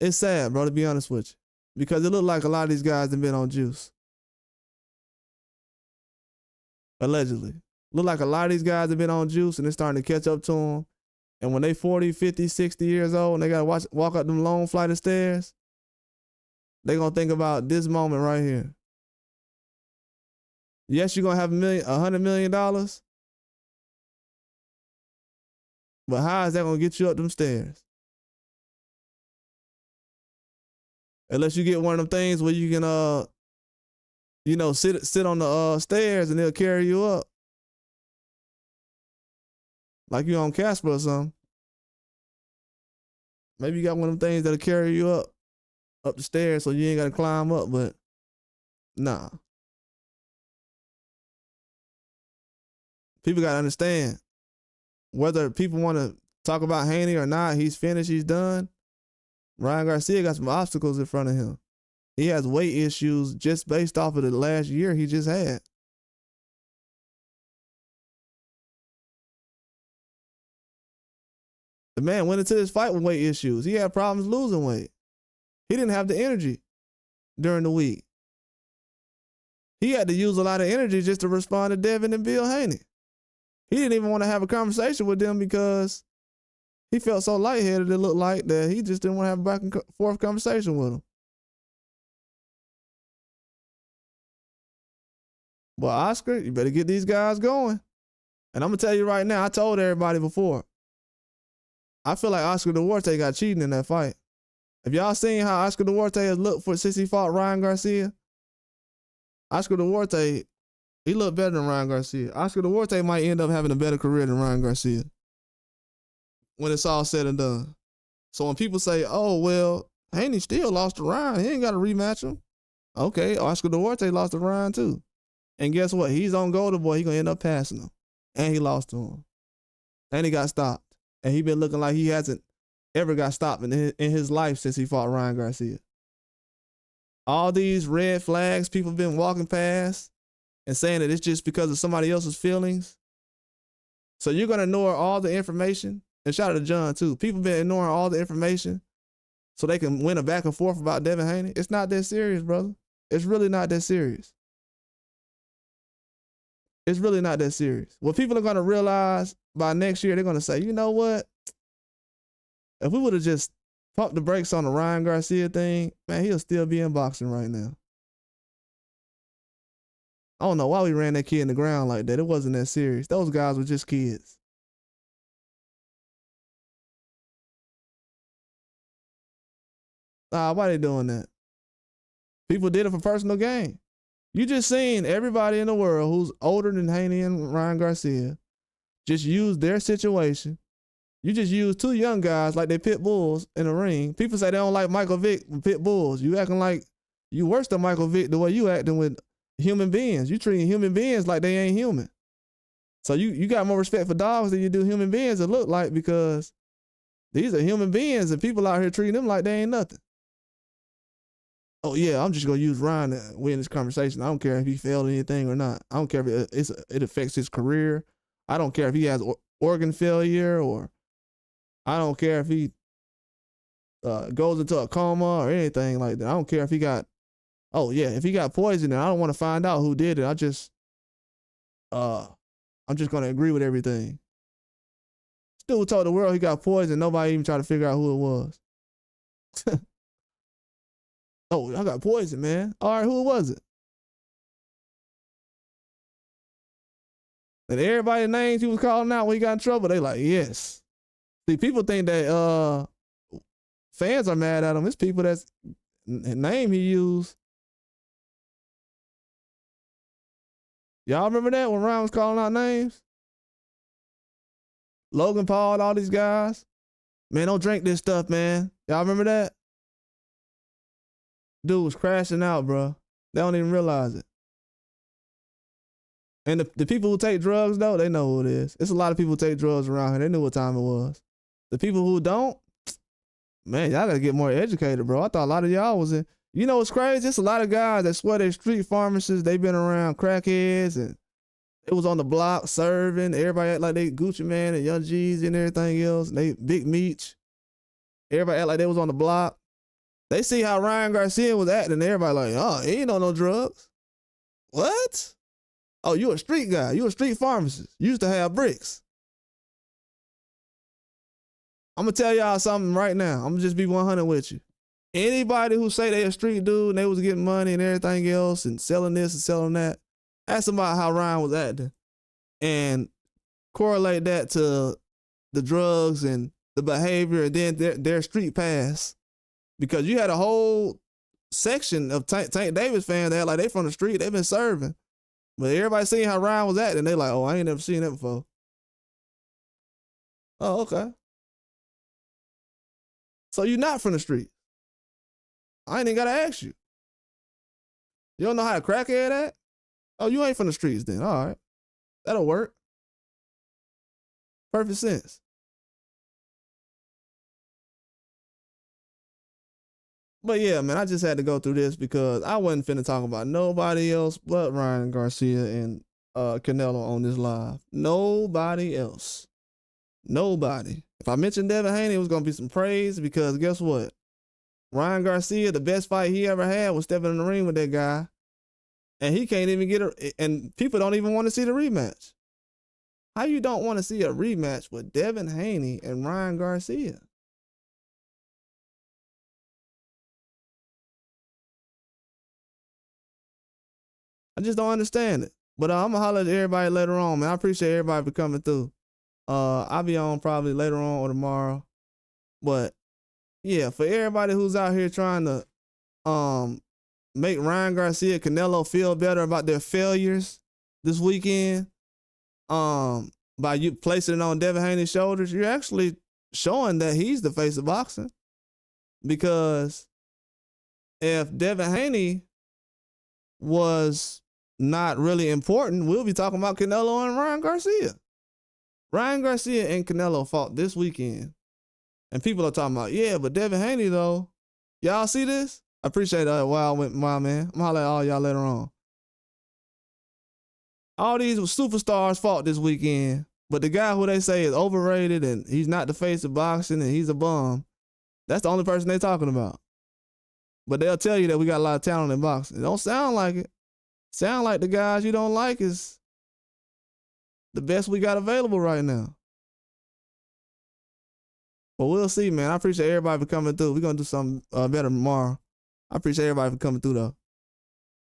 sad, bro, to be honest with you. Because it looked like a lot of these guys have been on juice. Allegedly. Look like a lot of these guys have been on juice and it's starting to catch up to them. And when they 40, 50, 60 years old and they got to walk up them long flight of stairs, they're going to think about this moment right here. Yes, you're going to have $100 million, but how is that going to get you up them stairs? Unless you get one of them things where you can, sit on the stairs and they'll carry you up. Like you on Casper or something. Maybe you got one of them things that'll carry you up the stairs so you ain't got to climb up, but nah. People got to understand, whether people want to talk about Haney or not, he's finished, he's done. Ryan Garcia got some obstacles in front of him. He has weight issues just based off of the last year he just had. The man went into this fight with weight issues. He had problems losing weight. He didn't have the energy during the week. He had to use a lot of energy just to respond to Devin and Bill Haney. He didn't even want to have a conversation with them because he felt so lightheaded, it looked like, that he just didn't want to have a back and forth conversation with them. Well, Oscar, you better get these guys going. And I'm going to tell you right now, I told everybody before, I feel like Oscar Duarte got cheating in that fight. Have y'all seen how Oscar Duarte has looked since he fought Ryan Garcia? Oscar Duarte, he looked better than Ryan Garcia. Oscar Duarte might end up having a better career than Ryan Garcia when it's all said and done. So when people say, oh, well, Haney still lost to Ryan, he ain't got to rematch him. Okay, Oscar Duarte lost to Ryan too. And guess what? He's on Golden Boy. He's going to end up passing him. And he lost to him. And he got stopped. And he been looking like he hasn't ever got stopped in his life since he fought Ryan Garcia. All these red flags people been walking past and saying that it's just because of somebody else's feelings. So you're going to ignore all the information. And shout out to John too. People been ignoring all the information so they can win a back and forth about Devin Haney. It's not that serious, brother. It's really not that serious. It's really not that serious. What people are going to realize by next year, they're going to say, you know what? If we would have just pumped the brakes on the Ryan Garcia thing, man, he'll still be in boxing right now. I don't know why we ran that kid in the ground like that. It wasn't that serious. Those guys were just kids. Why they doing that? People did it for personal gain. You just seen everybody in the world who's older than Haney and Ryan Garcia just use their situation. You just use two young guys like they pit bulls in the ring. People say they don't like Michael Vick pit bulls. You acting like you worse than Michael Vick the way you acting with human beings. You treating human beings like they ain't human. So you got more respect for dogs than you do human beings, it look like, because these are human beings and people out here treating them like they ain't nothing. Oh, yeah, I'm just going to use Ryan to win this conversation. I don't care if he failed anything or not. I don't care if it affects his career. I don't care if he has organ failure, or I don't care if he goes into a coma or anything like that. I don't care if he got, if he got poisoned, and I don't want to find out who did it. I'm just going to agree with everything. Still told the world he got poisoned. Nobody even tried to figure out who it was. Oh, I got poisoned, man. All right, who was it? And everybody's names he was calling out when he got in trouble, they like, yes. See, people think that fans are mad at him. It's people that's name he used. Y'all remember that when Ryan was calling out names? Logan Paul, all these guys. Man, don't drink this stuff, man. Y'all remember that? Dude was crashing out, bro. They don't even realize it. And the people who take drugs, though, they know who it is. It's a lot of people who take drugs around here. They knew what time it was. The people who don't, man, y'all got to get more educated, bro. I thought a lot of y'all was in. You know what's crazy? It's a lot of guys that swear they're street pharmacists. They've been around crackheads, and it was on the block serving. Everybody act like they Gucci Man and Young G's and everything else. They Big Meech. Everybody act like they was on the block. They see how Ryan Garcia was acting. Everybody like, oh, he ain't on no drugs. What? Oh, you a street guy. You a street pharmacist. You used to have bricks. I'm going to tell y'all something right now. I'm going to just be 100 with you. Anybody who say they a street dude and they was getting money and everything else and selling this and selling that, ask them about how Ryan was acting and correlate that to the drugs and the behavior and then their street pass. Because you had a whole section of Tank Davis fans that like they from the street, they've been serving. But everybody seen how Ryan was acting, they like, oh, I ain't never seen that before. Oh, okay. So you're not from the street. I ain't even gotta ask you. You don't know how to crackhead at? Oh, you ain't from the streets then. All right. That'll work. Perfect sense. But yeah, man, I just had to go through this because I wasn't finna talk about nobody else but Ryan Garcia and Canelo on this live. Nobody else. Nobody. If I mentioned Devin Haney, it was gonna be some praise because guess what? Ryan Garcia, the best fight he ever had was stepping in the ring with that guy, and he can't even get and people don't even want to see the rematch. How you don't want to see a rematch with Devin Haney and Ryan Garcia? I just don't understand it. But I'm gonna holler at everybody later on, man. I appreciate everybody for coming through. I'll be on probably later on or tomorrow. But yeah, for everybody who's out here trying to make Ryan Garcia, Canelo feel better about their failures this weekend, by you placing it on Devin Haney's shoulders, you're actually showing that he's the face of boxing. Because if Devin Haney was not really important, we'll be talking about Canelo and Ryan Garcia. Ryan Garcia and Canelo fought this weekend. And people are talking about, yeah, but Devin Haney, though. Y'all see this? I appreciate that. Wow, my man. I'm gonna holler at all y'all later on. All these superstars fought this weekend, but the guy who they say is overrated and he's not the face of boxing and he's a bum, that's the only person they're talking about. But they'll tell you that we got a lot of talent in boxing. It don't sound like it. Sound like the guys you don't like is the best we got available right now. But we'll see, man. I appreciate everybody for coming through. We're going to do something better tomorrow. I appreciate everybody for coming through, though.